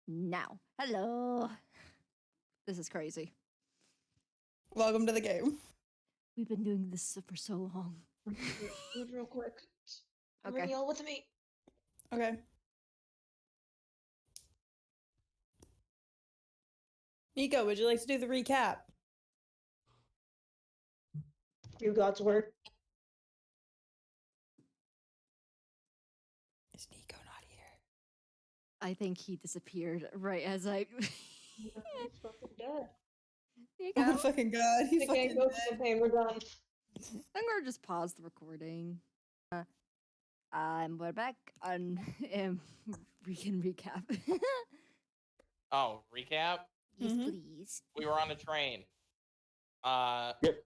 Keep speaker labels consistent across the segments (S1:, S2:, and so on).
S1: Now. Hello. This is crazy.
S2: Welcome to the game.
S1: We've been doing this for so long.
S3: Do it real quick.
S1: Okay.
S3: Bring y'all with me.
S2: Okay. Nico, would you like to do the recap?
S3: Do God's word.
S2: Is Nico not here?
S1: I think he disappeared right as I.
S3: He's fucking dead.
S1: There you
S2: Oh my
S1: go.
S2: fucking god, he's
S3: I
S2: fucking
S3: can't go.
S2: dead.
S3: Okay, we're done.
S1: I'm gonna just pause the recording. We're back on. We can recap.
S4: Oh, recap?
S1: Yes,
S2: Mhm.
S1: please.
S4: We were on a train.
S5: Yep.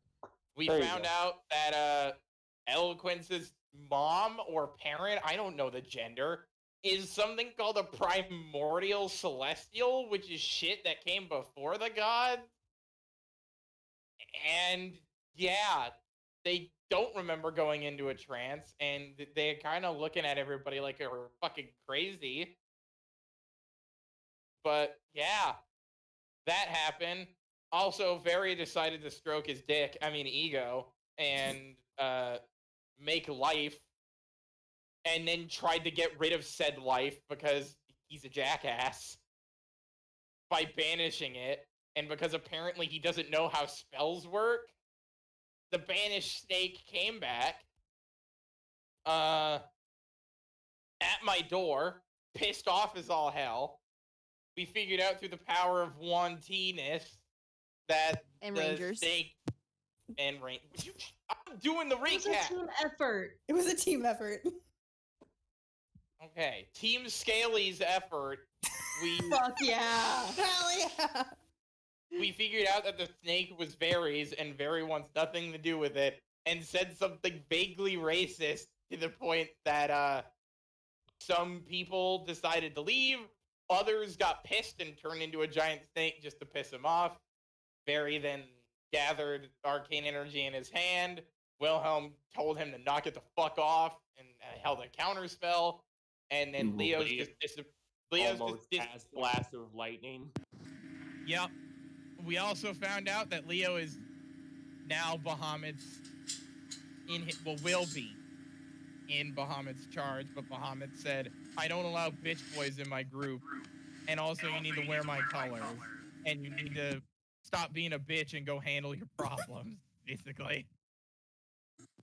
S4: We
S5: There you
S4: found
S5: go.
S4: out that Eloquence's mom or parent, I don't know the gender, is something called a primordial celestial, which is shit that came before the gods. And yeah, they don't remember going into a trance, and they're kind of looking at everybody like they're fucking crazy. But yeah, that happened. Also, Very decided to stroke his ego, and make life, and then tried to get rid of said life because he's a jackass by banishing it, and because apparently he doesn't know how spells work. The banished snake came back at my door, pissed off as all hell. We figured out through the power of one-T-ness that
S1: And
S4: the
S1: Rangers.
S4: snake and rain. I'm doing the
S3: It was a
S4: recap.
S3: team effort.
S2: It was a team effort.
S4: Okay, Team Scaly's effort. We
S3: Fuck yeah.
S2: Hell yeah!
S4: we figured out that the snake was Very's, and Very wants nothing to do with it, and said something vaguely racist to the point that some people decided to leave, others got pissed and turned into a giant snake just to piss him off. Very then gathered arcane energy in his hand. Wilhelm told him to knock it the fuck off and held a counter spell. And then Leo's
S5: Almost cast blast of lightning.
S4: Yep. We also found out that Leo is now Bahamut's will be in Bahamut's charge, but Bahamut said, I don't allow bitch boys in my group. And also you need to wear my colors. And you need to stop being a bitch and go handle your problems, basically.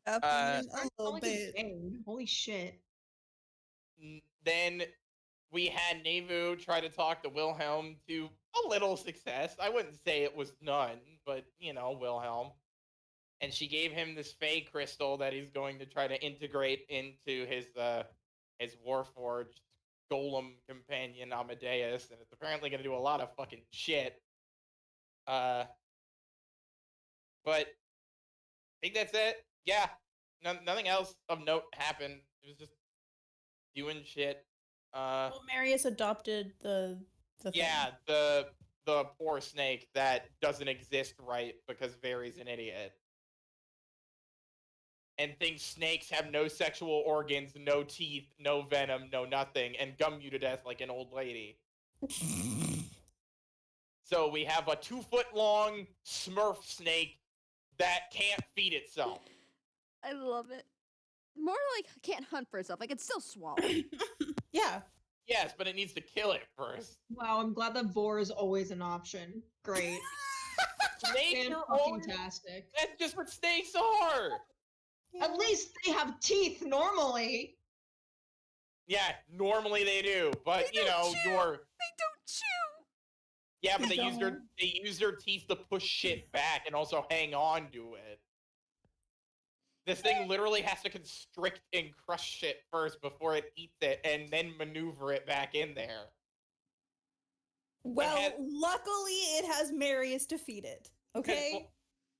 S2: Up
S4: Uh,
S2: a little
S3: Like a
S2: bit.
S3: game. Holy shit.
S4: Then we had Nevu try to talk to Wilhelm to a little success. I wouldn't say it was none, but Wilhelm. And she gave him this Fey crystal that he's going to try to integrate into his Warforged golem companion Amadeus, and it's apparently going to do a lot of fucking shit. But I think that's it. Yeah, nothing else of note happened. It was just doing shit.
S2: Well, Marius adopted the thing.
S4: Yeah, the poor snake that doesn't exist right because Very's an idiot. And thinks snakes have no sexual organs, no teeth, no venom, no nothing, and gum you to death like an old lady. So we have a 2-foot-long Smurf snake that can't feed itself.
S1: I love it. More like can't hunt for itself. Like it's still swallow.
S2: Yeah.
S4: Yes, but it needs to kill it first.
S3: Wow, I'm glad that Vor is always an option. Great.
S4: Snakes are always...
S3: Fantastic.
S4: That's just what snakes are!
S3: At least they have teeth normally.
S4: Yeah, normally they do, but
S1: They don't chew.
S4: you're...
S1: They don't chew.
S4: Yeah, but
S2: They
S4: they use their teeth to push shit back and also hang on to it. This thing literally has to constrict and crush shit first before it eats it, and then maneuver it back in there.
S2: Well, luckily it has Marius to feed it. Okay?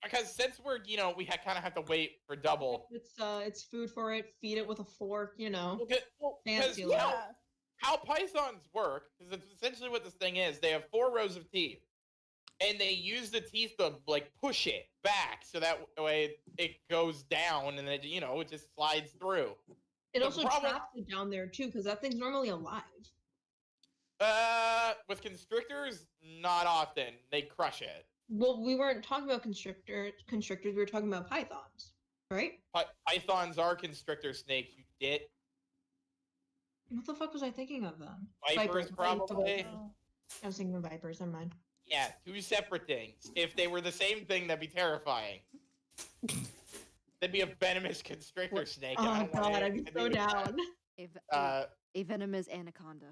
S4: Because since we're, we kind of have to wait for double.
S3: It's food for it. Feed it with a fork.
S4: Because
S3: Fancy
S4: how pythons work, because it's essentially what this thing is. They have 4 rows of teeth, and they use the teeth to push it back, so that way it goes down, and then it just slides through.
S3: It also traps it down there too, because that thing's normally alive.
S4: with constrictors, not often. They crush it.
S3: Well, we weren't talking about constrictors. We were talking about pythons, right?
S4: Pythons are constrictor snakes, you dit.
S3: What the fuck was I thinking of then?
S4: Vipers, probably.
S3: I was thinking of vipers. Never mind.
S4: Yeah, two separate things. If they were the same thing, that'd be terrifying. That'd be a venomous constrictor snake. and I
S3: Oh
S4: don't want
S3: god, I'd be
S4: anything to
S3: so
S4: do with that.
S3: down.
S1: A venomous anaconda.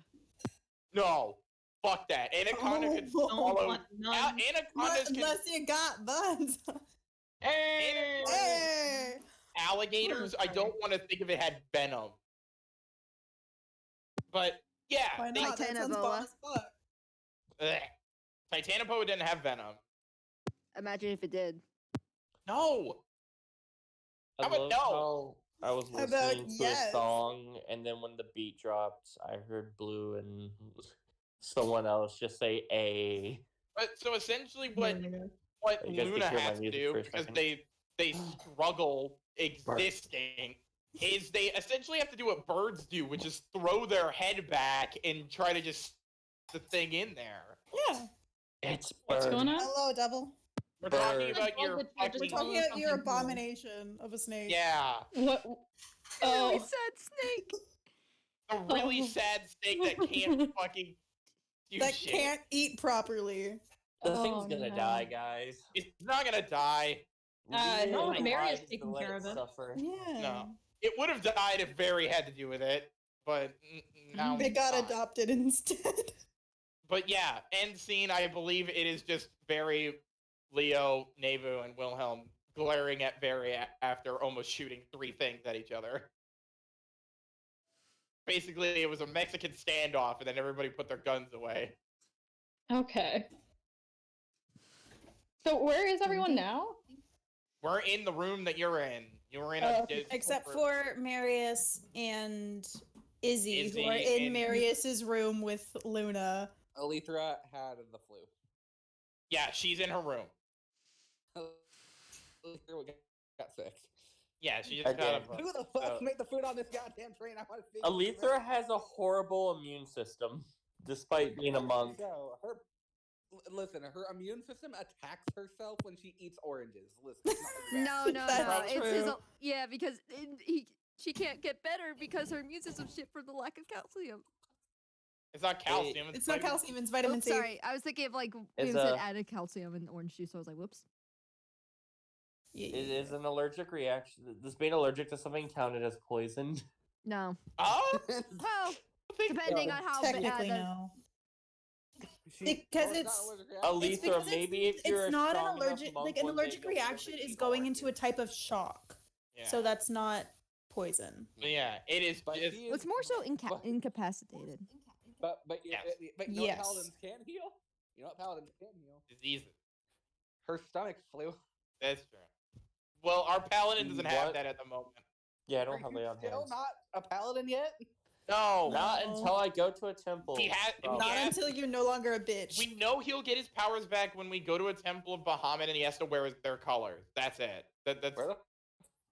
S4: No, fuck that. Anaconda
S2: Oh,
S4: could
S2: don't
S4: swallow.
S3: want none.
S4: Anacondas can.
S2: Unless you got buns.
S4: Hey!
S2: Hey!
S4: Alligators, I don't want to think of it had venom. But yeah,
S2: Why
S4: they,
S2: not? That sounds fun as fuck.
S4: ugh. Titanoboa didn't have venom.
S1: Imagine if it did.
S4: No.
S5: I
S4: How about
S5: love
S4: no?
S5: how I was
S2: How about
S5: listening to
S2: yes?
S5: a song, and then when the beat dropped, I heard Blue and someone else just say "a."
S4: But so essentially,
S3: Oh
S4: what
S3: my God.
S4: what
S5: You guys
S4: Luna
S5: can hear my
S4: has to
S5: music
S4: do
S5: for a
S4: because
S5: second.
S4: they struggle existing is they essentially have to do what birds do, which is throw their head back and try to just the thing in there.
S2: Yeah.
S5: It's
S6: What's
S5: bird.
S6: going on?
S2: Hello, devil.
S4: We're
S5: Bird.
S4: talking about
S3: Oh,
S4: your
S3: but you're just
S2: We're
S4: fucking
S2: talking
S3: Something
S2: about your
S3: cool.
S2: abomination of a snake.
S4: yeah,
S6: What?
S1: Really
S6: Oh.
S1: sad snake.
S4: a really
S6: Oh.
S4: sad snake that can't fucking do
S2: That
S4: shit.
S2: can't eat properly.
S5: The
S6: Oh,
S5: thing's gonna
S6: no.
S5: die, guys.
S4: It's not gonna die.
S5: Leave
S6: no,
S5: it
S6: Mary
S5: alive
S6: is
S5: to
S6: taking
S5: let
S6: care
S5: it
S6: of it.
S5: Suffer.
S2: Yeah.
S4: No. It would have died if Barry had to do with it, but now
S2: They got
S4: it's fine.
S2: adopted instead.
S4: But yeah, end scene. I believe it is just Barry, Leo, Nevu, and Wilhelm glaring at Barry after almost shooting 3 things at each other. Basically, it was a Mexican standoff, and then everybody put their guns away.
S6: Okay. So where is everyone now?
S4: We're in the room that you're in. You're in
S6: Oh,
S4: a
S6: okay.
S2: Except for Marius and Izzy, who are
S4: Izzy
S2: in
S4: and-
S2: Marius's room with Luna.
S7: Alethra had the flu.
S4: Yeah, she's in her room.
S7: Alethra got sick.
S4: Yeah, she just got a
S7: Who the fuck
S4: So-
S7: made the food on this goddamn train? I want to see.
S5: Alethra has a horrible immune system, despite being a monk.
S7: So listen, her immune system attacks herself when she eats oranges. Listen, it's not like that.
S1: No,
S2: That's
S1: no.
S2: not
S1: It's his.
S2: true.
S1: Yeah, because she can't get better because her immune system's shit for the lack of calcium.
S4: It's not calcium.
S2: It's not
S4: vitamin-
S2: calcium, it's vitamin
S1: Oops,
S2: C.
S1: sorry. I was thinking of like
S5: It's
S1: it said
S5: a-
S1: added calcium in orange juice, so I was like, whoops.
S2: Yeah,
S5: It is an allergic reaction. Does being allergic to something counted as poison?
S1: No.
S4: Oh,
S1: Well, depending on how
S2: Technically,
S1: bad.
S2: no.
S7: She-
S2: Because
S7: oh,
S2: it's-
S7: not allergic reaction.
S2: It's
S5: Alethra,
S2: because
S5: maybe if you're
S2: it's
S5: a
S2: not an
S5: strong enough
S2: allergic,
S5: monk
S2: like an
S5: one day,
S2: allergic
S5: you'll be able
S2: reaction
S5: to
S2: is
S5: eat
S2: going into a
S5: oranges.
S2: type of shock.
S4: yeah.
S2: So that's not poison.
S4: Yeah, it is
S7: But
S4: just.
S7: she is-
S1: It's more so
S7: but-
S1: incapacitated.
S7: But
S4: Yes.
S7: but you know what
S2: Yes.
S7: paladins can heal? You know what paladins can heal?
S4: Diseases.
S7: Her stomach flu.
S4: That's true. Well, our paladin doesn't have
S5: What?
S4: that at the moment.
S5: Yeah, I
S7: Are
S5: don't have
S7: you
S5: it on
S7: still
S5: hands.
S7: not a paladin yet?
S4: No.
S5: Not
S2: No.
S5: until I go to a temple.
S4: He had-
S5: Oh.
S2: Not
S4: Yeah.
S2: until you're no longer a bitch.
S4: We know he'll get his powers back when we go to a temple of Bahamut and he has to wear their colors. That's it. That's
S7: Where the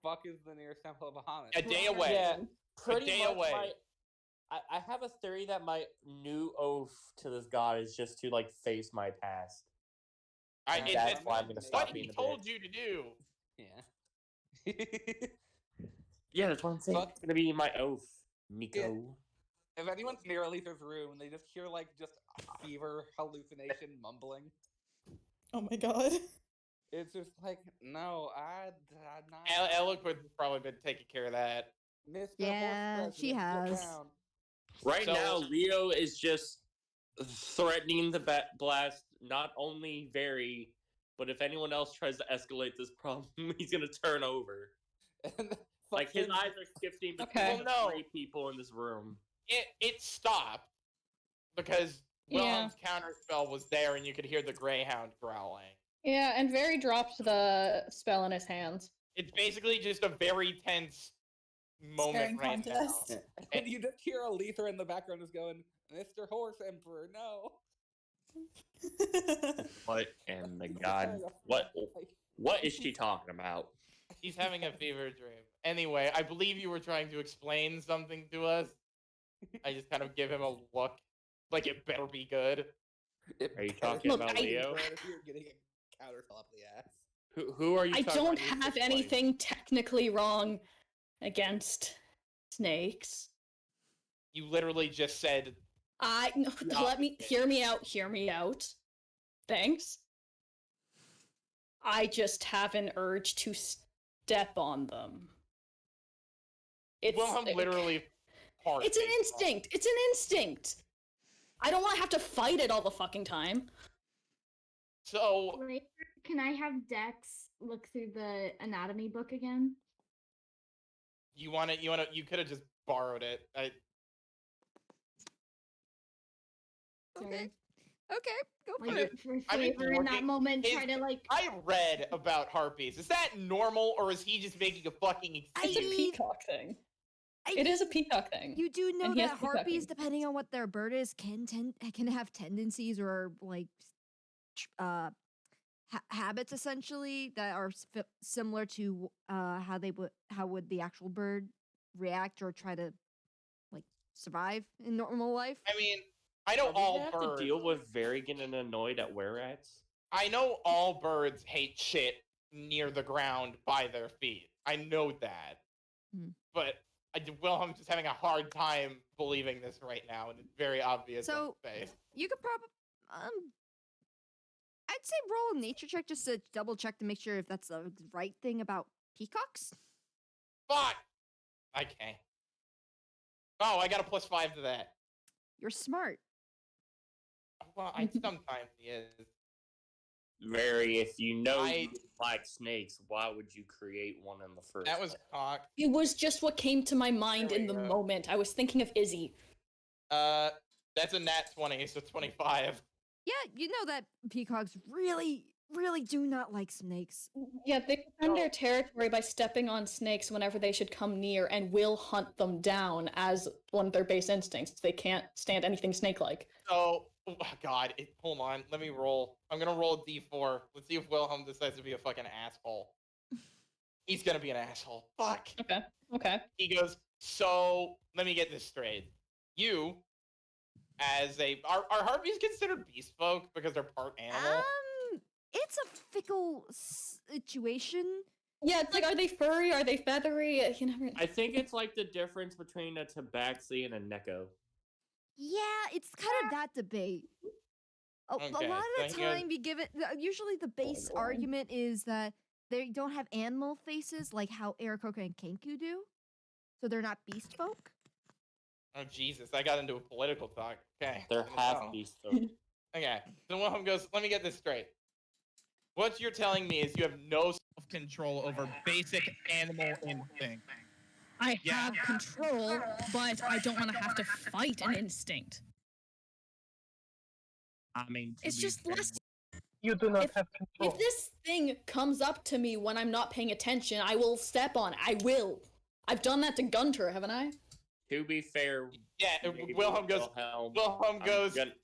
S7: fuck is the nearest temple of Bahamut?
S4: a day away.
S5: Yeah, pretty
S4: day
S5: much.
S4: away.
S5: I have a theory that my new oath to this god is just to like face my past.
S4: I,
S5: And
S4: it's
S5: that's
S4: just
S5: why I'm gonna
S4: what
S5: stop
S4: he
S5: being a
S4: told
S5: bitch.
S4: you to do.
S7: Yeah.
S5: Yeah, that's what I'm saying.
S7: Fuck.
S5: It's gonna be my oath, Miko.
S7: If anyone's near Alethra's room and they just hear like just fever, hallucination, mumbling,
S2: Oh my god.
S7: it's just like, no, I'm not.
S4: Alec would probably been taking care of that.
S7: Mr.
S1: Yeah,
S7: Horse
S1: she
S7: President, sit
S1: has.
S7: down.
S5: Right
S4: So-
S5: now, Leo is just threatening the blast not only Very, but if anyone else tries to escalate this problem, he's gonna turn over.
S7: And
S5: Like his
S7: fucking-
S5: eyes are shifting between
S6: Okay.
S5: the
S4: Well, no.
S5: 3 people in this room.
S4: It stopped because
S6: Yeah.
S4: Wilhelm's counter spell was there and you could hear the greyhound growling.
S6: Yeah, and Very dropped the spell in his hands.
S4: It's basically just a very tense moment
S2: Staring
S4: right
S2: contest.
S4: now.
S7: And you just hear Alethra in the background is going, Mr. Horse Emperor, no.
S5: What in the god? What is she talking about?
S4: He's having a fever dream. Anyway, I believe you were trying to explain something to us. I just kind of give him a look. Like it better be good.
S5: Are you talking
S6: Look,
S5: about
S6: I-
S5: Leo?
S7: If you're getting a counter slap in the ass.
S5: Who are you
S6: I
S5: talking
S6: don't
S5: about?
S6: have anything technically wrong against snakes.
S4: You literally just said
S6: No,
S4: The
S6: let me hear me out. Hear me out. Thanks. I just have an urge to step on them. It's
S4: Wilhelm literally hard.
S6: It's an instinct. It's an instinct. I don't want to have to fight it all the fucking time.
S4: So
S8: Later, can I have Dex look through the anatomy book again?
S4: you could have just borrowed it.
S1: Okay. Okay, go for
S8: Like
S1: it.
S8: for
S4: I'm
S8: flavor in that
S4: ignoring
S8: moment,
S4: his-
S8: try to like.
S4: I read about harpies. Is that normal, or is he just making a fucking
S6: It's
S4: excuse?
S6: a peacock thing. It is a peacock thing.
S1: You do know
S6: And he has
S1: that
S6: peacocking.
S1: harpies, depending on what their bird is, can have tendencies or like habits essentially that are similar to how would the actual bird react or try to like survive in normal life.
S4: I mean, I know
S5: We
S4: all
S5: have
S4: birds.
S5: to deal with very getting annoyed at were-rats.
S4: I know all birds hate shit near the ground by their feet. I know that.
S1: Hmm.
S4: But Wilhelm's just having a hard time believing this right now, and it's very obvious on
S1: So
S4: his face.
S1: you could probably I'd say roll a nature check just to double check to make sure if that's the right thing about peacocks.
S4: Fuck! I can't. Oh, I got a +5 to that.
S1: You're smart.
S4: Well, I sometimes is.
S5: Very, if you know
S4: I-
S5: you like snakes, why would you create one in the first
S4: That was
S5: place?
S4: cock.
S6: It was just what came to my mind
S4: There we
S6: in the
S4: go.
S6: moment. I was thinking of Izzy.
S4: That's a nat 20, so 25.
S1: Yeah, you know that peacocks really, really do not like snakes.
S6: Yeah, they defend their territory by stepping on snakes whenever they should come near and will hunt them down as one of their base instincts. They can't stand anything snake-like.
S4: So, oh God, hold on. Let me roll. I'm gonna roll a d4. Let's see if Wilhelm decides to be a fucking asshole. He's gonna be an asshole. Fuck.
S6: Okay.
S4: He goes, so, let me get this straight. You, are harpies considered beast folk because they're part animal?
S1: It's a fickle situation.
S6: Yeah, it's like, are they furry? Are they feathery? You never...
S5: I think it's like the difference between a tabaxi and a neko.
S1: Yeah, it's kind of that debate. A
S4: Okay,
S1: lot
S4: so
S1: of the
S4: he goes-
S1: time, usually the base
S6: Lord.
S1: argument is that they don't have animal faces like how Aarakocra and Kenku do, so they're not beast folk.
S4: Oh, Jesus, I got into a political talk. Okay.
S5: They're
S4: let me
S5: half
S4: know.
S5: beast folk.
S4: Okay, so Wilhelm goes, let me get this straight. What you're telling me is you have no self-control over basic animal instinct.
S9: I
S4: Yeah.
S9: have control, but I don't want to have to fight an instinct.
S10: I mean, to
S9: It's
S10: be
S9: just
S10: fair,
S9: less.
S10: You do not
S6: If-
S10: have control.
S6: If this thing comes up to me when I'm not paying attention, I will step on it. I will. I've done that to Gunter, haven't I?
S5: To be fair,
S4: Yeah,
S5: maybe
S4: Wilhelm goes,
S5: I'm
S4: goes,
S5: gonna-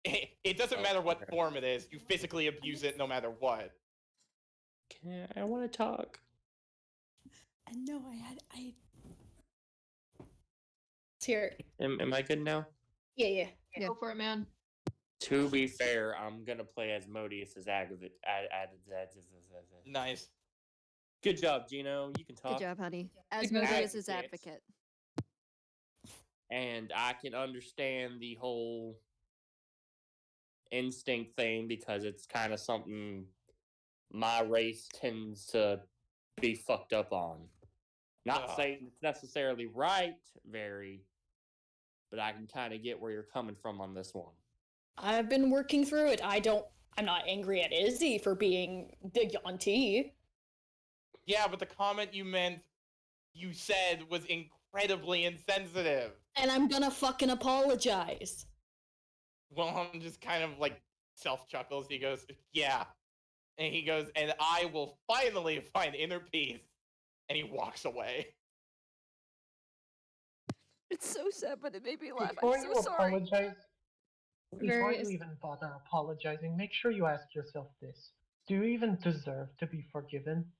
S4: it doesn't
S5: Oh,
S4: matter what
S5: okay.
S4: form it is, you physically abuse it no matter what.
S5: I want to talk.
S2: And no,
S6: Let's hear it.
S5: Am I good now?
S6: Yeah.
S1: Yeah.
S3: Go for it, man.
S5: To be fair, I'm gonna play as Modius as
S4: Nice.
S5: Good job, Gino. You can talk.
S1: Good job, honey. As
S6: Good job.
S1: Moses' advocate.
S5: And I can understand the whole instinct thing because it's kind of something my race tends to be fucked up on. Not
S4: Ugh.
S5: saying it's necessarily right, but I can kind of get where you're coming from on this one.
S6: I've been working through it. I'm not angry at Izzy for being the Yonti.
S4: Yeah, but the comment you said was incredibly insensitive.
S6: And I'm gonna fucking apologize.
S4: Wilhelm just kind of like self-chuckles. He goes, yeah. And he goes, and I will finally find inner peace. And he walks away.
S1: It's so sad, but it made me laugh.
S10: Before
S1: I'm
S10: you
S1: so sorry.
S10: apologize, before
S6: Various-
S10: you even bother apologizing, make sure you ask yourself this. Do you even deserve to be forgiven?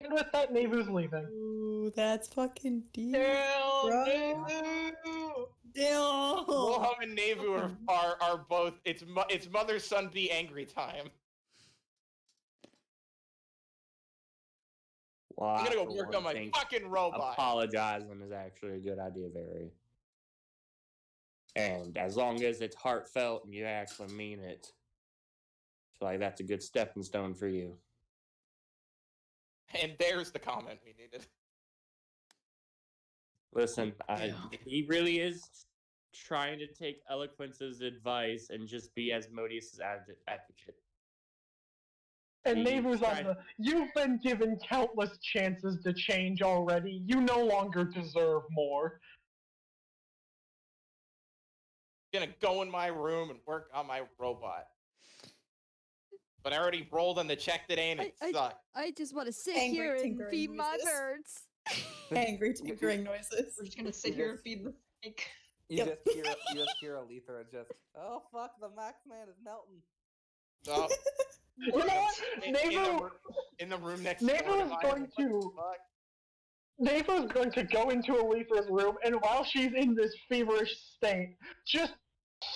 S10: And with that, Nevu's leaving.
S2: Ooh, that's fucking deep.
S4: Hell
S2: bro.
S4: no! Wilhelm and Nevu are both. It's mother son be angry time.
S5: Well,
S4: I'm gonna
S5: I,
S4: go
S5: for
S4: work
S5: one,
S4: on my
S5: think
S4: fucking robot.
S5: apologizing is actually a good idea, very. And as long as it's heartfelt and you actually mean it, I feel like that's a good stepping stone for you.
S4: And there's the comment we needed.
S5: Listen, he really is trying to take Eloquence's advice and just be as Modius's advocate.
S10: And Nevu's on the, you've been given countless chances to change already. You no longer deserve more.
S4: Gonna go in my room and work on my robot. But I already rolled on the check today and it sucked.
S1: I just want to sit
S2: Angry
S1: here and
S2: tinkering
S1: feed my
S2: noises.
S1: birds.
S2: Angry tinkering noises.
S3: We're just gonna sit here and feed the snake.
S7: You just hear Aletha just, oh fuck, the Max Man is melting.
S4: So,
S10: You know what?
S4: in the room next
S10: Nevu
S4: door.
S10: is going to. Nevu is going to go into Aletha's room, and while she's in this feverish state, just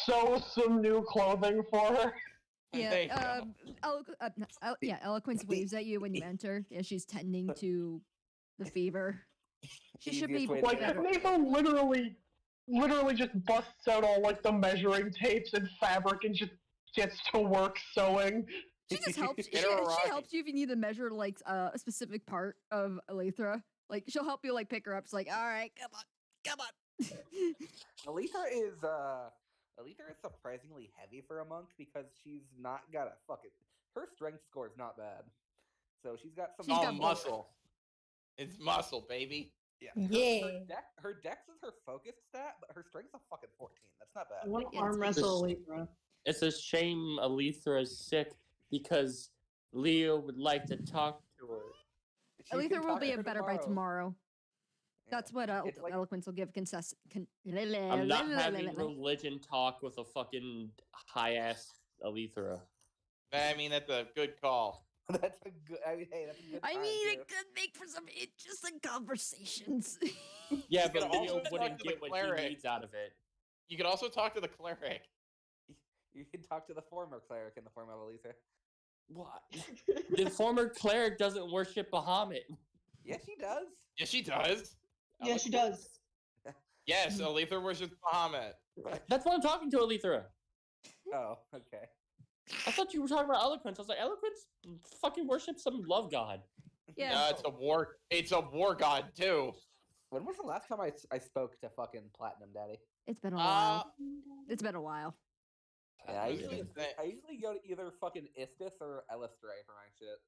S10: sew some new clothing for her.
S1: Yeah, Eloquence waves at you when you enter as she's tending to the fever. She should be
S10: Like, Nevu literally just busts out all, like, the measuring tapes and fabric and just gets to work sewing.
S1: She just helps. she helps you if you need to measure like a specific part of Aletha. Like she'll help you like pick her up. It's like, all right, come on.
S7: Aletha is surprisingly heavy for a monk because she's not got a fucking. Her strength score is not bad, so she's got some.
S4: She's got muscle. It's muscle, baby.
S7: Yeah.
S2: Yeah.
S7: Her dex is her focused stat, but her strength's a fucking 14. That's not bad.
S3: I want to arm wrestle Aletha.
S5: It's a shame Aletha is sick because Leo would like to talk to her.
S1: Aletha will be better by tomorrow. That's what Eloquence will give concess.
S5: I'm not having religion talk with a fucking high-ass Aletha.
S4: I mean, that's a good call.
S7: That's a good. I mean, hey, that's a good.
S1: It could make for some interesting conversations.
S5: Yeah, but
S4: also
S5: Leo
S4: talk
S5: wouldn't
S4: to the
S5: get what
S4: cleric.
S5: he needs out of it.
S4: You could also talk to the cleric.
S7: You can talk to the former cleric in the form of Aletha.
S5: What? The former cleric doesn't worship Bahamut.
S7: Yes, she does.
S4: Yes, she does.
S3: Yeah, she does.
S4: Yes, Aletha worships Bahamut.
S5: That's why I'm talking to Aletha.
S7: Oh, okay.
S5: I thought you were talking about Eloquence. I was like, Eloquence fucking worships some love god.
S1: Yeah.
S4: It's a war god too.
S7: When was the last time I spoke to fucking Platinum Daddy?
S1: It's been a while. It's been a while.
S7: Yeah, I usually go to either fucking Istis or Elistray for my shit.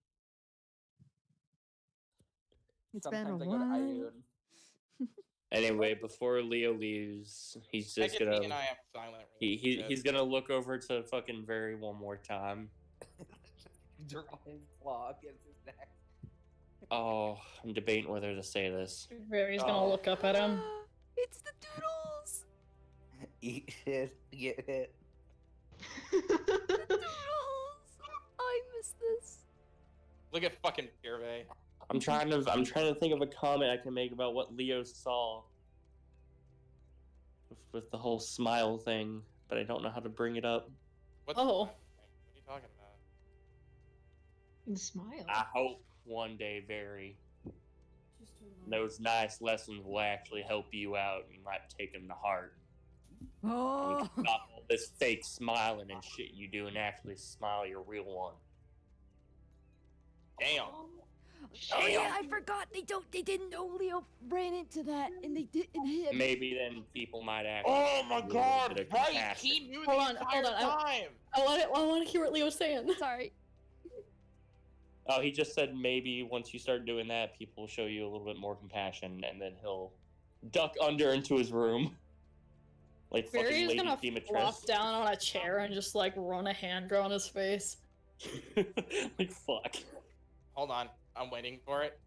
S1: It's
S7: Sometimes
S1: been a
S7: I go to
S1: while.
S7: Ioun.
S5: Anyway, before Leo leaves, he's just gonna.
S4: And I am silent.
S5: He's gonna look over to fucking Very one more time.
S7: Draw his claw against his neck.
S5: Oh, I'm debating whether to say this.
S6: Very's gonna look up at him.
S1: It's the doodles.
S7: Eat shit, get hit.
S1: Doodles. I miss this.
S4: Look at fucking Purve.
S5: I'm trying to think of a comment I can make about what Leo saw with the whole smile thing, but I don't know how to bring it up.
S4: What
S6: Oh.
S4: What are you talking about?
S3: And smile.
S5: I hope one day Very those nice lessons will actually help you out and you might take them to heart.
S1: Oh.
S5: And stop all this fake smiling and shit you do and actually smile your real one.
S4: Damn.
S1: Oh yeah, I forgot. They didn't know Leo ran into that, and they didn't hit.
S5: Maybe then people might actually.
S4: Oh my
S5: feel a little
S4: god!
S5: bit of
S4: Right,
S5: compassion.
S4: he knew
S6: Hold
S4: the
S6: on,
S4: entire
S6: hold on,
S4: time.
S6: I want to hear what Leo's saying.
S1: Sorry.
S5: Oh, he just said maybe once you start doing that, people will show you a little bit more compassion, and then he'll duck under into his room, like fucking
S6: Very's
S5: Lady
S6: gonna
S5: Demetress.
S6: flop down on a chair and just like run a hand on his face.
S5: Like fuck.
S4: Hold on, I'm waiting for it.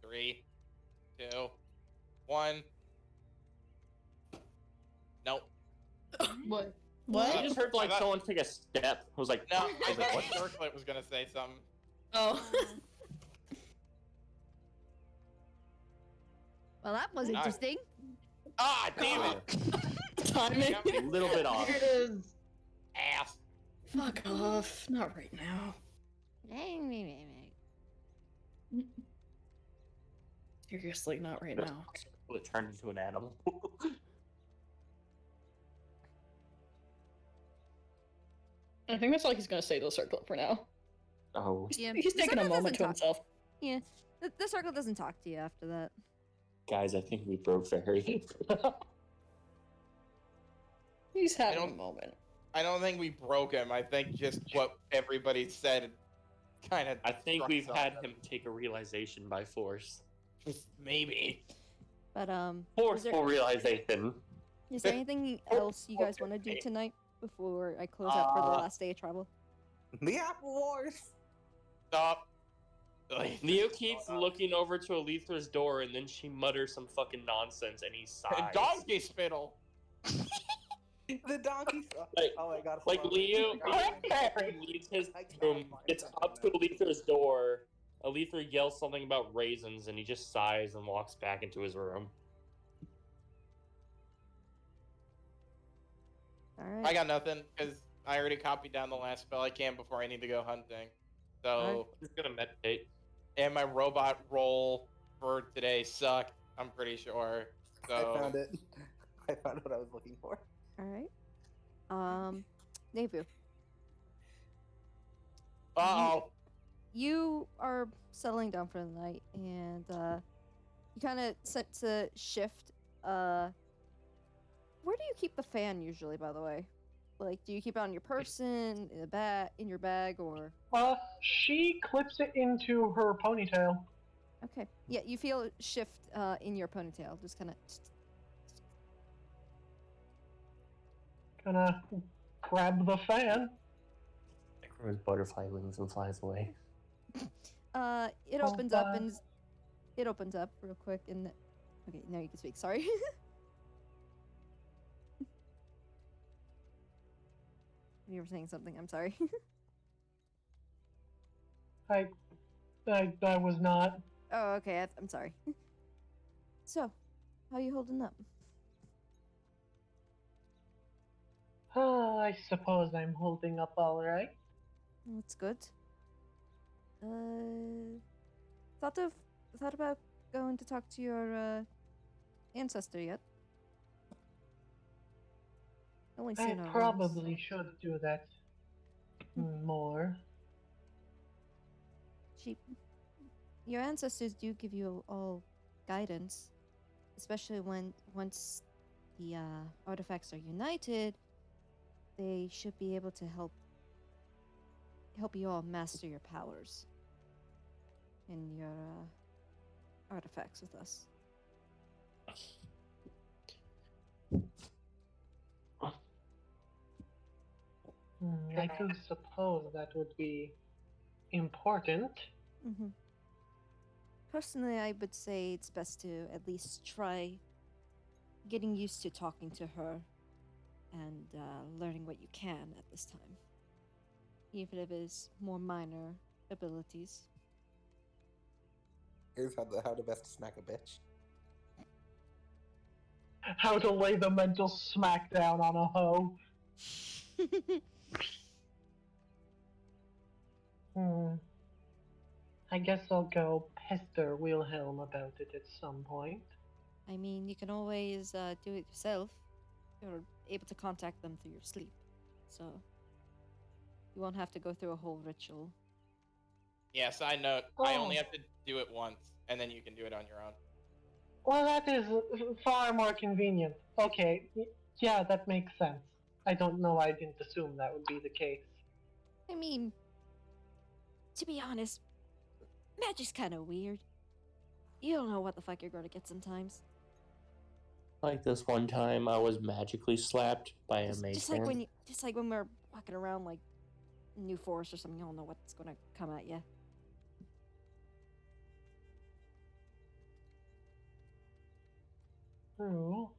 S4: 3, 2, 1. Nope.
S3: What?
S5: I just heard like someone take a step. I was like,
S4: No,
S5: I
S4: I
S5: was like,
S4: thought
S5: what?
S4: Circlet was gonna say something.
S6: Oh.
S1: Well, that was interesting.
S4: Ah, damn it!
S6: Timing.
S5: A little bit off.
S3: There it is.
S4: Ass.
S6: Fuck off. Not right now. Seriously, not right now.
S5: It turned into an animal.
S6: I think that's all he's gonna say to the circle for now.
S5: Oh.
S1: Yeah,
S6: He's
S1: the
S6: taking a
S1: circle
S6: moment to
S1: doesn't talk-
S6: himself.
S1: Yeah, the circle doesn't talk to you after that.
S5: Guys, I think we broke Fairy.
S6: He's having a
S4: don't-
S6: moment.
S4: I don't think we broke him. I think just what everybody said kind of.
S5: I think we've had him take a realization by force.
S4: Maybe.
S1: But
S5: Forceful realization.
S1: is there anything else you guys want to do tonight before I close out for the last day of travel?
S7: The Apple Wars.
S4: Stop.
S5: Neo keeps looking over to Alethra's door, and then she mutters some fucking nonsense, and he sighs.
S4: Donkey spittle.
S7: The donkey.
S5: Like-
S7: Oh my god.
S5: Like
S7: hold on.
S5: Leo
S10: Fairy.
S5: leaves his
S7: I can't
S5: room,
S7: find
S5: gets
S7: it.
S5: up to Alethra's door. Alethra yells something about raisins, and he just sighs and walks back into his room.
S1: All right.
S4: I got nothing because I already copied down the last spell I can before I need to go hunting. So,
S1: Alright.
S5: He's gonna meditate.
S4: and my robot roll for today sucked. I'm pretty sure. So
S7: I found it. I found what I was looking for.
S1: All right. Nevu,
S4: Uh-oh.
S1: you are settling down for the night, and you kind of sense a shift. Where do you keep the fan usually, by the way? Like, do you keep it on your person, in your bag, or?
S10: She clips it into her ponytail.
S1: Okay. Yeah, you feel a shift in your ponytail, just kind of.
S10: Gonna grab the fan.
S5: It grows butterfly wings and flies away.
S1: It opens up and it opens up real quick, and okay, now you can speak. Sorry. You were saying something. I'm sorry.
S10: I was not.
S1: Oh, okay. I'm sorry. So, how you holding up?
S10: I suppose I'm holding up all right.
S1: That's good. Thought about going to talk to your ancestor yet? Only
S10: I
S1: seen her once.
S10: probably should do that more.
S1: Your ancestors do give you all guidance, especially once the artifacts are united. They should be able to help you all master your powers and your artifacts with us.
S10: I do suppose that would be important.
S1: Mm-hmm. Personally, I would say it's best to at least try getting used to talking to her and learning what you can at this time, even if it is more minor abilities.
S7: Here's how to best smack a bitch.
S10: How to lay the mental smack down on a hoe. I guess I'll go pester Wilhelm about it at some point.
S1: I mean, you can always do it yourself. You're able to contact them through your sleep, so you won't have to go through a whole ritual.
S4: Yes, I know. I only
S10: Oh.
S4: have to do it once, and then you can do it on your own.
S10: Well, that is far more convenient. Okay, yeah, that makes sense. I don't know why I didn't assume that would be the case.
S1: I mean, to be honest, magic's kind of weird. You don't know what the fuck you're going to get sometimes.
S5: Like this one time, I was magically slapped by a
S1: Just,
S5: mage
S1: just like
S5: hand.
S1: when we're walking around like New Forest or something, you don't know what's going to come at you.
S10: True.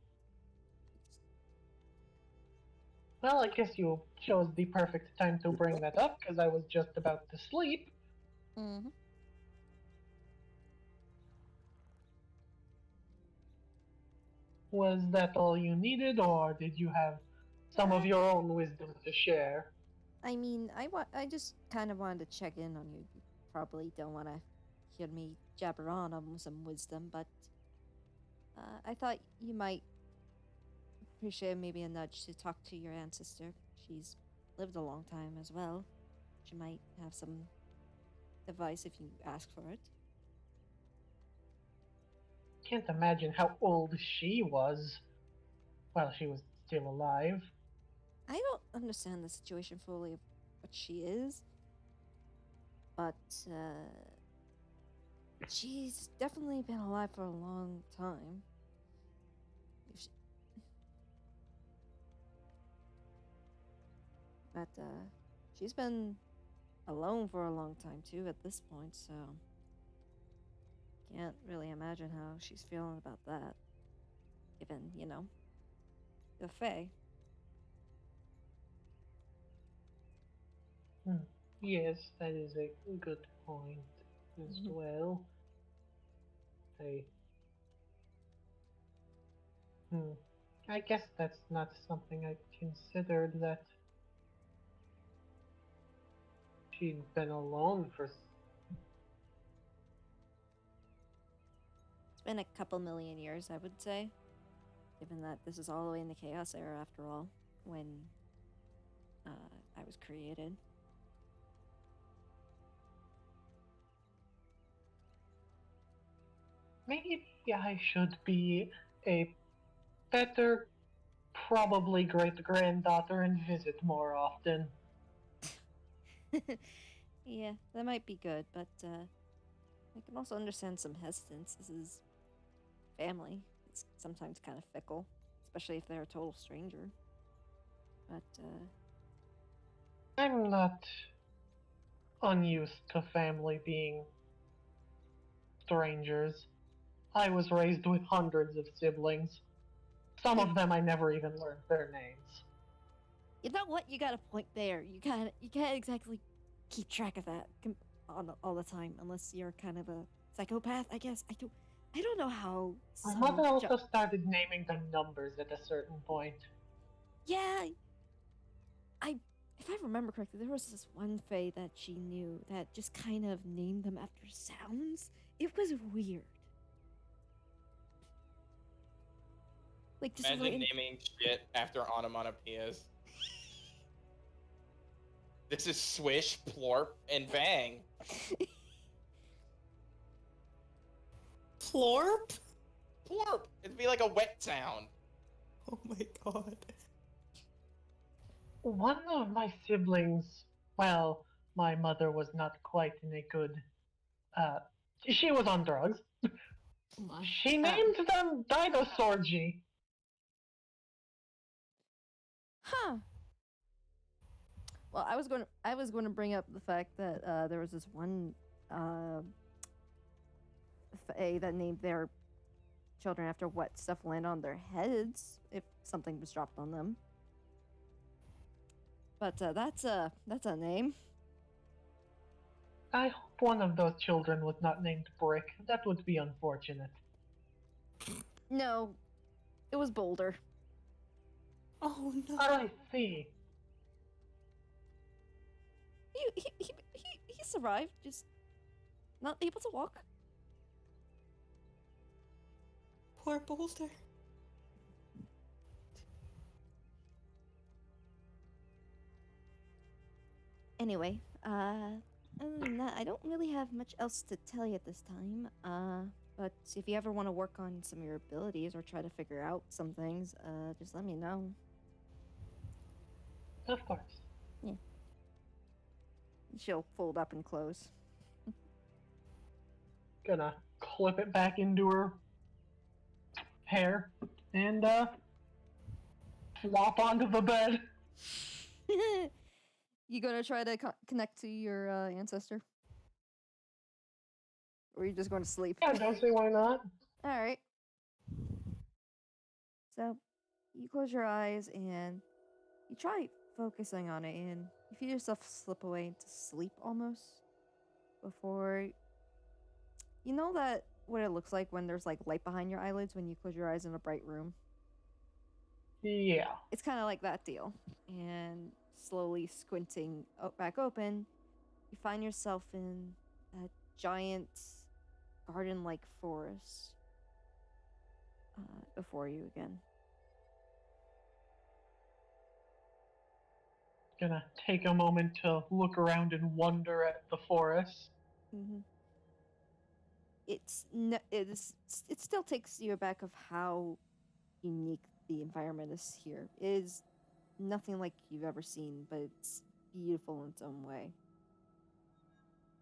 S10: Well, I guess you chose the perfect time to bring that up, because I was just about to sleep.
S1: Mm-hmm.
S10: Was that all you needed, or did you have some of your own wisdom to share?
S1: I mean, I just kind of wanted to check in on you. You probably don't want to hear me jabber on some wisdom, but I thought you might appreciate maybe a nudge to talk to your ancestor. She's lived a long time as well. She might have some advice if you ask for it.
S10: Can't imagine how old she was while she was still alive.
S1: I don't understand the situation fully of what she is, but she's definitely been alive for a long time. If she... But she's been alone for a long time too at this point, so can't really imagine how she's feeling about that. Given, the Fae.
S10: Yes, that is a good point as well. I guess that's not something I considered, that she'd been alone for.
S1: It's been a couple million years, I would say. Given that this is all the way in the Chaos Era, after all, when I was created.
S10: Maybe I should be a better, probably great granddaughter and visit more often.
S1: Yeah, that might be good, but I can also understand some hesitance. This is family. It's sometimes kind of fickle, especially if they're a total stranger. But
S10: I'm not unused to family being strangers. I was raised with hundreds of siblings. Some of them I never even learned their names.
S1: you know what? You got a point there. You can't exactly keep track of that all the time, unless you're kind of a psychopath. I guess I don't know how.
S10: My mother also started naming them numbers at a certain point.
S1: Yeah, if I remember correctly, there was this one Fae that she knew that just kind of named them after sounds. It was weird. Like just
S4: Imagine naming shit after onomatopoeias. This is swish, plorp, and bang.
S2: Plorp?
S4: Plorp. It'd be like a wet sound.
S2: Oh my god.
S10: One of my siblings, well, my mother was not quite in a good. She was on drugs. She named them Dinosaurgy.
S1: Huh. Well, I was going to bring up the fact that there was this one Fae that named their children after what stuff landed on their heads if something was dropped on them. But that's a name.
S10: I hope one of those children was not named Brick. That would be unfortunate.
S1: No, it was Boulder.
S2: Oh no.
S10: I see.
S1: He survived, just not able to walk.
S2: Poor Boulder.
S1: Anyway, other than that, I don't really have much else to tell you at this time. But if you ever want to work on some of your abilities or try to figure out some things, just let me know.
S10: Of course.
S1: Yeah. She'll fold up and close.
S10: Gonna clip it back into her hair and flop onto the bed.
S1: You gonna try to connect to your ancestor? Or are you just going to sleep?
S10: Yeah, don't see why not.
S1: Alright. So, you close your eyes and you try focusing on it, and you feel yourself slip away into sleep almost. Before. You know that what it looks like when there's like light behind your eyelids when you close your eyes in a bright room?
S10: Yeah.
S1: It's kind of like that deal. And slowly squinting back open, you find yourself in a giant garden-like forest before you again.
S10: Gonna take a moment to look around and wonder at the forest.
S1: Mm-hmm. It still takes you aback of how unique the environment is here. It is nothing like you've ever seen, but it's beautiful in its own way.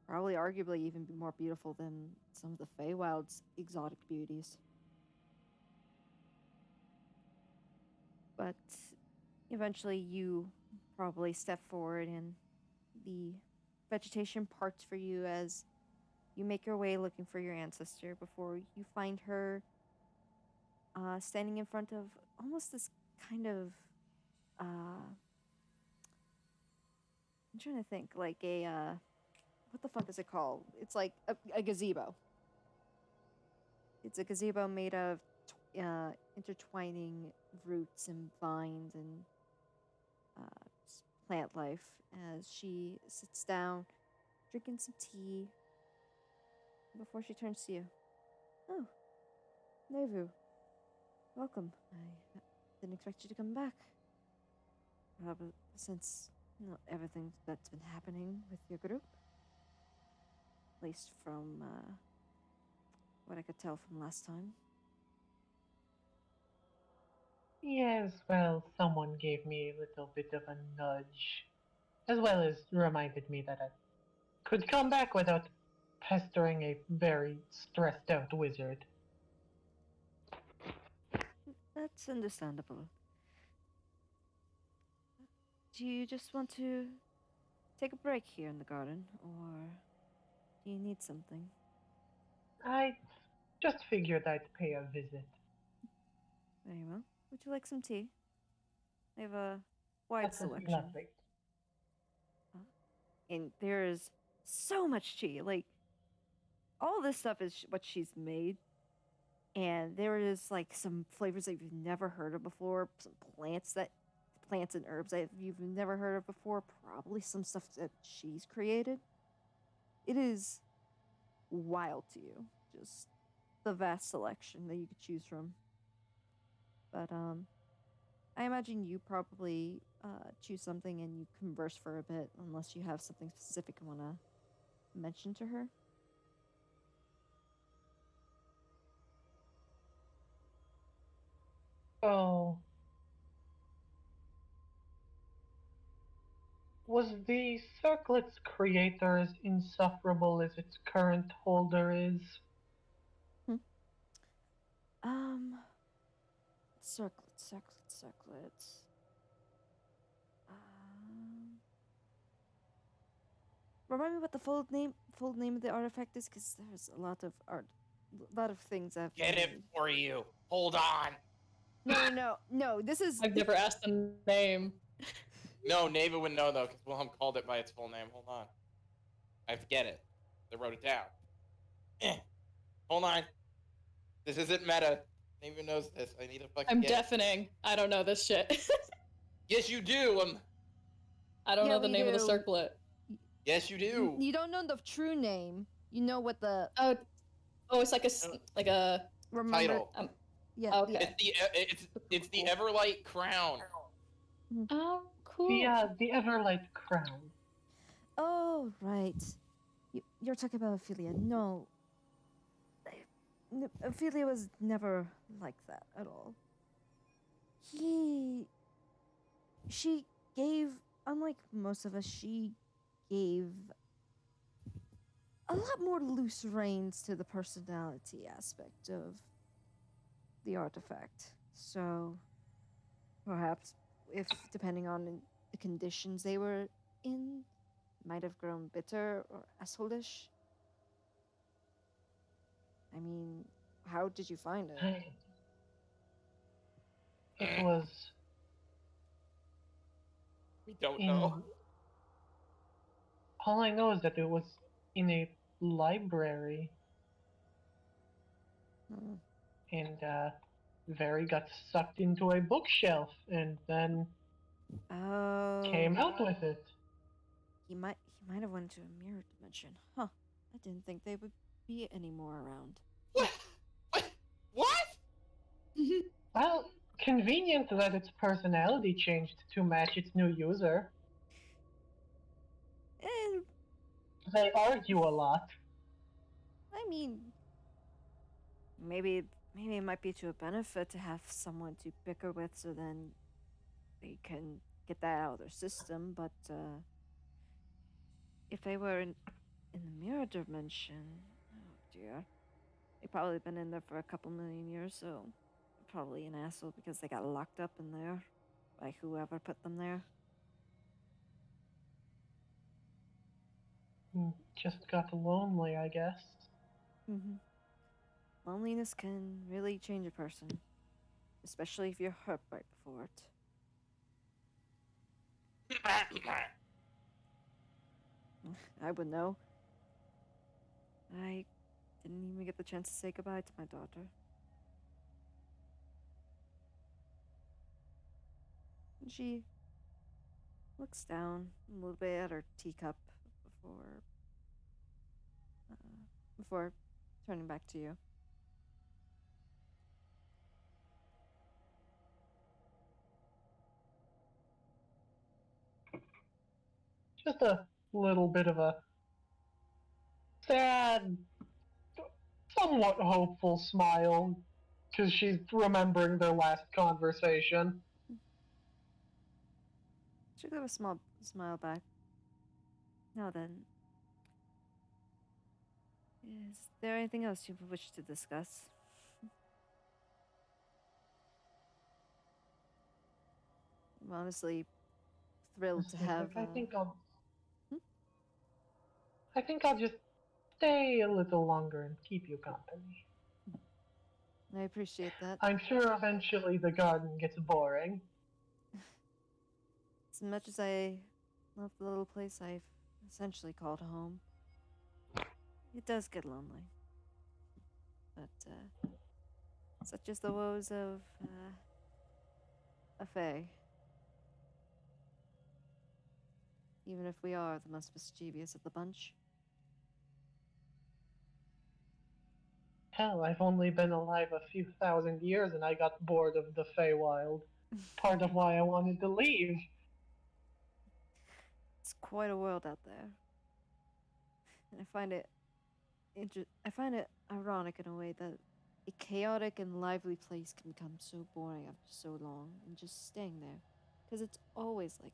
S1: Probably arguably even more beautiful than some of the Feywild's exotic beauties. But eventually you probably step forward and the vegetation parts for you as you make your way looking for your ancestor before you find her standing in front of almost this kind of I'm trying to think, like a what the fuck is it called? It's like a gazebo. It's a gazebo made of intertwining roots and vines and plant life as she sits down, drinking some tea before she turns to you. Oh, Nevu, welcome. I didn't expect you to come back. Since everything that's been happening with your group, at least from what I could tell from last time.
S10: Yes, well, someone gave me a little bit of a nudge, as well as reminded me that I could come back without pestering a very stressed out wizard.
S1: That's understandable. Do you just want to take a break here in the garden, or do you need something?
S10: I just figured I'd pay a visit.
S1: Very well. Would you like some tea? I have a wide
S10: That's
S1: selection.
S10: lovely.
S1: And there is so much tea. Like, all this stuff is what she's made. And there is, like, some flavors that you've never heard of before. Some plants and herbs that you've never heard of before. Probably some stuff that she's created. It is wild to you. Just the vast selection that you could choose from. But, I imagine you probably choose something and you converse for a bit, unless you have something specific you want to mention to her.
S10: So, was the circlet's creator as insufferable as its current holder is?
S1: Circlet. Remind me what the full name of the artifact is, because there's a lot of things I've
S4: Get it for you. Hold on.
S1: No. This is.
S6: I've never asked the name.
S4: No, Neva would know though, because Wilhelm called it by its full name. Hold on. I forget it. I wrote it down. Hold on. This isn't meta. Neva knows this. I need to fucking
S6: I'm
S4: get
S6: deafening. I don't know this shit.
S4: Yes, you do.
S6: I don't
S1: Yeah,
S6: know the
S1: we
S6: name of the
S1: do.
S6: circlet.
S4: Yes, you do.
S1: You don't know the true name. You know what the
S6: It's like a
S1: remember.
S4: Title.
S1: Yeah.
S6: Okay.
S4: It's the Everlight crown.
S6: Oh, cool.
S10: The Everlight crown.
S1: Oh, right. You're talking about Ophelia. No. Ophelia was never like that at all. She gave, unlike most of us, she gave a lot more loose reins to the personality aspect of the artifact. So, perhaps, if depending on the conditions they were in, might have grown bitter or assholeish. I mean, how did you find it?
S10: It was.
S4: We don't know.
S10: All I know is that it was in a library. And Very got sucked into a bookshelf and then came
S1: Oh,
S10: out with it.
S1: he might have went to a mirror dimension. Huh. I didn't think they would be any more around.
S4: What? What?
S10: Well, convenient that its personality changed to match its new user.
S1: Eh,
S10: They argue a lot.
S1: I mean, maybe it might be to a benefit to have someone to bicker with, so then they can get that out of their system. But if they were in the mirror dimension, oh dear, they've probably been in there for a couple million years, so they're probably an asshole because they got locked up in there by whoever put them there.
S10: Just got lonely, I guess.
S1: Mm-hmm. Loneliness can really change a person, especially if you're hurt right before it. I would know. I didn't even get the chance to say goodbye to my daughter. And she looks down a little bit at her teacup before before turning back to you.
S10: Just a little bit of a sad, somewhat hopeful smile because she's remembering their last conversation.
S1: She gave a small smile back. Now then, is there anything else you wish to discuss? I'm honestly thrilled to have. Hmm?
S10: I think I'll just stay a little longer and keep you company.
S1: I appreciate that.
S10: I'm sure eventually the garden gets boring.
S1: As much as I love the little place I've essentially called home, it does get lonely. But such is the woes of a fae. Even if we are the most mischievous of the bunch.
S10: Hell, I've only been alive a few thousand years and I got bored of the Feywild. Part of why I wanted to leave.
S1: It's quite a world out there. And I find it ironic in a way that a chaotic and lively place can become so boring after so long and just staying there. Because it's always like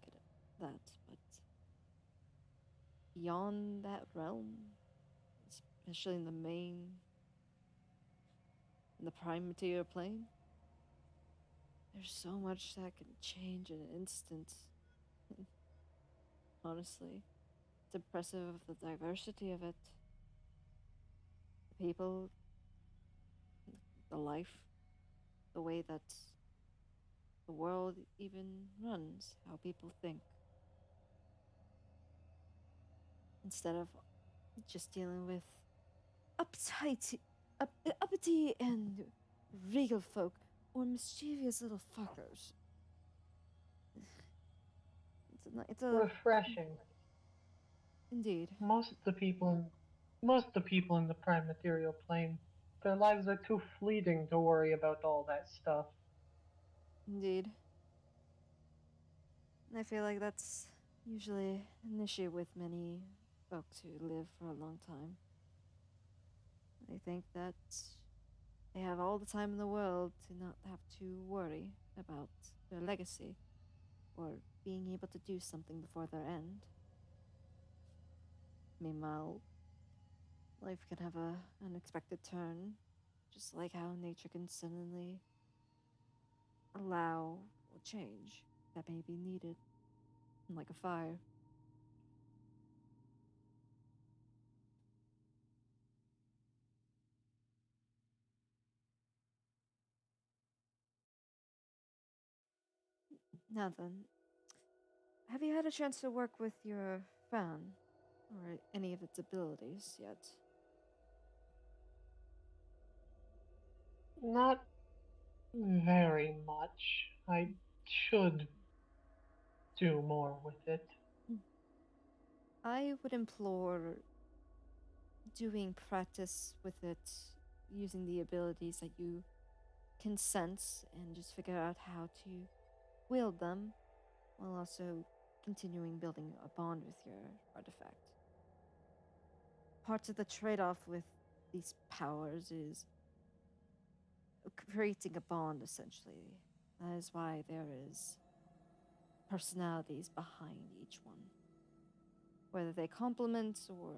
S1: that. But beyond that realm, especially in the prime material plane, there's so much that can change in an instant. Honestly, it's impressive of the diversity of it. The people, the life, the way that the world even runs, how people think. Instead of just dealing with uppity and regal folk or mischievous little fuckers. It's a
S10: Refreshing.
S1: indeed.
S10: Most of the people in the prime material plane, their lives are too fleeting to worry about all that stuff.
S1: Indeed. And I feel like that's usually an issue with many folks who live for a long time. They think that they have all the time in the world to not have to worry about their legacy or being able to do something before their end. Meanwhile, life can have a unexpected turn, just like how nature can suddenly allow a change that may be needed, like a fire. Now then, have you had a chance to work with your fan or any of its abilities yet?
S10: Not very much. I should do more with it.
S1: I would implore doing practice with it using the abilities that you can sense and just figure out how to wield them while also continuing building a bond with your artifact. Part of the trade off with these powers is creating a bond essentially. That is why there is personalities behind each one. Whether they complement or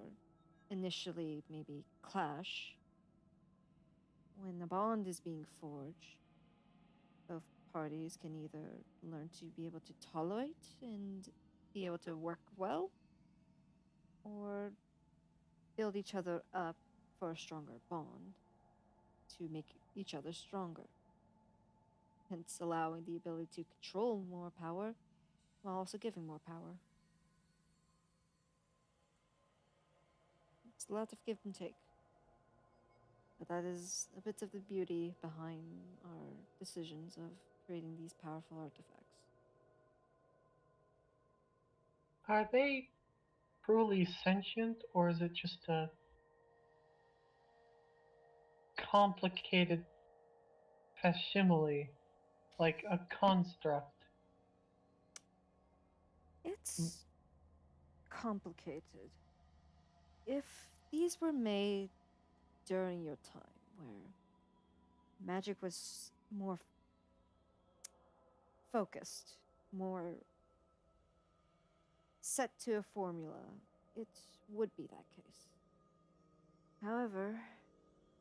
S1: initially maybe clash, when a bond is being forged, both parties can either learn to be able to tolerate and be able to work well, or build each other up for a stronger bond to make each other stronger. Hence, allowing the ability to control more power while also giving more power. It's a lot of give and take. But that is a bit of the beauty behind our decisions of creating these powerful artifacts.
S10: Are they truly sentient, or is it just a complicated facsimile, like a construct?
S1: It's complicated. If these were made during your time, where magic was more focused, more set to a formula, it would be that case. However,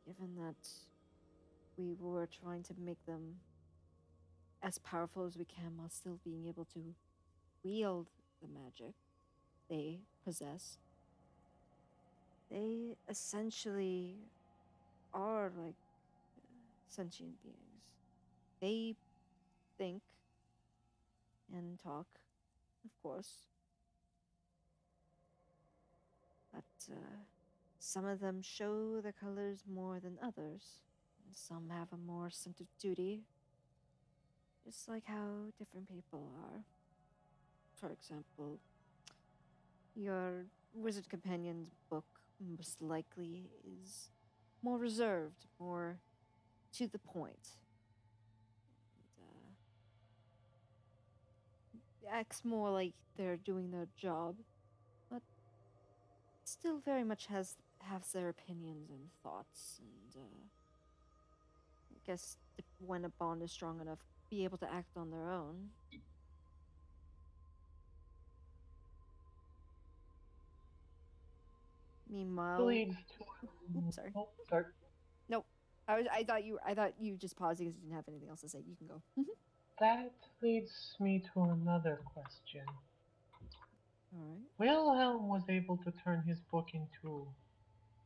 S1: given that we were trying to make them as powerful as we can while still being able to wield the magic they possess, they essentially are like sentient beings. They think and talk, of course, but some of them show their colors more than others, and some have a more sense of duty, just like how different people are. For example, your Wizard Companion's book most likely is more reserved, more to the point. And, acts more like they're doing their job, but still very much has their opinions and thoughts, and I guess when a bond is strong enough, be able to act on their own. Meanwhile,
S10: Leads to.
S1: oops, sorry.
S10: Oh, sorry.
S1: Nope. I thought you just paused because you didn't have anything else to say. You can go.
S10: That leads me to another question.
S1: All right.
S10: Wilhelm was able to turn his book into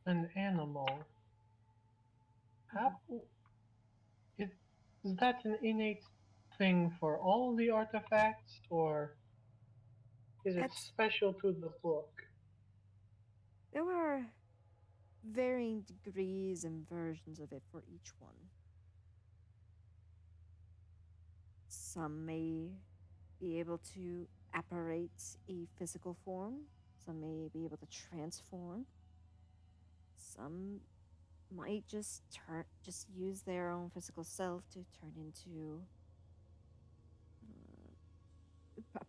S10: an animal. How is, is that an innate thing for all the artifacts, or is it
S1: That's
S10: special to the book?
S1: There are varying degrees and versions of it for each one. Some may be able to apparate a physical form, some may be able to transform, some might just use their own physical self to turn into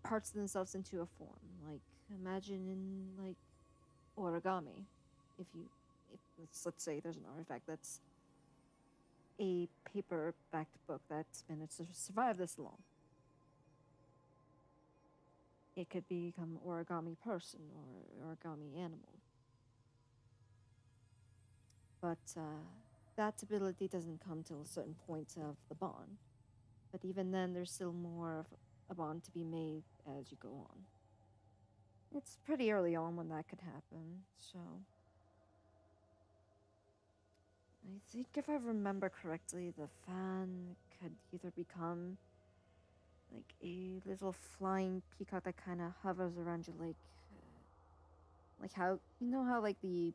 S1: parts of themselves into a form. Like imagine in like origami, if let's say there's an artifact that's a paper-backed book that's managed to survive this long. It could become origami person or origami animal. But that ability doesn't come till a certain point of the bond. But even then, there's still more of a bond to be made as you go on. It's pretty early on when that could happen, so. I think if I remember correctly, the fan could either become like a little flying peacock that kind of hovers around you, like how you know how like the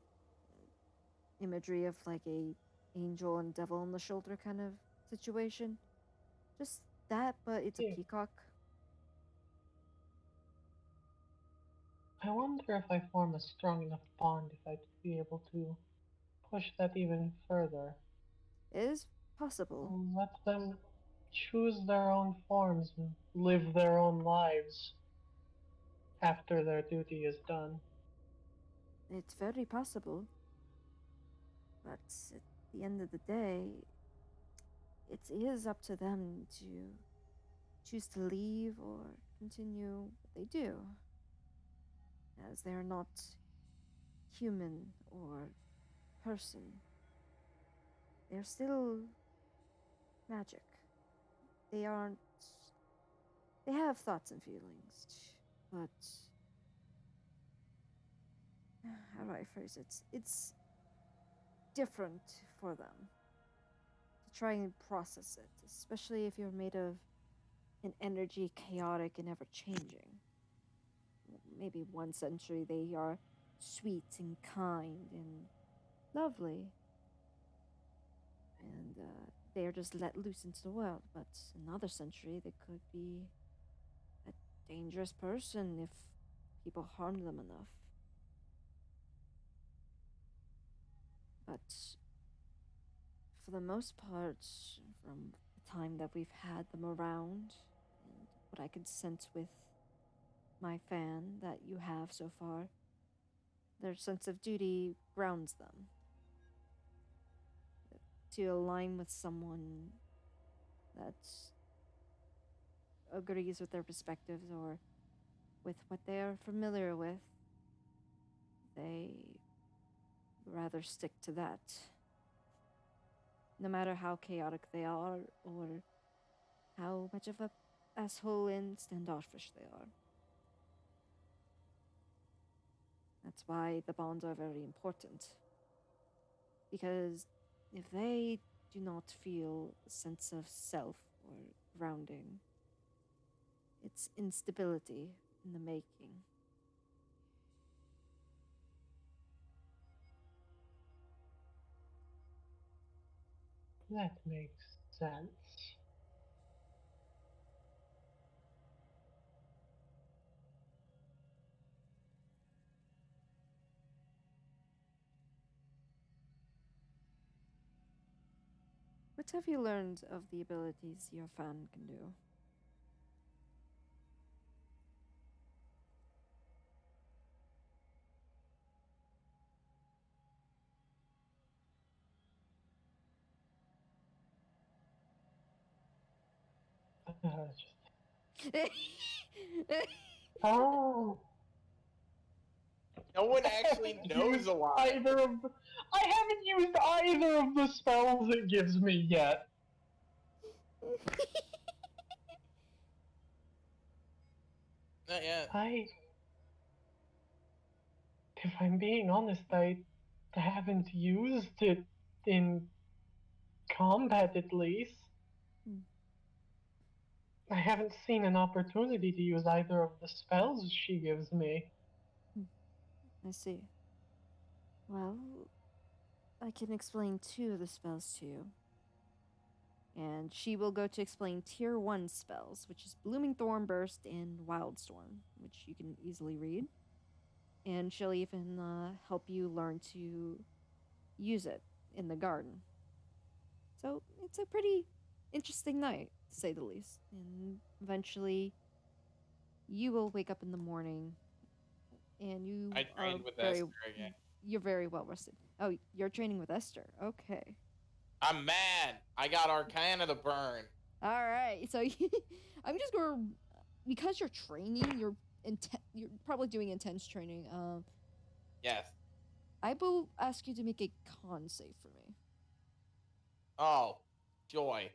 S1: imagery of like a angel and devil on the shoulder kind of situation. Just that, but it's a
S10: Yeah.
S1: peacock.
S10: I wonder if I form a strong enough bond if I'd be able to push that even further.
S1: It is possible.
S10: Let them choose their own forms and live their own lives after their duty is done.
S1: It's very possible. But at the end of the day, it is up to them to choose to leave or continue what they do, as they're not human or person. They're still magic. They aren't. They have thoughts and feelings, but how do I phrase it? It's different for them to try and process it, especially if you're made of an energy chaotic and ever changing. Maybe one century they are sweet and kind and lovely, and they are just let loose into the world. But another century, they could be a dangerous person if people harm them enough. But for the most part, from the time that we've had them around, and what I could sense with my fan that you have so far, their sense of duty grounds them to align with someone that agrees with their perspectives or with what they are familiar with. They rather stick to that, no matter how chaotic they are or how much of a asshole and standoffish they are. That's why the bonds are very important. Because if they do not feel a sense of self or grounding, it's instability in the making.
S10: That makes sense.
S1: What have you learned of the abilities your fan can do?
S10: Oh.
S4: No one
S10: I
S4: actually
S10: haven't
S4: knows
S10: used
S4: a lot.
S10: either of the, I haven't used either of the spells it gives me yet.
S4: Not yet.
S10: If I'm being honest, I haven't used it in combat at least.
S1: Hmm.
S10: I haven't seen an opportunity to use either of the spells she gives me.
S1: I see. Well, I can explain two of the spells to you. And she will go to explain tier 1 spells, which is Blooming Thorn Burst and Wildstorm, which you can easily read. And she'll even help you learn to use it in the garden. So it's a pretty interesting night, to say the least. And eventually, you will wake up in the morning, and you
S4: I
S1: are
S4: trained with
S1: very,
S4: Esther again.
S1: you're very well rested. Oh, you're training with Esther. Okay.
S4: I'm mad. I got Arcana to burn.
S1: All right. So I'm just going to, because you're training, you're probably doing intense training.
S4: Yes.
S1: I will ask you to make a con save for me.
S4: Oh, joy.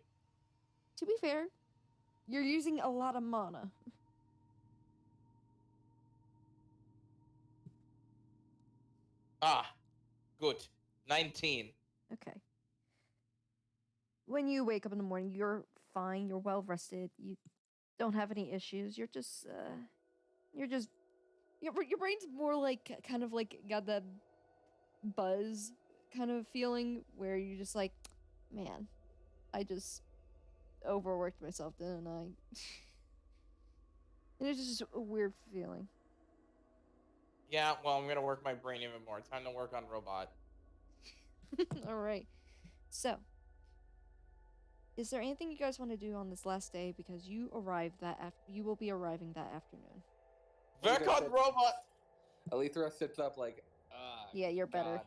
S1: To be fair, you're using a lot of mana.
S4: Ah, good. 19.
S1: Okay. When you wake up in the morning, you're fine. You're well rested. You don't have any issues. You're just your brain's more like kind of like got that buzz kind of feeling where you're just like, man, I just overworked myself, didn't I? And it's just a weird feeling.
S4: Yeah, well, I'm gonna work my brain even more. Time to work on robot.
S1: All right. So, is there anything you guys want to do on this last day? Because you arrived you will be arriving that afternoon.
S4: Work on robot.
S7: Alethra sits up like,
S1: Yeah, you're better.
S7: God,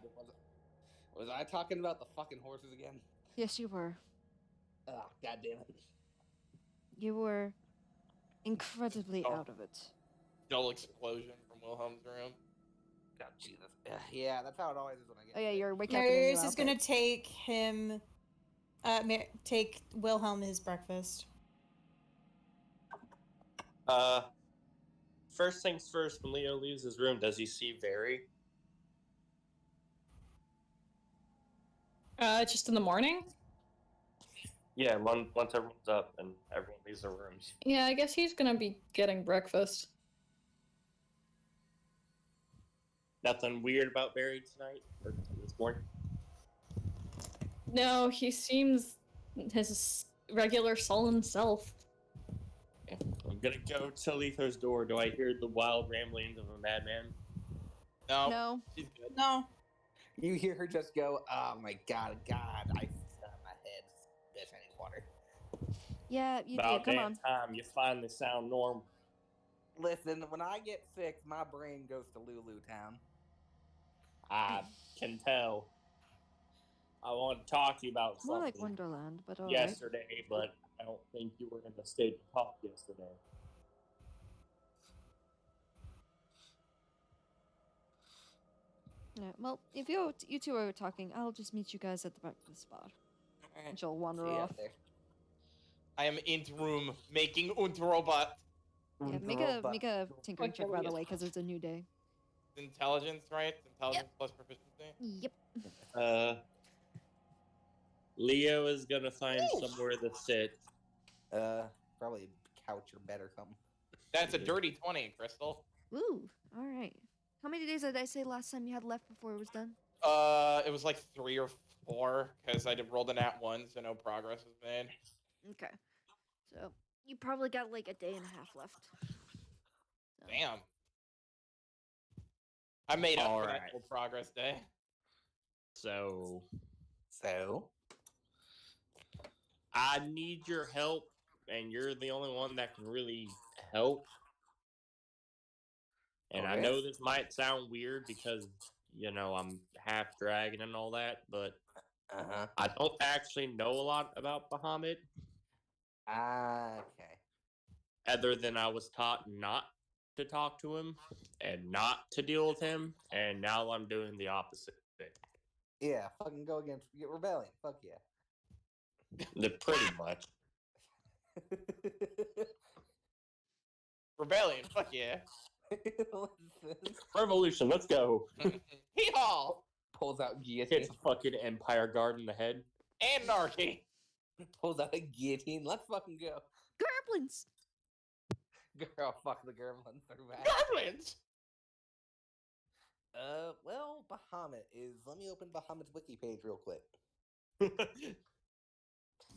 S7: was I talking about the fucking horses again?
S1: Yes, you were.
S7: Ah, god damn it.
S1: You were incredibly out of it.
S4: Dull explosion from Wilhelm's room.
S7: God, Jesus. Yeah, that's how it always is when I get.
S1: Oh yeah, you're waking
S2: Marius
S1: up
S2: is gonna take him, take Wilhelm his breakfast.
S5: First things first, when Leo leaves his room, does he see Very?
S6: Just in the morning?
S5: Yeah, once everyone's up and everyone leaves their rooms.
S6: Yeah, I guess he's gonna be getting breakfast.
S5: Nothing weird about Barry tonight or this morning?
S6: No, he seems his regular sullen self.
S5: I'm gonna go to Letho's door. Do I hear the wild ramblings of a madman?
S1: No.
S4: She's good.
S2: No.
S7: You hear her just go, oh my god, I fell on my head. Bitch, I need water.
S1: Yeah, you
S5: About
S1: do. Come
S5: damn
S1: on.
S5: time you finally sound normal.
S7: Listen, when I get sick, my brain goes to Lulu Town.
S5: I can tell. I want to talk to you about
S1: More
S5: something
S1: like Wonderland, but alright.
S5: yesterday, but I don't think you were in the state to talk yesterday.
S1: Yeah, well, if you two are talking, I'll just meet you guys at the breakfast spot. And she'll wander off.
S4: I am in room making robot.
S1: Yeah, make a tinkering check, by the way, because it's a new day.
S4: Intelligence, right? Intelligence plus proficiency.
S1: Yep.
S5: Leo is gonna find somewhere to sit.
S7: Probably a couch or bed or something.
S4: That's a dirty 20, Crystal.
S1: Ooh, alright. How many days did I say last time you had left before it was done?
S4: It was like 3 or 4, because I rolled an at 1, so no progress was made.
S1: Okay. So, you probably got like a day and a half left. So.
S4: Damn. I made up for that
S5: Alright.
S4: whole progress day.
S5: So,
S7: I
S5: I need your help, and you're the only one that can really help. And I know this might sound weird because, you know, I'm half dragon and all that, but I don't actually know a lot about Bahamut.
S7: Okay.
S5: Other than I was taught not to talk to him and not to deal with him, and now I'm doing the opposite thing.
S7: Yeah, fucking go against rebellion. Fuck yeah.
S5: Pretty much.
S4: Rebellion, fuck yeah.
S5: Revolution, let's go.
S4: Hee-haw!
S7: Pulls out guillotine.
S5: Hits a fucking Empire Guard in the head.
S4: Anarchy!
S7: Pulls out a guillotine. Let's fucking go.
S1: Gerblins!
S7: Girl, fuck the Gerblins. They're back.
S4: Gerblins!
S7: Well, Bahamut is... Let me open Bahamut's wiki page real quick.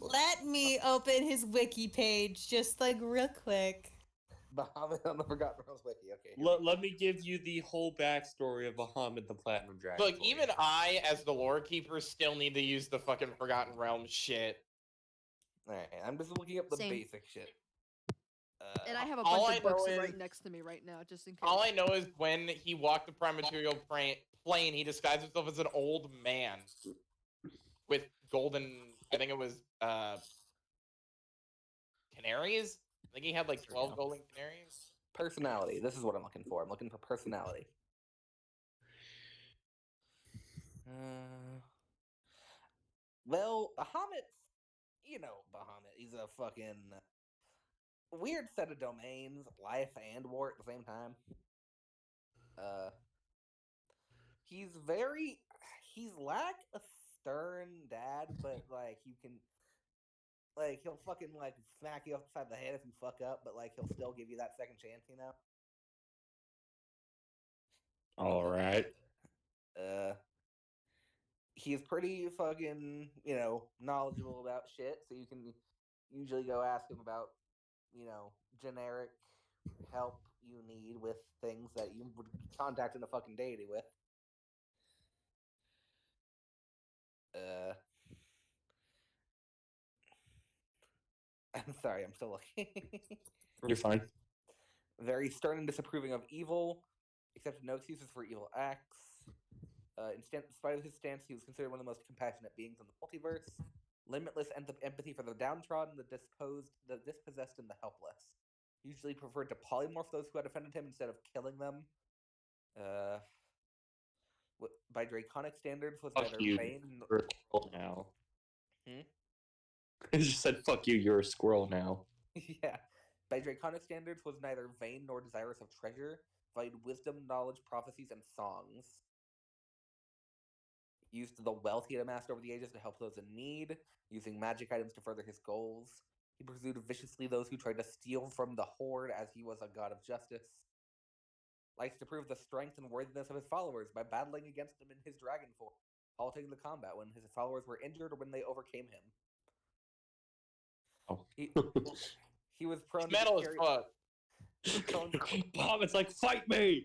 S2: Let me open his wiki page just like real quick.
S7: Bahamut on the Forgotten Realms wiki. Okay.
S5: Let me give you the whole backstory of Bahamut the Platinum Dragon.
S4: Look, even I, as the lore keeper, still need to use the fucking Forgotten Realms shit.
S7: Alright, I'm just looking up the
S1: Same.
S7: basic shit.
S1: And I have a
S4: all
S1: bunch
S4: I
S1: of books
S4: know is-
S1: right next to me right now, just in case.
S4: All I know is when he walked the Primaterial plane, he disguised himself as an old man with golden, I think it was, canaries? I think he had like 12 golden canaries.
S7: Personality. This is what I'm looking for. I'm looking for personality. Well, Bahamut's... You know Bahamut. He's a fucking... weird set of domains, life and war at the same time. He's like a stern dad, but like you can, like he'll fucking like smack you upside the head if you fuck up, but like he'll still give you that second chance, you know.
S5: All right.
S7: He's pretty fucking, you know, knowledgeable about shit, so you can usually go ask him about, generic help you need with things that you would be contacting a fucking deity with. I'm sorry, I'm still looking.
S5: You're fine.
S7: Very stern and disapproving of evil, accepted no excuses for evil acts. In spite of his stance, he was considered one of the most compassionate beings in the multiverse. Limitless empathy for the downtrodden, the dispossessed, and the helpless. He usually preferred to polymorph those who had offended him instead of killing them. By draconic standards, was
S5: Fuck
S7: neither
S5: you.
S7: vain.
S5: You're a squirrel now.
S7: Hmm?
S5: I just said, fuck you, you're a squirrel now.
S7: Yeah. By draconic standards, was neither vain nor desirous of treasure, valued wisdom, knowledge, prophecies, and songs. Used the wealth he had amassed over the ages to help those in need, using magic items to further his goals. He pursued viciously those who tried to steal from the horde, as he was a god of justice. Likes to prove the strength and worthiness of his followers by battling against them in his dragon form, halting the combat when his followers were injured or when they overcame him.
S5: Oh.
S7: He was prone
S4: Metal
S7: to
S4: as
S7: get
S4: fuck.
S5: Muhammad's like, fight me!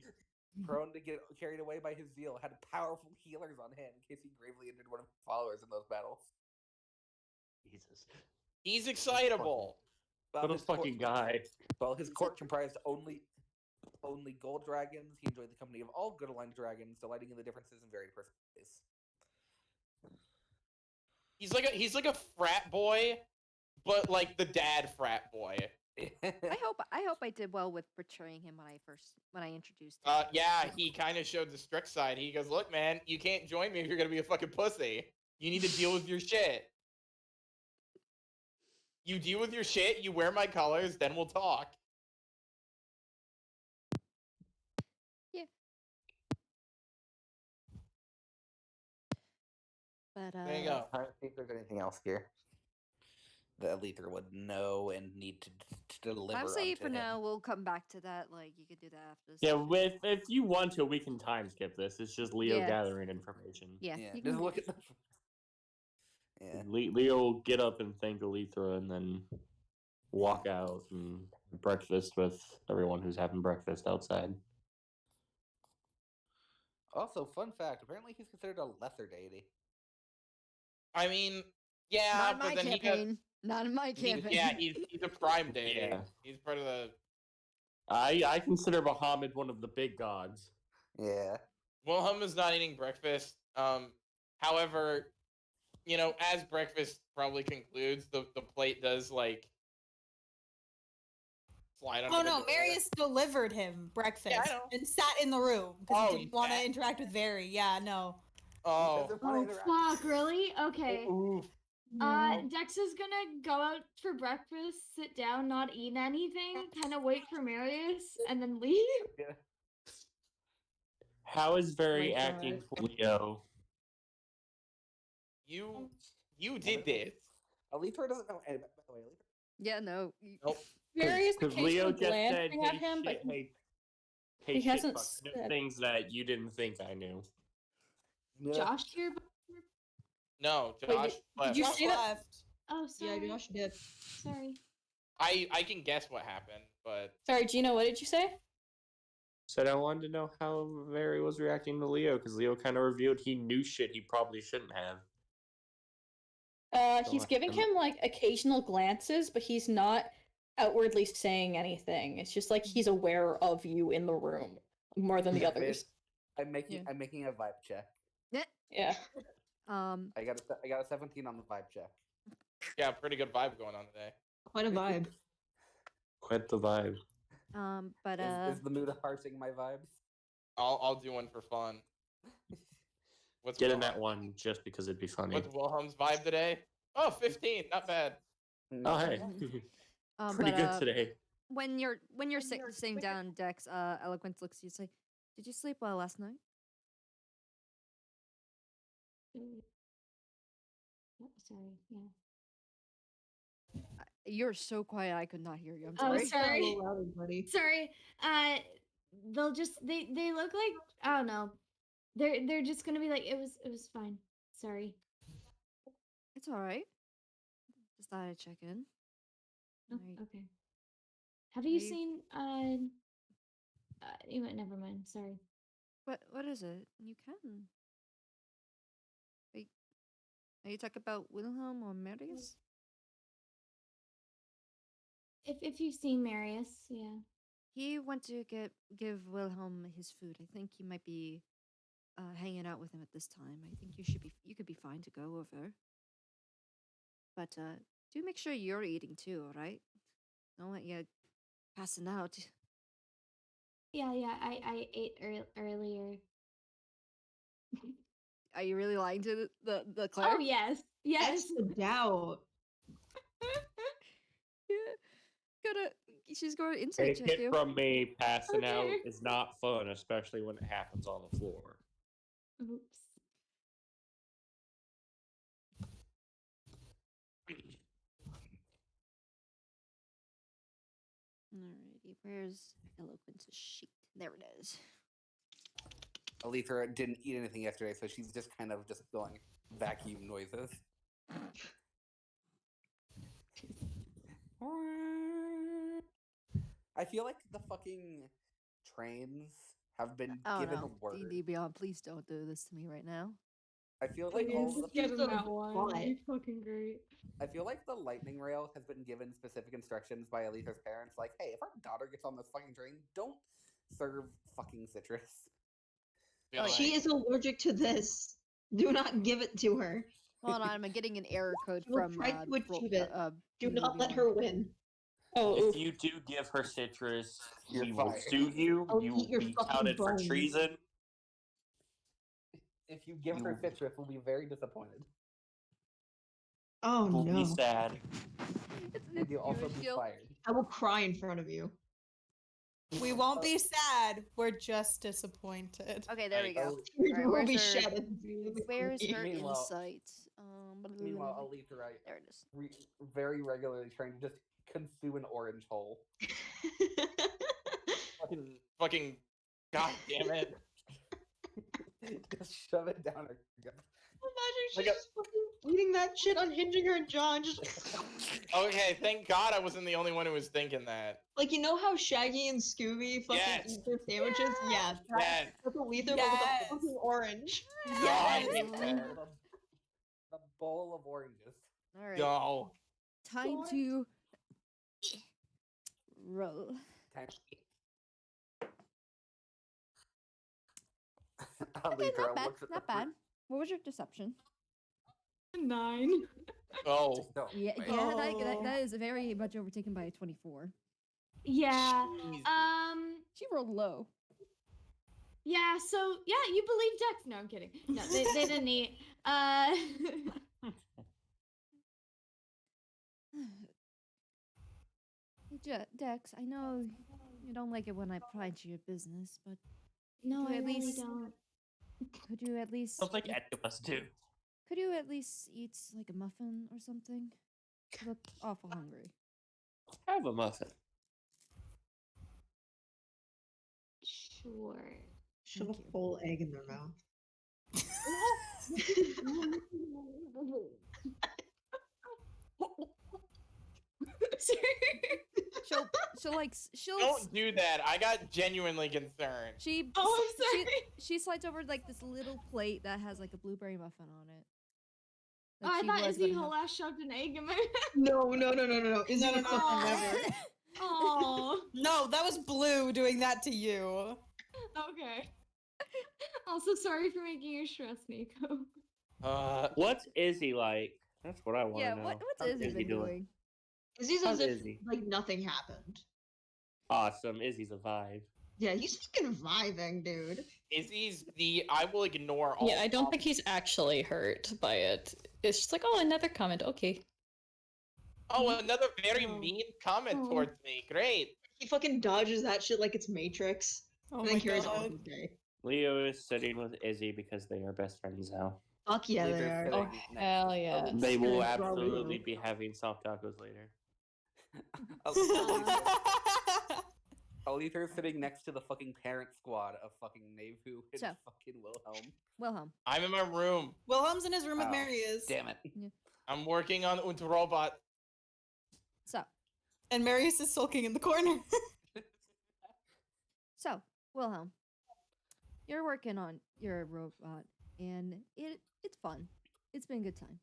S7: prone to get carried away by his zeal, had powerful healers on hand in case he gravely injured one of his followers in those battles.
S5: Jesus.
S4: He's excitable.
S5: What a fucking guy.
S7: While his court comprised only gold dragons, he enjoyed the company of all good aligned dragons, delighting in the differences in varied personalities.
S4: He's like a frat boy, but like the dad frat boy.
S1: I hope I did well with portraying him when I introduced him.
S4: Yeah, he kind of showed the strict side. He goes, "Look, man, you can't join me if you're gonna be a fucking pussy. You need to deal with your shit. You deal with your shit. You wear my colors, then we'll talk."
S1: Yeah. But
S4: There you go.
S7: I don't think there's anything else here that Alether would know and need to deliver.
S1: I'm saying
S7: unto
S1: for
S7: him.
S1: now we'll come back to that. Like you could do that after this.
S5: Yeah, if you want to, we can time skip this. It's just Leo
S1: Yeah.
S5: gathering information.
S1: Yeah.
S7: Yeah,
S1: you
S7: just
S1: can-
S7: look at the. Yeah.
S5: Leo will get up and thank Alethra and then walk out and breakfast with everyone who's having breakfast outside.
S7: Also, fun fact: apparently, he's considered a lesser deity.
S4: I mean, yeah,
S1: Not in
S4: but
S1: my
S4: then
S1: campaign. Not in my campaign.
S4: he's a prime deity.
S5: Yeah.
S4: He's part of the.
S5: I consider Muhammad one of the big gods.
S7: Yeah.
S4: Wilhelm is not eating breakfast. However, as breakfast probably concludes, the plate does like slide under.
S2: Oh no, Marius delivered him breakfast and sat in the room because he didn't want to interact with Very. Yeah, no.
S4: Oh.
S8: Oh fuck! Really? Okay.
S4: Oof.
S8: Dex is gonna go out for breakfast, sit down, not eat anything, kind of wait for Marius, and then leave.
S7: Yeah.
S5: How is Very
S6: My
S5: acting
S6: God.
S5: for Leo?
S4: You did this.
S7: Alether doesn't know. By the way, Alether.
S1: Yeah. No.
S4: Nope.
S6: Very is
S5: Because Leo
S6: occasionally
S5: just said,
S6: glancing at
S5: hey,
S6: him, but
S5: shit,
S6: he
S5: shit,
S6: hasn't
S5: fuck, I know
S6: said-
S5: things that you didn't think I knew.
S8: Josh here.
S4: No,
S6: Wait,
S4: Josh.
S6: did you
S4: left.
S6: see that?
S8: Oh, sorry.
S3: Yeah, Josh did.
S8: Sorry.
S4: I can guess what happened, but
S6: Sorry, Gina, what did you say?
S5: Said I wanted to know how Very was reacting to Leo, because Leo kind of revealed he knew shit he probably shouldn't have.
S6: He's giving him like occasional glances, but he's not outwardly saying anything. It's just like he's aware of you in the room more than the others.
S7: I'm making a vibe check.
S6: Yeah.
S7: I got a 17 on the vibe check.
S4: yeah, pretty good vibe going on today.
S3: Quite a vibe.
S5: Quite the vibe.
S1: But
S7: Is the mood harsing my vibes?
S4: I'll do one for fun. What's
S5: Get in
S4: Wilhelm-
S5: that one just because it'd be funny.
S4: What's Wilhelm's vibe today? Oh, 15, not bad.
S5: Oh, hey. Pretty
S1: but,
S5: good today.
S1: When you're sitting down, Dex, Eloquence looks at you and say, "Did you sleep well last night?"
S8: Sorry. Yeah.
S1: You're so quiet, I could not hear you. I'm
S8: Oh,
S1: sorry.
S8: sorry.
S3: A little louder, buddy.
S8: Sorry. They'll just they look like I don't know. They're just gonna be like it was fine. Sorry.
S1: It's all right. Just thought I'd check in.
S8: Oh,
S1: Right.
S8: okay. Have you
S1: Are you-
S8: seen never mind, sorry.
S1: What is it? You can. Wait. Are you talking about Wilhelm or Marius?
S8: If you've seen Marius, yeah.
S1: He went to give Wilhelm his food. I think he might be hanging out with him at this time. I think you could be fine to go over. But do make sure you're eating too, all right? Don't let you passing out.
S8: Yeah, I ate earlier.
S1: Are you really lying to the cleric?
S8: Oh yes. Yes.
S3: That's the doubt.
S1: Yeah. She's going to insight check
S5: Etiquette
S1: you.
S5: from me passing out
S8: Okay.
S5: is not fun, especially when it happens on the floor.
S8: Oops.
S1: Alrighty, where's Eloquence's sheet? There it is.
S7: Aletha didn't eat anything yesterday, so she's just kind of just going vacuum noises. I feel like the fucking trains have been
S1: Oh
S7: given
S1: no,
S7: word.
S1: D&D Beyond, please don't do this to me right now.
S7: I feel like all
S8: Please
S7: the
S8: give him
S3: the
S8: that one.
S3: butt.
S8: That'd be fucking great.
S7: I feel like the lightning rail has been given specific instructions by Aletha's parents, like, hey, if our daughter gets on this fucking train, don't serve fucking citrus.
S4: Feel
S3: She
S4: like-
S3: is allergic to this. Do not give it to her.
S1: Hold on, I'm getting an error code
S3: She will
S1: from
S3: try to achieve it. Do
S1: D&D
S3: not let
S1: Beyond.
S3: her win. Oh,
S5: If
S3: oof.
S5: you do give her citrus,
S7: You're
S5: we will
S7: fired.
S5: sue you.
S3: I'll
S5: You
S3: eat
S5: will
S3: your
S5: be
S3: fucking
S5: counted for
S3: bones.
S5: treason.
S7: If you give her citrus, we'll be very disappointed.
S3: Oh
S5: We'll
S3: no.
S5: be sad.
S7: And you'll also be fired.
S3: I will cry in front of you.
S2: We won't be sad. We're just disappointed.
S1: Okay, there we go.
S3: Tears
S1: Alright,
S3: will
S1: where's
S3: be
S1: her-
S3: shed.
S1: Where's her
S7: Meanwhile-
S1: insight?
S7: Meanwhile, Aletha, right,
S1: There it is.
S7: very regularly trying to just consume an orange whole.
S4: fucking god damn it.
S7: Just shove it down her gut.
S3: Imagine she's
S4: Like a-
S3: just fucking eating that shit, unhinging her jaw, and just
S4: Okay, thank God I wasn't the only one who was thinking that.
S3: like, you know how Shaggy and Scooby fucking
S4: Yes.
S3: eat their sandwiches? Yeah,
S4: Yes.
S3: that's Aletha, but
S2: Yes.
S3: with a fucking orange.
S4: God,
S2: Yes.
S4: I hate that.
S7: The bowl of oranges.
S1: Alright.
S4: No.
S1: Time to roll.
S7: Time.
S1: Okay, not bad. Not bad. What was your deception?
S8: 9.
S4: Oh.
S7: No,
S1: Yeah,
S7: wait.
S1: yeah, that is very much overtaken by a 24.
S8: Yeah.
S4: Jesus.
S1: She rolled low.
S8: Yeah, so yeah, you believe Dex. No, I'm kidding. No, they didn't eat.
S1: Hey, Dex, I know you don't like it when I pry into your business, but
S8: No,
S1: You
S8: I
S1: at
S8: really
S1: least-
S8: don't.
S1: could you at least
S5: Sounds like
S1: eat,
S5: any of us do.
S1: could you at least eat like a muffin or something? You look awful hungry.
S5: Have a muffin.
S8: Sure.
S3: Shove a
S1: Thank you.
S3: whole egg in their mouth.
S1: She'll
S4: Don't do that. I got genuinely concerned.
S1: she
S8: Oh, I'm
S1: she,
S8: sorry.
S1: she slides over like this little plate that has like a blueberry muffin on it.
S8: Oh, I
S1: she
S8: thought
S1: was
S8: Izzy
S1: gonna
S8: whole
S1: have-
S8: ass shoved an egg in my
S3: No. Izzy
S2: No,
S3: would
S2: no,
S3: fucking
S2: no.
S3: never.
S8: Oh,
S2: No, that was Blue doing that to you.
S8: okay. Also, sorry for making you stress, Nico.
S5: What's Izzy like? That's what I want to
S1: Yeah,
S5: know.
S1: what's
S5: How's
S1: Izzy been doing?
S3: Izzy's
S5: How's
S3: as if
S5: Izzy?
S3: like nothing happened.
S5: Awesome. Izzy's a vibe.
S3: Yeah, he's fucking vibing, dude.
S4: Izzy's the I will ignore all.
S6: Yeah, I don't think he's actually hurt by it. It's just like, oh, another comment. Okay.
S4: Oh, another very
S8: Oh.
S4: mean comment
S8: Oh.
S4: towards me. Great.
S3: He fucking dodges that shit like it's Matrix.
S2: Oh
S3: and
S2: my
S3: then carries on
S2: god.
S3: with his day.
S5: Leo is sitting with Izzy because they are best friends now.
S3: Fuck yeah, they
S7: Aletha's
S3: are.
S7: sitting
S6: Oh,
S7: next-
S6: hell yeah.
S5: They will
S3: Good for
S5: absolutely
S3: Leo.
S5: be having soft tacos later.
S7: Aletha's sitting next to the fucking parent squad of fucking Nevu and
S1: So.
S7: fucking Wilhelm.
S1: Wilhelm.
S4: I'm in my room.
S2: Wilhelm's in his room with
S7: Oh,
S2: Marius.
S7: Damn it.
S4: I'm working on Unter Robot.
S1: So,
S2: And Marius is sulking in the corner.
S1: So, Wilhelm, you're working on your robot, and it's fun. It's been a good time.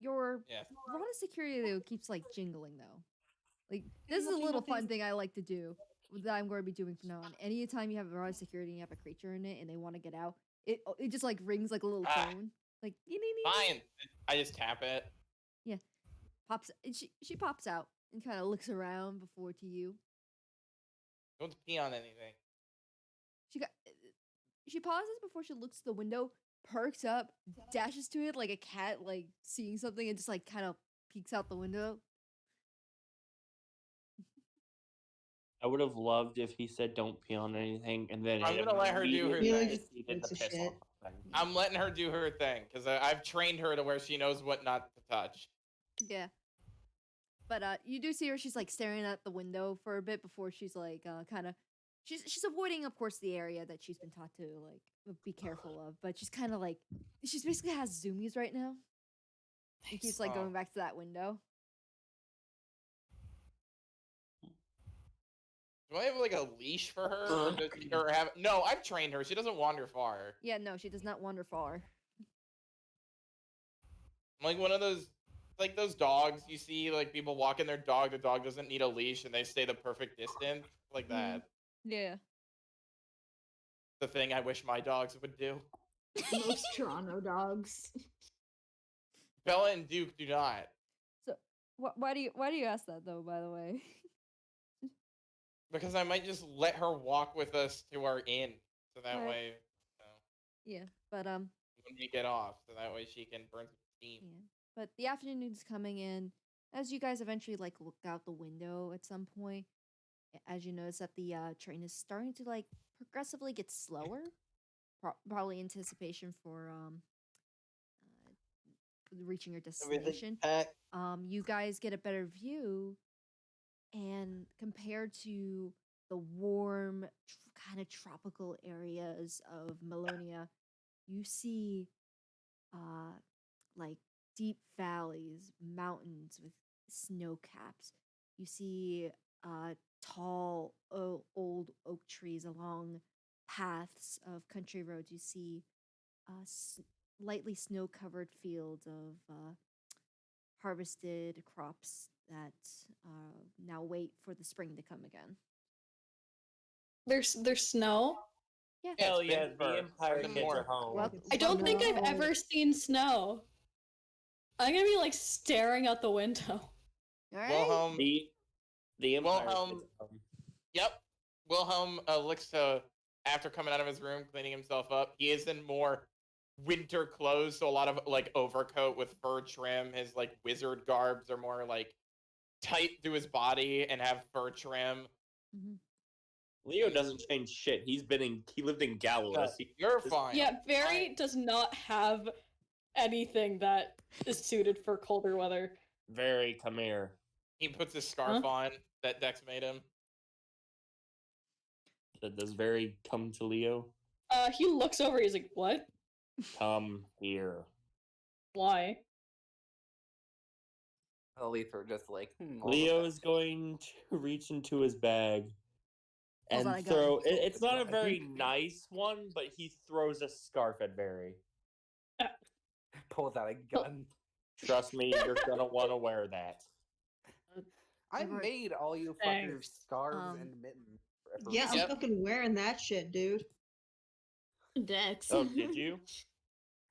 S1: Your rod of security though keeps like jingling though. Like this is a little fun thing I like to do that I'm going to be doing from now on. Anytime you have a rod of security and you have a creature in it and they want to get out, it just like rings like a little phone. Like
S4: fine. I just tap it.
S1: Yeah, pops. She pops out and kind of looks around before to you.
S4: Don't pee on anything.
S1: She pauses before she looks to the window, perks up, dashes to it like a cat, like seeing something, and just like kind of peeks out the window.
S5: I would have loved if he said don't pee on anything, and then
S4: I'm gonna let her do her thing.
S5: thing.
S4: I'm letting her do her thing because I've trained her to where she knows what not to touch.
S1: Yeah. But you do see her. She's like staring at the window for a bit before she's like kind of. She's avoiding, of course, the area that she's been taught to like be careful of. But she's kind of like she's basically has zoomies right now. She keeps like going back to that window.
S4: Do I have like a leash for her, or have? No, I've trained her. She doesn't wander far.
S1: Yeah, no, she does not wander far.
S4: I'm like one of those, like those dogs you see, like people walking their dog. The dog doesn't need a leash, and they stay the perfect distance, like that.
S1: Yeah.
S4: The thing I wish my dogs would do.
S8: Most Toronto dogs.
S4: Bella and Duke do not.
S1: So why do you ask that though? By the way.
S4: Because I might just let her walk with us to our inn, so that
S1: Right.
S4: way,
S1: Yeah, but
S4: when we get off, so that way she can burn some steam.
S1: Yeah. But the afternoon's coming in. As you guys eventually like look out the window at some point, as you notice that the train is starting to like progressively get slower, probably anticipation for reaching your destination. You guys get a better view, and compared to the warm, kind of tropical areas of Melonia, you see like deep valleys, mountains with snow caps. You see tall old oak trees along paths of country roads. You see lightly snow covered fields of harvested crops that now wait for the spring to come again.
S6: There's snow.
S1: Yeah.
S5: Hell yeah, the Empire kids are home.
S6: I don't think I've ever seen snow. I'm gonna be like staring out the window.
S4: Wilhelm,
S5: the Empire
S4: Wilhelm,
S5: kids are home.
S4: Yep. Wilhelm looks to, after coming out of his room, cleaning himself up. He is in more winter clothes, so a lot of like overcoat with fur trim. His like wizard garbs are more like tight to his body and have fur trim.
S5: Leo doesn't change shit. He lived in Gallows.
S4: You're fine.
S6: Yeah, Barry does not have anything that is suited for colder weather.
S5: Very, come here.
S4: He puts his scarf on that Dex made him.
S5: Does Very come to Leo?
S6: He looks over, he's like, what?
S5: Come here.
S6: Why?
S7: Alether just like
S5: Leo is going to reach into his bag and
S1: out a
S5: throw.
S1: gun.
S5: It's not a very nice one, but he throws a scarf at Barry.
S7: pulls out a gun.
S5: Trust me, you're gonna want to wear that.
S7: I made all you fuckers scarves and mittens.
S3: Yeah, I'm fucking wearing that shit, dude.
S8: Dex.
S5: Oh, did you?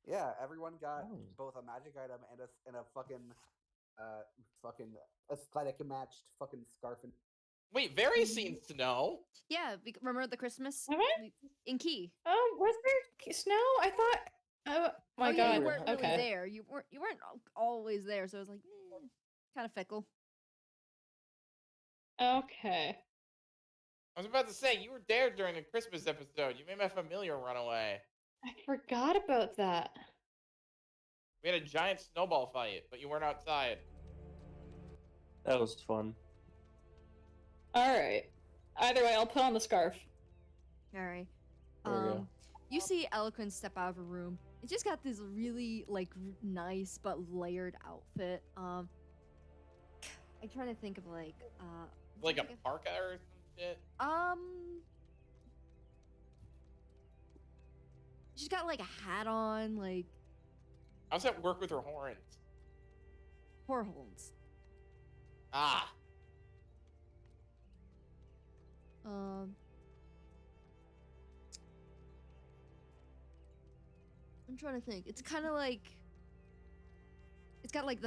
S7: Yeah, everyone got both a magic item and a fucking aesthetic matched fucking scarf. And
S4: wait, Very seen snow.
S1: Yeah, remember the Christmas in Key?
S6: Oh, was there snow? I thought. Oh my god!
S1: Yeah, you weren't really
S6: okay.
S1: there. You weren't always there, so it was like kind of fickle.
S6: Okay.
S4: I was about to say, you were there during the Christmas episode. You made my familiar run away.
S6: I forgot about that.
S4: We had a giant snowball fight, but you weren't outside.
S5: That was fun.
S6: All right. Either way, I'll put on the scarf.
S1: All right.
S5: There we go.
S1: You see Eloquent step out of her room. It's just got this really like nice but layered outfit. I'm trying to think of like
S4: Like a parka or some shit?
S1: she's got like a hat on, like
S4: How's that work with her horns?
S1: horns.
S4: Ah.
S1: I'm trying to think. It's kind of like it's got like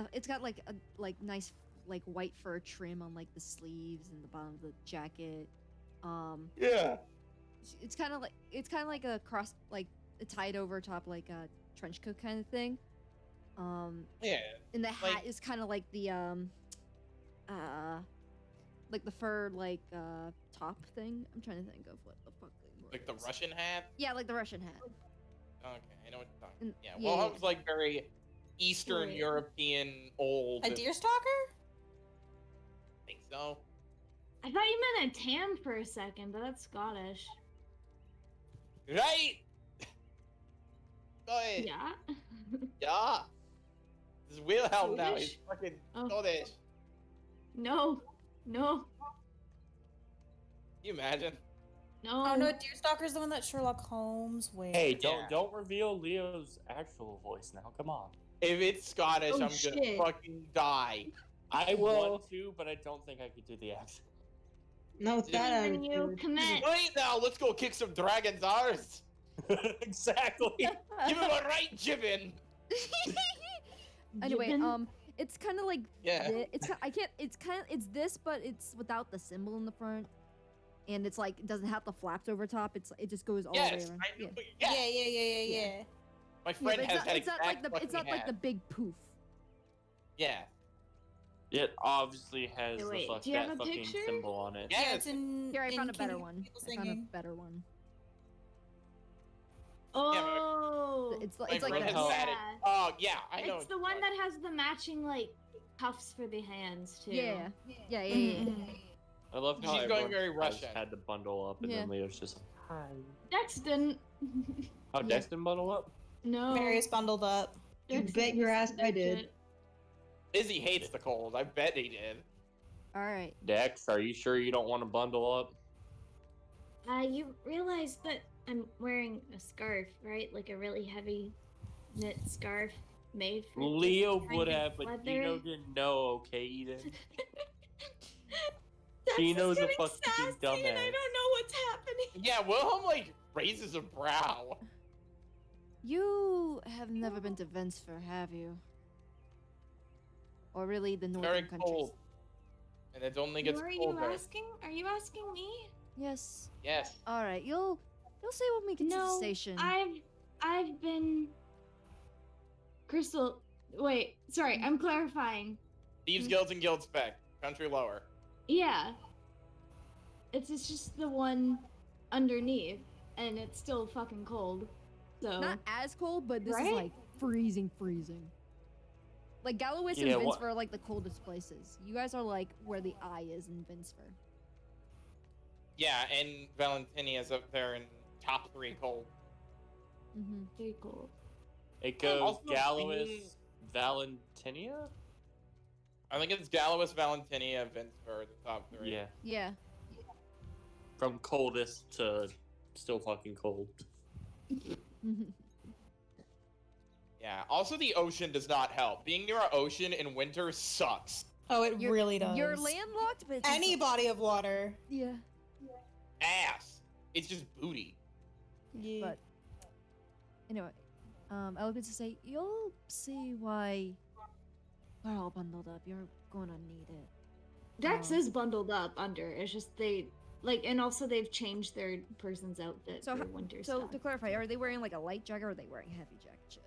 S1: a like nice like white fur trim on like the sleeves and the bottom of the jacket.
S4: Yeah.
S1: It's kind of like a cross like a tied over top like a trench coat kind of thing.
S4: Yeah.
S1: And the hat is kind of like the like the fur like top thing. I'm trying to think of what the fuck
S4: Like the Russian hat?
S1: Yeah, like the Russian hat.
S4: Okay, I know what you're talking about. Yeah,
S1: yeah,
S4: well,
S1: yeah.
S4: it was like very Eastern
S2: Wait.
S4: European old.
S2: A deerstalker?
S4: I think so.
S8: I thought you meant a tam for a second, but that's Scottish.
S4: Right? Go ahead.
S8: Yeah.
S4: Yeah. This is Wilhelm now. He's
S8: Swedish?
S4: fucking
S8: Oh.
S4: Scottish.
S8: No. No.
S4: Can you imagine?
S8: No.
S2: Oh no, Deerstalker's the one that Sherlock Holmes wears.
S5: Hey, don't reveal Leo's actual voice now. Come on.
S4: If it's Scottish,
S8: Oh,
S4: I'm
S8: shit.
S4: gonna fucking die.
S5: I want to, but I don't think I could do the accent.
S3: No, it's
S4: Yeah.
S3: that
S8: Then you commit.
S4: Wait now, let's go kick some dragons' arse.
S5: Exactly.
S4: Give him a right jibbin.
S1: Anyway,
S8: Gibbon?
S1: it's kind of like
S4: Yeah.
S1: it's this, but it's without the symbol in the front, and it's like it doesn't have the flaps over top. It just goes all the way
S4: Yes,
S1: around.
S4: I know.
S1: Yeah.
S2: Yeah.
S4: My
S1: Yeah,
S4: friend
S1: but
S4: has that
S1: it's not like
S4: exact
S1: the it's not
S4: fucking
S1: like the
S4: hat.
S1: big poof.
S4: Yeah.
S5: It obviously has
S8: Wait,
S5: the
S8: do you have
S5: that
S8: a
S5: fucking
S8: picture?
S5: symbol on it.
S2: Yeah,
S4: Yes.
S2: it's in.
S1: Here, I
S2: in
S1: found a better
S2: King-
S1: one.
S2: people
S1: I found a
S2: singing.
S1: better one.
S8: Oh.
S1: It's
S4: My
S1: like
S4: friend has
S1: this.
S4: that.
S8: Yeah.
S4: Oh yeah, I know.
S8: It's the one that has the matching like cuffs for the hands too.
S1: Yeah. Yeah.
S5: I love how
S4: She's going
S5: everyone
S4: very
S5: has
S4: Russian.
S5: had to bundle up, and then Leo's just like, hi.
S8: Dex didn't.
S5: Oh, Dex didn't bundle up?
S8: No.
S2: Marius bundled up.
S3: You
S8: Dex
S3: bet your ass I
S8: did
S3: did.
S8: it.
S4: Izzy hates the cold. I bet he did.
S1: All right.
S5: Dex, are you sure you don't want to bundle up?
S8: You realize that I'm wearing a scarf, right? Like a really heavy knit scarf made for this
S5: Leo
S8: kind
S5: would
S8: of
S5: have, but
S8: weather.
S5: Gino didn't know, okay, Eden?
S8: Dex
S5: Gino's
S8: is
S5: a
S8: getting
S5: fucking
S8: sassy and I
S5: dumbass.
S8: don't know what's happening.
S4: Yeah, Wilhelm like raises a brow.
S1: You have never been to Vensfer, have you? Or really the northern
S4: Very
S1: countries?
S4: cold. And it only gets
S8: Who are you
S4: colder.
S8: asking? Are you asking me?
S1: Yes.
S4: Yes.
S1: All right. You'll say when we get to the
S8: No,
S1: station.
S8: I've been. Crystal, wait. Sorry, I'm clarifying.
S4: Thieves Guilds and Guild Spec. Country lower.
S8: Yeah. It's just the one underneath, and it's still fucking cold. So.
S1: Not as cold, but this is
S8: Right?
S1: like freezing. Like Gallowis
S5: Yeah,
S1: and
S5: what-
S1: Vinsfer are like the coldest places. You guys are like where the eye is in Vinsfer.
S4: Yeah, and Valentinia's up there in top 3 cold.
S1: Mm-hmm.
S8: Very cold.
S5: It goes
S4: Also,
S5: Gallowis,
S4: being-
S5: Valentinia?
S4: I think it's Gallowis, Valentinia, Vinsper, the top 3.
S5: Yeah.
S1: Yeah.
S5: From coldest to still fucking cold.
S4: Yeah. Also, the ocean does not help. Being near an ocean in winter sucks.
S2: Oh, it
S1: You're-
S2: really does.
S1: You're landlocked, but it's
S2: Any body of water.
S1: Yeah.
S4: Ass. It's just booty.
S2: Yeah.
S1: But anyway, I was going to say you'll see why we're all bundled up. You're gonna need it.
S8: Dex
S1: Oh.
S8: is bundled up under. It's just they like, and also they've changed their person's outfit
S1: So
S8: for
S1: ho-
S8: winter
S1: So
S8: stuff.
S1: to clarify, are they wearing like a light jacket or are they wearing heavy jacket shit?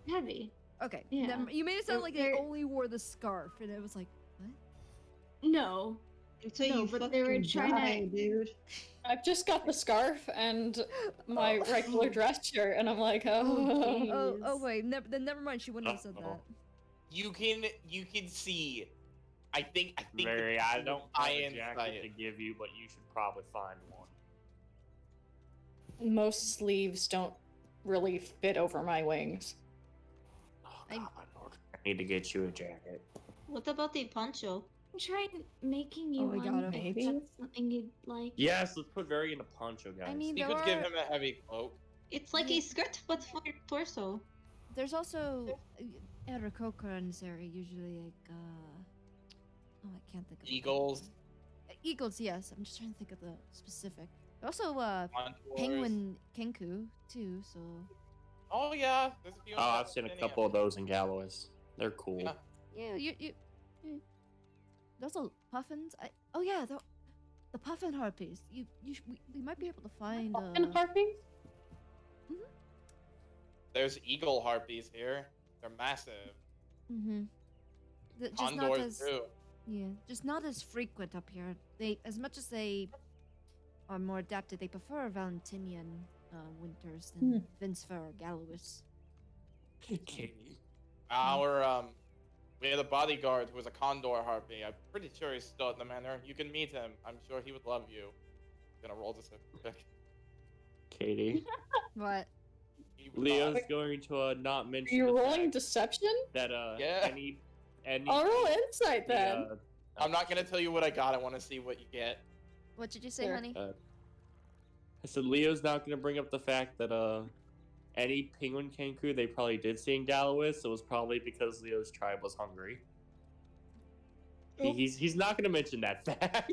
S8: Heavy.
S1: Okay.
S8: Yeah.
S1: Then you made it sound
S8: They're-
S1: like they
S8: they're-
S1: only wore the scarf, and it was like, what?
S8: No.
S3: Until
S8: No,
S3: you
S8: but they were
S3: fucking
S8: trying
S3: die,
S8: to-
S3: dude.
S6: I've just got the scarf and my regular dress shirt, and I'm like, oh.
S1: Oh wait, then never mind. She wouldn't have said that.
S4: You can see. I think.
S5: Mary,
S4: the
S5: I don't have a
S4: iron
S5: jacket
S4: sight.
S5: to give you, but you should probably find one.
S6: Most sleeves don't really fit over my wings.
S5: Oh, God, my lord. I need to get you a jacket.
S11: What about the poncho?
S8: try making you
S1: Oh, we
S8: one?
S1: got him.
S8: If
S6: Maybe.
S8: that's something you'd like.
S5: Yes, let's put Very in a poncho, guys.
S1: I mean,
S4: You
S1: there
S4: could
S1: are.
S4: give him a heavy cloak.
S3: It's like a skirt, but for your torso.
S1: There's also Aarakocra in this area. Usually, like oh, I can't think of.
S4: Eagles.
S1: Eagles, yes. I'm just trying to think of the specific. Also,
S4: Contours.
S1: Penguin Kenku too. So.
S4: Oh yeah, there's a few.
S5: Oh, I've seen a couple of those in Gallowis. They're cool.
S4: Yeah.
S1: Yeah, you. There's also puffins. Oh yeah, the puffin harpies. We might be able to find.
S6: Puffin harpies?
S4: There's eagle harpies here. They're massive.
S1: Mm-hmm. Just not
S4: Condors
S1: as.
S4: too.
S1: Yeah, just not as frequent up here. They, as much as they are more adapted, they prefer Valentinian winters than Vincefer or Gallowis.
S4: Our we had a bodyguard who was a condor harpy. I'm pretty sure he's still at the manor. You can meet him. I'm sure he would love you. Gonna roll this quick.
S5: Katie.
S1: What?
S5: Leo's going to not mention.
S6: You're
S5: the
S6: rolling
S5: fact
S6: deception?
S5: that
S4: Yeah.
S5: any
S6: I'll roll insight then.
S4: I'm not gonna tell you what I got. I want to see what you get.
S1: What did you say,
S6: Sure.
S1: honey?
S5: I said Leo's not going to bring up the fact that any penguin kangaroo they probably did see in Gallowis, it was probably because Leo's tribe was hungry. He's not going to mention that fact.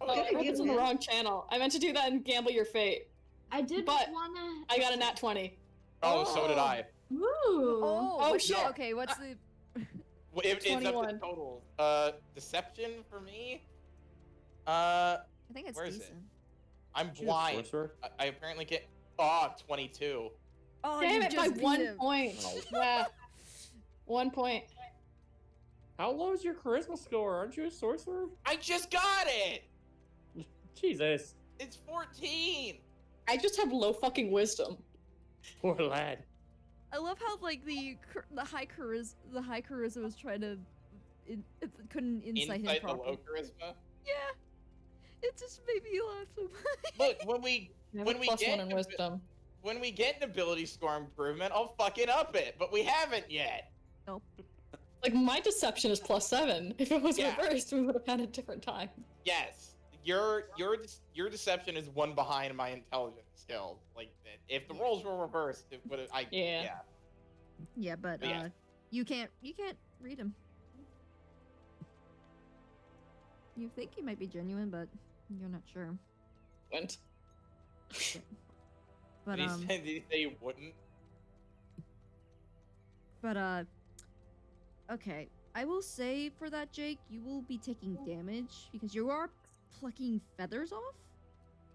S6: It's on the wrong channel. I meant to do that and gamble your fate.
S8: I did
S6: But
S8: wanna.
S6: I got a nat 20.
S4: Oh, so did I.
S8: Ooh.
S1: Oh
S6: shit.
S1: Okay, what's the?
S4: It's up to
S6: 21.
S4: total. Deception for me.
S1: I think it's
S4: Where is it?
S1: decent.
S4: I'm
S5: Shoot,
S4: blind.
S5: sorcerer.
S4: I apparently get 22.
S1: Oh,
S6: Damn
S1: you
S6: it, by
S1: just beat
S6: 1
S1: him.
S6: point. Yeah. 1 point.
S5: How low is your charisma score? Aren't you a sorcerer?
S4: I just got it.
S5: Jesus.
S4: It's 14.
S6: I just have low fucking wisdom.
S5: Poor lad.
S9: I love how like the high charisma was trying to it couldn't insight him
S4: Insight the
S9: properly.
S4: low charisma.
S9: Yeah, it just made me laugh so much.
S4: Look, when we
S6: Plus
S4: get
S6: 1 in wisdom.
S4: when we get an ability score improvement, I'll fucking up it. But we haven't yet.
S6: Like, my deception is +7. If it was
S4: Yeah.
S6: reversed, we would have had a different time.
S4: Yes, your deception is one behind my intelligence skill. Like if the roles were reversed, it would.
S6: Yeah.
S1: Yeah, but
S4: Yeah.
S1: you can't read him. You think he might be genuine, but you're not sure.
S6: Went.
S1: But
S4: did he say you wouldn't?
S1: But okay. I will say for that, Jake, you will be taking damage because you are plucking feathers off.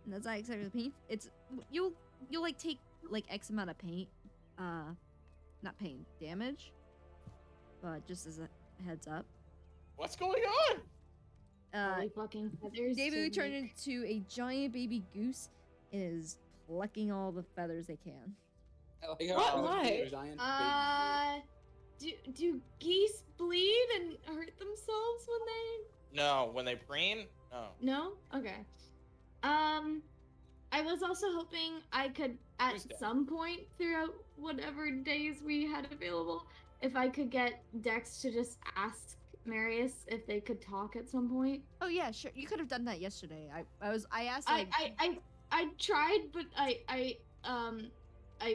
S1: And that's not exactly the pain. It's you'll like take like X amount of paint. Not pain, damage. But just as a heads up.
S4: What's going on?
S8: Holy fucking feathers.
S1: David
S8: to
S1: turned
S8: make-
S1: into a giant baby goose and is plucking all the feathers they can.
S6: What? Why?
S8: Do geese bleed and hurt themselves when they?
S4: No, when they preen? No.
S8: No? Okay. I was also hoping I could, at
S4: Tuesday.
S8: some point throughout whatever days we had available, if I could get Dex to just ask Marius if they could talk at some point.
S1: Oh yeah, sure. You could have done that yesterday. I asked
S8: I
S1: like
S8: I tried, but I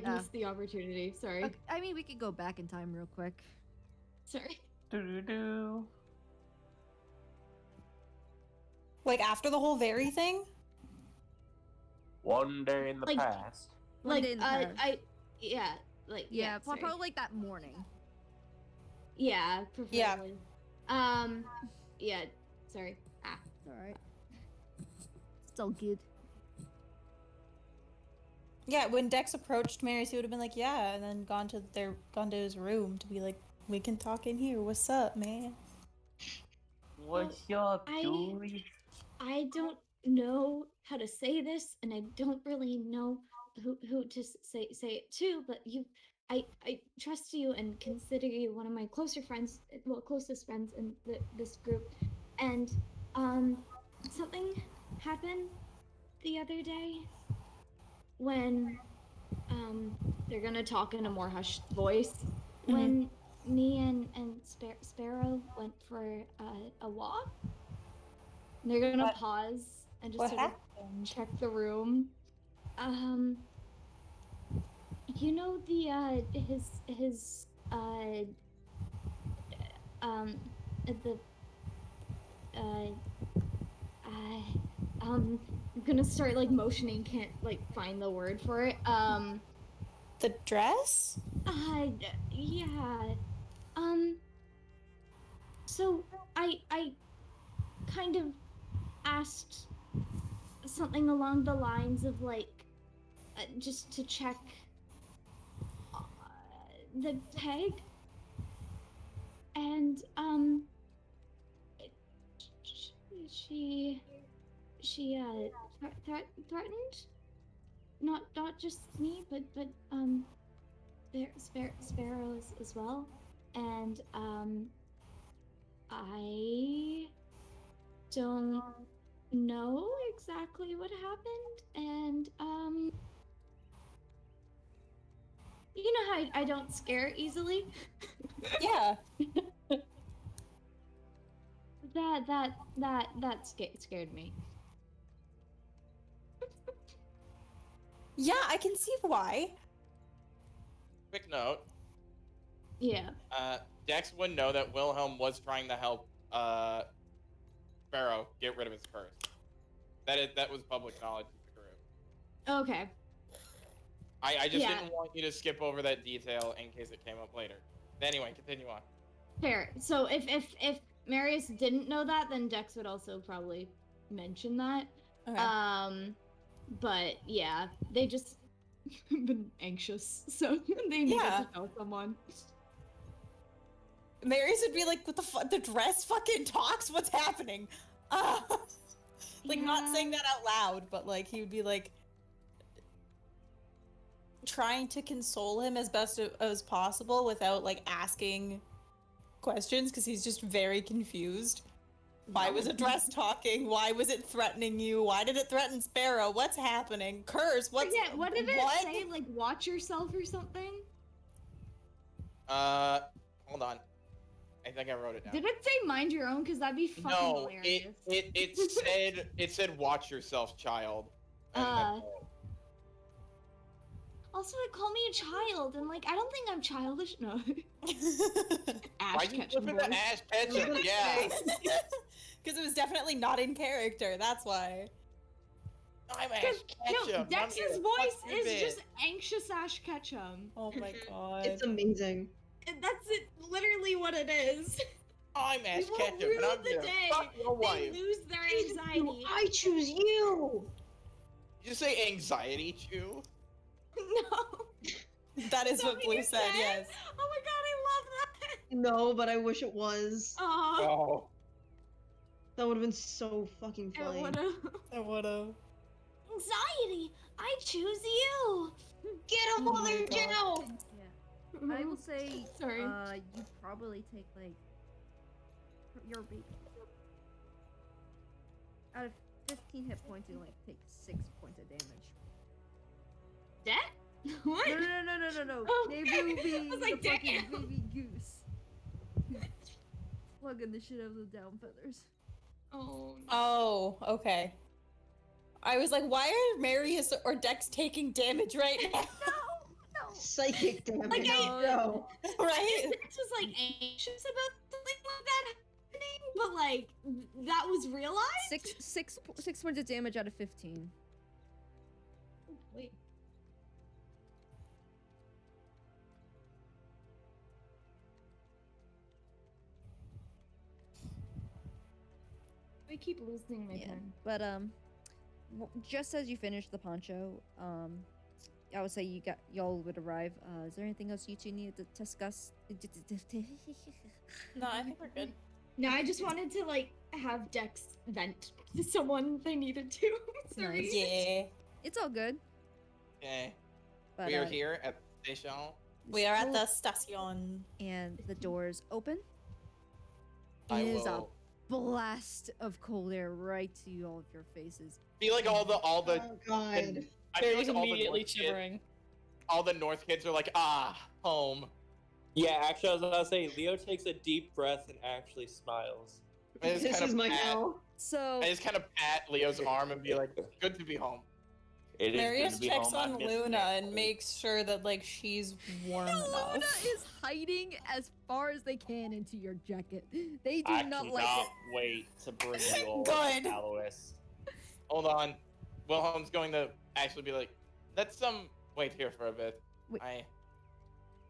S8: missed the opportunity. Sorry.
S1: okay, I mean we could go back in time real quick.
S8: Sorry.
S10: Do-do-do.
S2: Like after the whole Very thing?
S5: One day in the
S8: Like-
S5: past.
S1: One day in the past.
S8: Yeah, like
S1: Yeah,
S8: sorry.
S1: probably like that morning.
S8: Yeah, preferably. Yeah, sorry. Ah.
S1: Alright. Still good.
S2: Yeah, when Dex approached Marius, he would have been like, "Yeah," and then gone to his room to be like, "We can talk in here. What's up, man?"
S10: What's up,
S8: I-
S10: Julie?
S8: I don't know how to say this, and I don't really know who to say it to, but I trust you and consider you one of my closest friends in this group, and something happened the other day when they're gonna talk in a more hushed voice when me and Sparrow went for a walk. They're gonna
S2: What-
S8: pause and just
S2: What
S8: sort of
S2: happened?
S8: check the room. You know his the I'm gonna start like motioning, can't like find the word for it.
S2: The dress?
S8: Yeah. So I kind of asked something along the lines of like just to check the peg, and she threatened not just me but sparrows as well, and I don't know exactly what happened, and you know how I don't scare easily.
S2: Yeah.
S8: that scared me.
S2: Yeah, I can see why.
S4: Quick note.
S8: Yeah.
S4: Dex would know that Wilhelm was trying to help Sparrow get rid of his curse. That was public knowledge of the group.
S8: Okay.
S4: I just
S8: Yeah.
S4: didn't want you to skip over that detail in case it came up later. Anyway, continue on.
S8: Fair. So if Marius didn't know that, then Dex would also probably mention that.
S2: Okay.
S8: But yeah, they just been anxious, so they needed to tell someone.
S2: Marius would be like, "What the fuck? The dress fucking talks? What's happening?" Like, not saying that out loud, but like he would be like trying to console him as best as possible without like asking questions because he's just very confused. Why was a dress talking? Why was it threatening you? Why did it threaten Sparrow? What's happening? Curse, what's
S8: Yeah, what did it say? Like, watch yourself or something?
S4: Hold on. I think I wrote it down.
S8: Did it say mind your own? Because that'd be fucking
S4: No,
S8: hilarious.
S4: it said watch yourself, child. And that's it.
S8: Also, it called me a child, and like, I don't think I'm childish. No. Ash
S4: Why'd you
S8: Ketchum
S4: flip into
S8: voice.
S4: Ash Ketchum? Yeah.
S2: Because it was definitely not in character, that's why.
S4: I'm Ash Ketchum.
S8: No,
S4: I'm
S8: Dex's
S4: gonna
S8: voice
S4: fuck your
S8: is
S4: bitch.
S8: just anxious Ash Ketchum.
S2: Oh my god.
S3: It's amazing.
S8: That's it, literally what it is.
S4: I'm Ash
S8: They will
S4: Ketchum,
S8: rue
S4: and I'm
S8: the
S4: gonna
S8: day
S4: fuck your
S8: they
S4: wife.
S8: lose their anxiety.
S3: I choose you.
S4: Did you say anxiety chew?
S8: No.
S2: That is what Blue said, yes.
S8: Oh my god, I love that.
S3: No, but I wish it was.
S4: Oh.
S3: That would have been so fucking funny.
S2: I would've.
S8: Anxiety, I choose you.
S3: Get him,
S2: Oh
S3: Mother
S2: my God.
S3: Joe.
S9: Yeah. I will say,
S8: Sorry.
S9: you probably take like your baby. Out of 15 hit points, you like take 6 points of damage.
S8: Dead? What?
S9: No.
S8: Oh,
S9: They
S8: okay.
S9: will be
S8: I was like,
S9: the fucking
S8: damn.
S9: baby goose. Plugging the shit out of the down feathers.
S8: Oh.
S2: Oh, okay. I was like, why are Marius or Dex taking damage right now?
S9: No.
S3: Psychic damage.
S8: Like,
S3: No.
S2: Right?
S8: Dex was like anxious about something like that happening, but like that was realized.
S9: Six points of damage out of 15.
S8: Wait. I keep losing my pen.
S9: But just as you finish the poncho, I would say y'all would arrive. Is there anything else you two need to discuss?
S2: No, I think we're good.
S8: No, I just wanted to like have Dex vent to someone they needed to. Sorry.
S9: Nice.
S2: Yeah.
S9: It's all good.
S4: Okay.
S9: But,
S4: We are here at the station.
S2: We are at the station.
S9: and the doors open.
S4: I
S9: It is a
S4: will
S9: blast of cold air right to all of your faces.
S4: feel like all the
S3: Oh god.
S4: I feel
S6: Barry's
S4: like all the
S6: immediately
S4: North
S6: shivering.
S4: all the North kids are like, ah, home.
S5: Yeah, actually, I was about to say, Leo takes a deep breath and actually smiles.
S4: I just
S3: This
S4: kind
S3: is
S4: of
S3: my
S4: pat,
S3: hell.
S9: So
S4: I just kind of pat Leo's arm and be like, "Good to be home."
S5: It is good
S2: Marius
S5: to be
S2: checks
S5: home. I
S2: on
S5: miss
S2: Luna
S5: Nick.
S2: and makes sure that like she's warm enough.
S9: Luna is hiding as far as they can into your jacket. They do
S5: I
S9: not
S5: cannot
S9: like it.
S5: wait to bring you all
S2: Good.
S5: to Alois.
S4: Hold on, Wilhelm's going to actually be like, "Let's wait here for a bit."
S9: Wait.
S4: I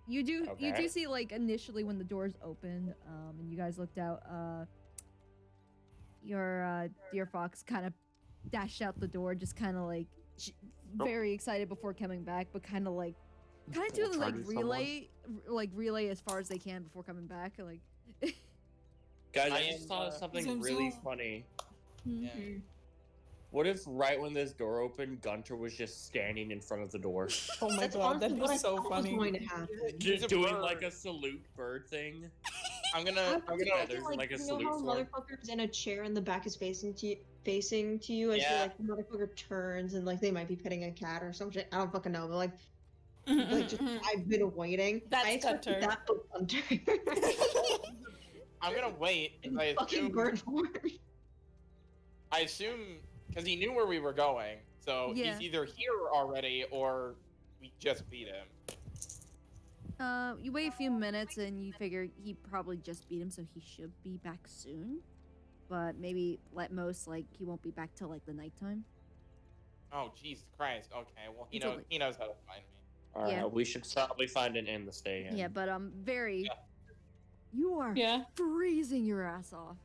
S9: You do
S5: Okay.
S9: see like initially when the doors opened, and you guys looked out, your dear fox kind of dashed out the door, just kind of like very excited before coming back, but kind of doing like relay as far as they can before coming back, like.
S5: Guys,
S4: I
S5: I
S4: am,
S5: just thought of something
S2: zoom,
S5: really
S2: zoom.
S5: funny.
S4: yeah.
S5: What if right when this door opened, Gunter was just standing in front of the door,
S2: Oh my
S3: That's
S2: god, that'd
S3: honestly
S2: be
S3: what I
S2: so
S3: thought was
S2: funny.
S3: going to happen.
S4: He's a
S5: doing
S4: bird.
S5: like a salute bird thing?
S4: I'm gonna
S5: feathers and,
S3: like,
S5: like, a
S3: you know
S5: salute
S3: how
S5: sword.
S3: motherfucker's in a chair and the back is facing to you as
S4: Yeah.
S3: you're like the motherfucker turns and like they might be petting a cat or some shit. I don't fucking know, but like just I've been waiting.
S2: That's
S3: I expected
S2: Gunter.
S3: that but Gunter.
S4: I'm gonna wait. 'Cause I
S3: fucking
S4: assume
S3: bird form.
S4: because he knew where we were going, so
S9: Yeah.
S4: he's either here already or we just beat him.
S9: You wait a few minutes and you figure he probably just beat him, so he should be back soon. But maybe at most, like, he won't be back till like the nighttime.
S4: Oh Jesus Christ! Okay, well
S9: It's only-
S4: he knows how to find me.
S5: All right,
S9: Yeah.
S5: we should probably find an inn to stay in.
S9: Yeah, but very.
S4: Yeah.
S9: You are
S2: Yeah.
S9: freezing your ass off.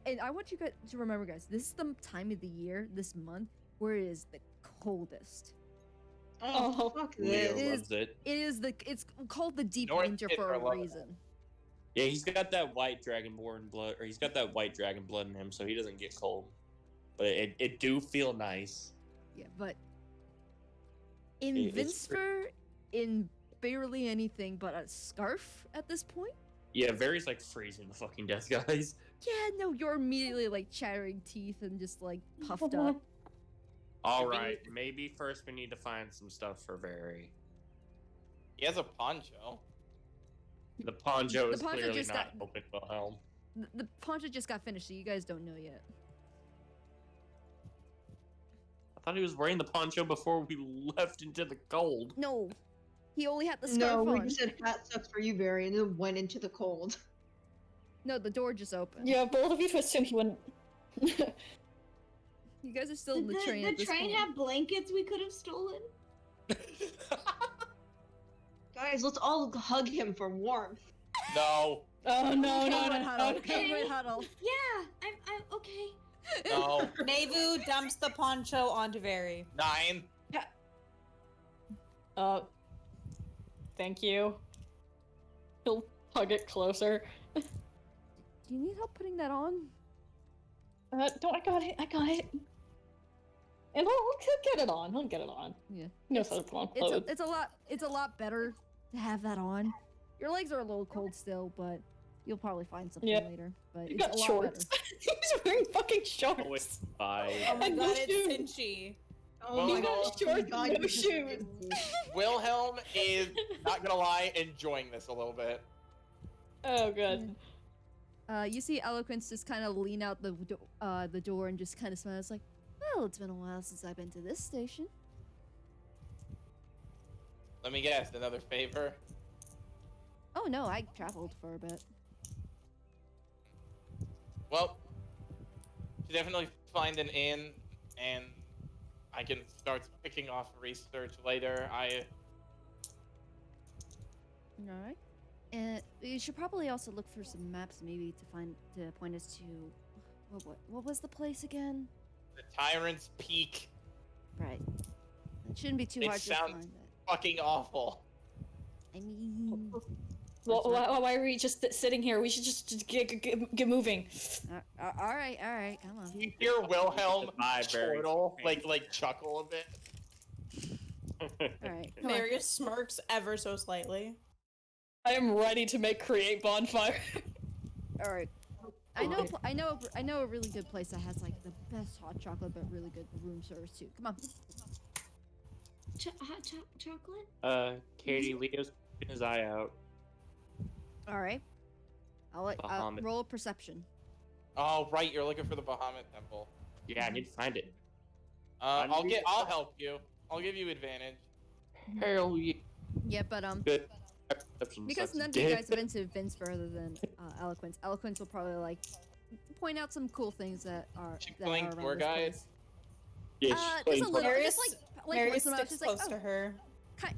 S9: And I want you guys to remember, guys, this is the time of the year, this month, where it is the coldest.
S3: Oh, fuck
S5: Leo
S3: this.
S5: loves it.
S9: It's called the deep
S4: North
S9: winter
S4: kids
S9: for
S4: are
S9: a
S4: loving it.
S9: reason.
S5: Yeah, he's got that white dragonborn blood, or he's got that white dragon blood in him, so he doesn't get cold. But it do feel nice.
S9: Yeah, but in
S5: It's
S9: Vinspher, in barely anything but a scarf at this point.
S5: Yeah, Varys like freezing the fucking death, guys.
S9: Yeah, no, you're immediately like chattering teeth and just like puffed up.
S5: All right, maybe first we need to find some stuff for Vary.
S4: He has a poncho.
S5: The poncho
S9: The
S5: is
S9: poncho
S5: clearly
S9: just
S5: not
S9: got-
S5: helping Wilhelm.
S9: The poncho just got finished, so you guys don't know yet.
S5: I thought he was wearing the poncho before we left into the cold.
S9: No, he only had the
S3: No,
S9: scarf
S3: we
S9: on.
S3: just said hat sucks for you, Barry, and then went into the cold.
S9: No, the door just opened.
S6: Yeah, both of you assumed he wouldn't.
S9: You guys are still in
S8: Did
S9: the train
S8: the
S9: at this
S8: train
S9: point.
S8: have blankets we could have stolen?
S3: Guys, let's all hug him for warmth.
S4: No,
S6: Oh no,
S9: Penguin
S6: no, no,
S9: huddle.
S6: no.
S9: Penguin huddle.
S8: Yeah, I'm okay.
S4: no.
S2: Nevu dumps the poncho onto Vary.
S4: 9.
S6: Thank you. He'll hug it closer.
S9: Do you need help putting that on?
S6: Don't I got it? I got it. And he'll get it on. He'll get it on.
S9: Yeah.
S6: He knows how to put on
S9: It's
S6: clothes.
S9: it's a lot better to have that on. Your legs are a little cold still, but you'll probably find something
S6: Yeah.
S9: later. But
S6: You
S9: it's
S6: got
S9: a lot
S6: shorts.
S9: better.
S6: He's wearing fucking shorts.
S5: Oh, it's fine.
S2: Oh my
S6: And
S2: god,
S6: no
S2: it's
S6: shoes.
S2: cinchy.
S3: Oh
S4: Well,
S3: my
S4: he
S3: god,
S6: got shorts,
S3: God,
S6: no
S3: you just
S6: shoes.
S3: did me.
S4: Wilhelm is not gonna lie, enjoying this a little bit.
S6: Oh, good.
S9: You see Eloquence just kind of lean out the door and just kind of smile. It's like, well, it's been a while since I've been to this station.
S4: Let me guess, another favor.
S9: Oh no, I traveled for a bit.
S4: Well, should definitely find an inn, and I can start picking off research later.
S9: All right. And you should probably also look for some maps, maybe to point us to what was the place again?
S4: The Tyrant's Peak.
S9: Right. It shouldn't be too
S4: It
S9: hard to
S4: sounds-
S9: find that.
S4: Fucking awful.
S9: I mean,
S6: Well, why are we just sitting here? We should just get moving.
S9: all right, come on.
S4: You hear Wilhelm
S5: Goodbye, Barry.
S4: chortle, like chuckle a bit.
S9: All right, come on.
S2: Marius smirks ever so slightly.
S6: I am ready to create bonfire.
S9: All right. I know a really good place that has like the best hot chocolate, but really good room service too. Come on.
S8: Hot chocolate?
S5: Katie, Leo's keeping his eye out.
S9: All right. I'll
S5: Bahamut.
S9: roll a perception.
S4: Oh, right, you're looking for the Bahamut Temple.
S5: Yeah, I need to find it.
S4: I'll help you. I'll give you advantage.
S5: Hell yeah.
S9: Yeah, but
S5: Good. Perception
S9: because
S5: sucks
S9: none of you
S5: dick.
S9: guys have been to Vince further than Eloquence. Eloquence will probably like point out some cool things that are
S4: She
S9: that
S4: playing
S9: are around
S4: tour
S9: this
S4: guide?
S9: place.
S5: Yeah, she's
S9: Just
S5: playing
S9: a little,
S2: Marius-
S9: just like
S2: Marius
S9: once in a while,
S2: sticks
S9: she's like,
S2: close to her.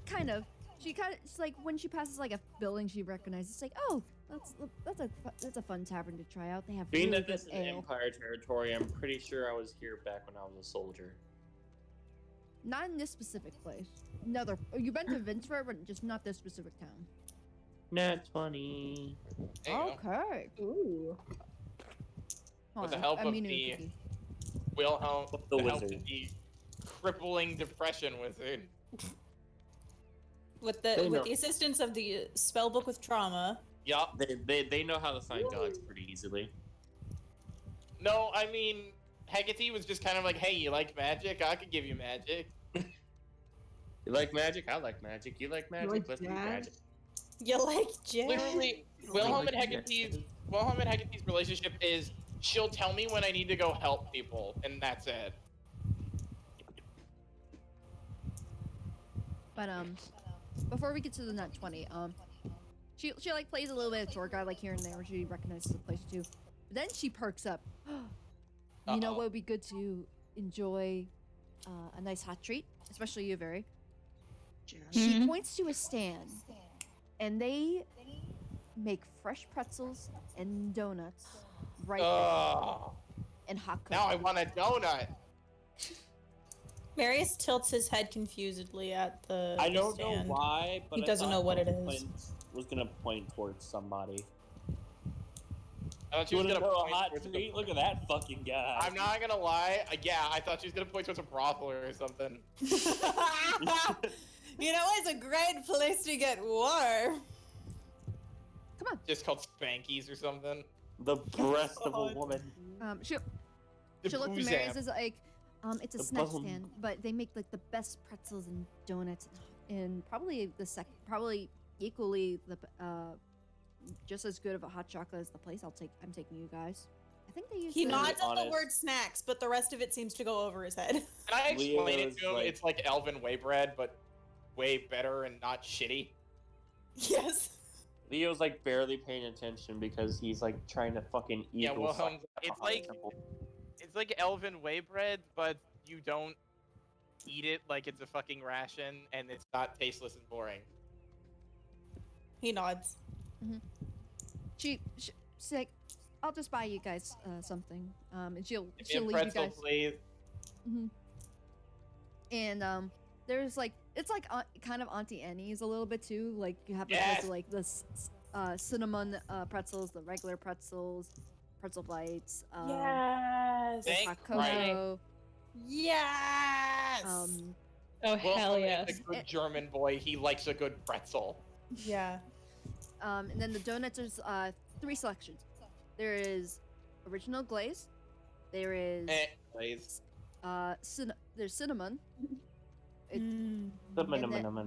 S9: kind of. She kind of, it's like when she passes like a building she recognizes. It's like, oh, that's a fun tavern to try out. They have
S5: Being
S9: really
S5: that this
S9: good
S5: is
S9: ale.
S5: Empire territory, I'm pretty sure I was here back when I was a soldier.
S9: Not in this specific place. Another. You've been to Vinceford, but just not this specific town.
S5: Nat 20.
S4: There you go.
S9: Okay.
S6: Ooh.
S4: With the help of the Wilhelm,
S5: The
S4: the help
S5: wizard.
S4: of the crippling depression wizard.
S2: With
S5: They
S2: the
S5: know.
S2: assistance of the spellbook with trauma.
S4: Yup.
S5: They know how to find dogs pretty easily.
S4: No, I mean, Hecate was just kind of like, hey, you like magic? I could give you magic.
S5: You like magic? I like magic. You like magic?
S3: like
S5: Let's do
S3: jazz?
S5: magic.
S2: You like jazz?
S4: Literally, Wilhelm and Hecate's relationship is she'll tell me when I need to go help people, and that's it.
S9: But before we get to the nut 20, she like plays a little bit of tour guide like here and there. She recognizes a place or two. But then she perks up. You know what would be good to enjoy a nice hot treat, especially you, Very. She points to a stand, and they make fresh pretzels and donuts right there, and hot cocoa.
S4: Now I want a donut.
S2: Marius tilts his head confusedly at the
S5: I don't know
S2: stand.
S5: why, but
S2: He
S5: I
S2: doesn't
S5: thought
S2: know what it
S5: Clint
S2: is.
S5: was gonna point towards somebody.
S4: I thought she
S5: You
S4: was
S5: wanna
S4: gonna
S5: know a
S4: point
S5: hot
S4: towards
S5: treat? Look at that fucking guy.
S4: I'm not gonna lie. Yeah, I thought she was gonna point towards a brothel or something.
S2: You know, it's a great place to get warm.
S9: Come on.
S4: Just called Spankies or something.
S5: The breast of a woman.
S9: She'll
S4: The
S9: look to
S4: boozam.
S9: Mary's as like, it's a
S5: The
S9: snack
S5: bosom.
S9: stand, but they make like the best pretzels and donuts, and probably probably equally just as good of a hot chocolate as the place. I'm taking you guys. I think they use.
S2: He
S9: the-
S2: nods at the
S5: honest.
S2: word snacks, but the rest of it seems to go over his head.
S4: Can I explain
S5: Leo's
S4: it to him?
S5: like-
S4: It's like Elven whey bread, but way better and not shitty.
S2: Yes.
S5: Leo's like barely paying attention because he's like trying to fucking eat.
S4: Yeah, well,
S5: those
S4: it's
S5: fucking
S4: like
S5: temple.
S4: it's like Elven whey bread, but you don't eat it like it's a fucking ration, and it's not tasteless and boring.
S2: He nods.
S9: she's like, I'll just buy you guys something. And she'll
S4: Give me a
S9: leave you
S4: pretzel,
S9: guys.
S4: please.
S9: And there's like it's like kind of Auntie Annie's a little bit too. Like you have
S4: Yes.
S9: like the cinnamon pretzels, the regular pretzels, pretzel bites.
S2: Yes.
S9: There's
S4: Thank
S9: hot
S4: Christ.
S9: cocoa.
S2: Yes.
S6: Oh,
S4: Well,
S6: hell
S4: is
S6: yes.
S4: a good German boy. He likes a good pretzel.
S2: Yeah.
S9: And then the donuts, there's 3 selections. There is original glaze. There is
S4: Please.
S9: there's cinnamon. It-
S2: Mm.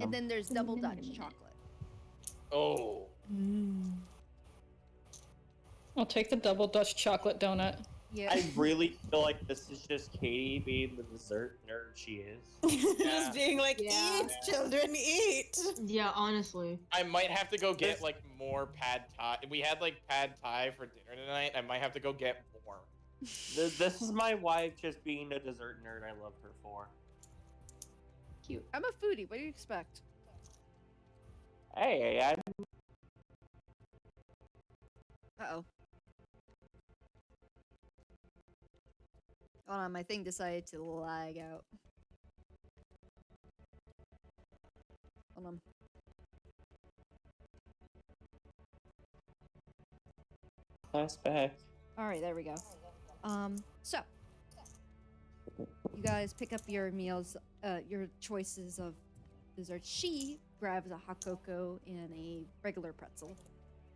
S9: and then there's double Dutch chocolate.
S4: Oh.
S6: I'll take the double Dutch chocolate donut.
S9: Yeah.
S5: I really feel like this is just Katie being the dessert nerd she is.
S2: Just being like,
S3: Yeah.
S2: eat, children, eat.
S3: Yeah, honestly.
S4: I might have to go get
S5: This-
S4: like more pad thai. We had like pad thai for dinner tonight. I might have to go get more.
S5: This is my wife just being a dessert nerd I love her for.
S9: Cute. I'm a foodie. What do you expect?
S5: Hey, I
S9: Uh-oh. Hold on, my thing decided to lag out. Hold on.
S5: pass back.
S9: Alright, there we go. So you guys pick up your meals, your choices of dessert. She grabs a hot cocoa and a regular pretzel.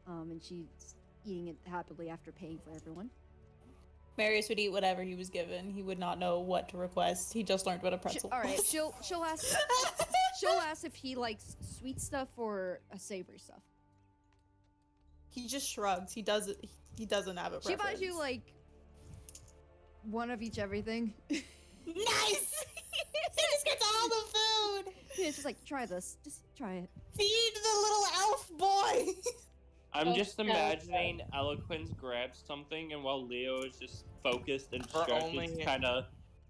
S9: And she's eating it happily after paying for everyone.
S2: Marius would eat whatever he was given. He would not know what to request. He just learned what a pretzel
S9: Alright,
S2: was.
S9: she'll ask if he likes sweet stuff or a savory stuff.
S2: He just shrugs. He doesn't have a preference.
S9: She buys you like one of each everything.
S2: Nice! He just gets all the food!
S9: Yeah, it's just like, try this. Just try it.
S2: Feed the little elf boy!
S5: I'm just imagining Eloquence grabs something, and while Leo is just focused and
S4: For
S5: distracted,
S4: only-
S5: kind of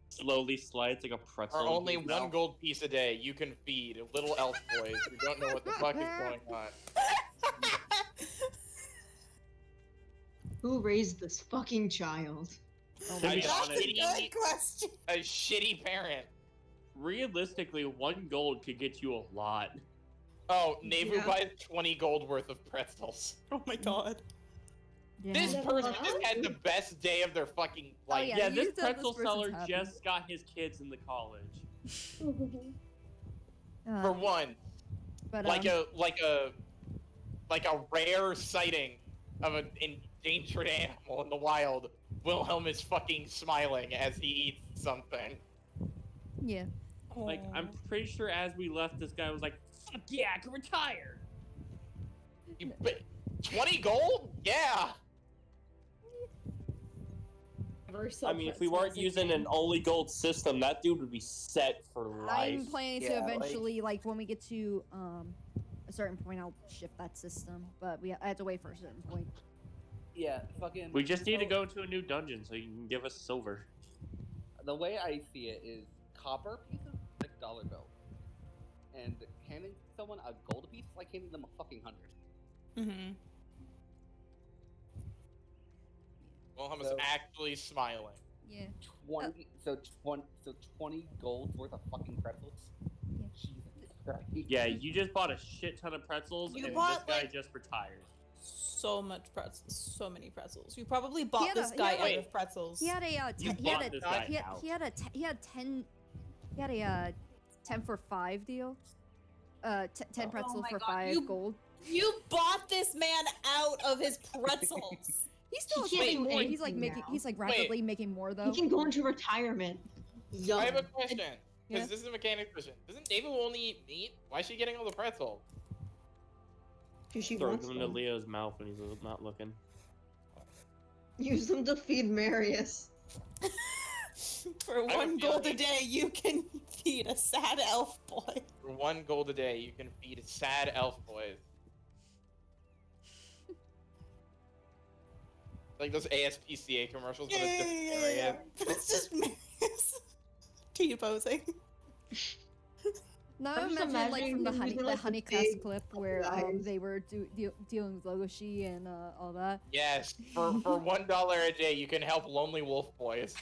S5: slowly slides like a pretzel.
S4: For
S5: in
S4: only
S5: his
S4: one
S5: mouth.
S4: gold piece a day, you can feed little elf boys who don't know what the fuck is going on.
S3: Who raised this fucking child?
S9: Oh
S5: To
S9: my
S5: be
S9: god.
S2: That's a
S5: honest,
S2: good question.
S4: A shitty parent.
S5: realistically, 1 gold could get you a lot.
S4: Oh, Nevu
S3: Yeah.
S4: buys 20 gold worth of pretzels.
S2: Oh my god.
S9: Yeah.
S4: This
S8: Level
S4: person
S8: up?
S4: just had the best day of their fucking
S9: Oh,
S4: life.
S9: yeah,
S5: Yeah,
S9: you
S5: this
S9: can tell this
S5: pretzel
S9: person's
S5: seller
S9: happy.
S5: just got his kids into college.
S4: For one,
S9: But
S4: like a rare sighting of an endangered animal in the wild. Wilhelm is fucking smiling as he eats something.
S9: yeah.
S5: Like, I'm pretty sure as we left, this guy was like, "Fuck yeah, I can retire."
S4: 20 gold? Yeah.
S5: I mean, if we weren't using an only gold system, that dude would be set for life.
S9: I'm planning to
S7: Yeah, like-
S9: eventually, like, when we get to a certain point, I'll shift that system. But I have to wait for a certain point.
S7: Yeah, fucking.
S5: We just need to
S7: so,
S5: go into a new dungeon so you can give us silver.
S7: The way I see it is copper pieces like dollar bill, and handing someone a gold piece is like handing them a fucking 100.
S2: Mm-hmm.
S4: Wilhelm is
S7: So-
S4: actually smiling.
S9: Yeah.
S7: 20. So 20 gold worth of fucking pretzels.
S9: Yeah.
S7: Jesus Christ.
S5: Yeah, you just bought a shit ton of pretzels,
S2: You
S5: and
S2: bought,
S5: this guy
S2: like-
S5: just retired.
S2: So much pretzels. So many pretzels. You probably bought
S9: had a-
S2: this
S9: he
S2: guy
S9: had
S2: out
S4: a-
S2: of pretzels.
S9: He had a
S5: You
S9: he had
S5: bought
S9: a
S5: this guy
S9: he had,
S5: out.
S9: he had a te- he had 10 he had a 10 for 5 deal. 10 pretzels
S2: my
S9: for
S2: God,
S9: 5
S2: you-
S9: gold.
S2: You bought this man out of his pretzels.
S9: He's still
S3: He can't
S9: getting
S3: do
S9: more. He's like
S3: anything
S9: making
S3: now.
S9: he's like rapidly making more though.
S3: He can go into retirement. Young.
S4: I have a question.
S9: Yeah.
S4: Because this is a mechanic question. Doesn't David only eat meat? Why is she getting all the pretzels?
S3: Because she
S5: Throw
S3: wants
S5: them into
S3: them.
S5: Leo's mouth when he's not looking.
S3: Use them to feed Marius.
S2: For
S4: I have a
S2: 1 gold a
S4: feeling-
S2: day, you can feed a sad elf boy.
S4: For 1 gold a day, you can feed sad elf boys. Like those ASPCA commercials, but it's just Marius.
S2: But it's just Marius T-posing.
S9: Now
S3: I'm
S9: I'm
S3: just
S9: imagining like from the
S3: imagining
S9: honey
S3: using,
S9: the
S3: like, the
S9: honeycrest
S3: big
S9: clip where
S3: eyes.
S9: they were dealing with Legoshi and all that.
S4: Yes, for $1 a day, you can help lonely wolf boys.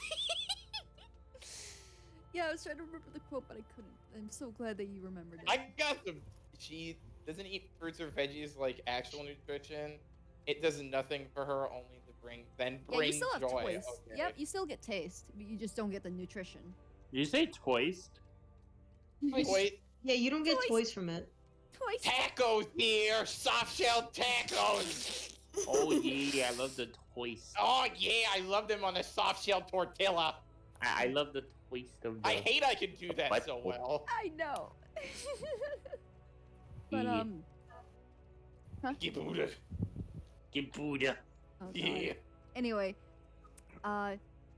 S9: Yeah, I was trying to remember the quote, but I couldn't. I'm so glad that you remembered it.
S4: I got the. She doesn't eat fruits or veggies like actual nutrition. It does nothing for her, only to bring
S9: Yeah, you still have
S4: joy.
S9: toys.
S4: Okay.
S9: Yep, you still get taste, but you just don't get the nutrition.
S5: Did you say toys?
S4: Wait,
S3: Yeah, you don't get
S9: Toys.
S3: toys from it.
S9: Toys.
S4: tacos, dear, soft shell tacos.
S5: Oh yeah, I love the toys.
S4: Oh yeah, I love them on a soft shell tortilla.
S5: I love the taste of the.
S4: I hate I can do that
S5: What?
S4: so well.
S9: I know. But
S5: Yeah.
S4: Gibuda.
S5: Get Buddha.
S9: oh, God.
S4: Yeah.
S9: Anyway,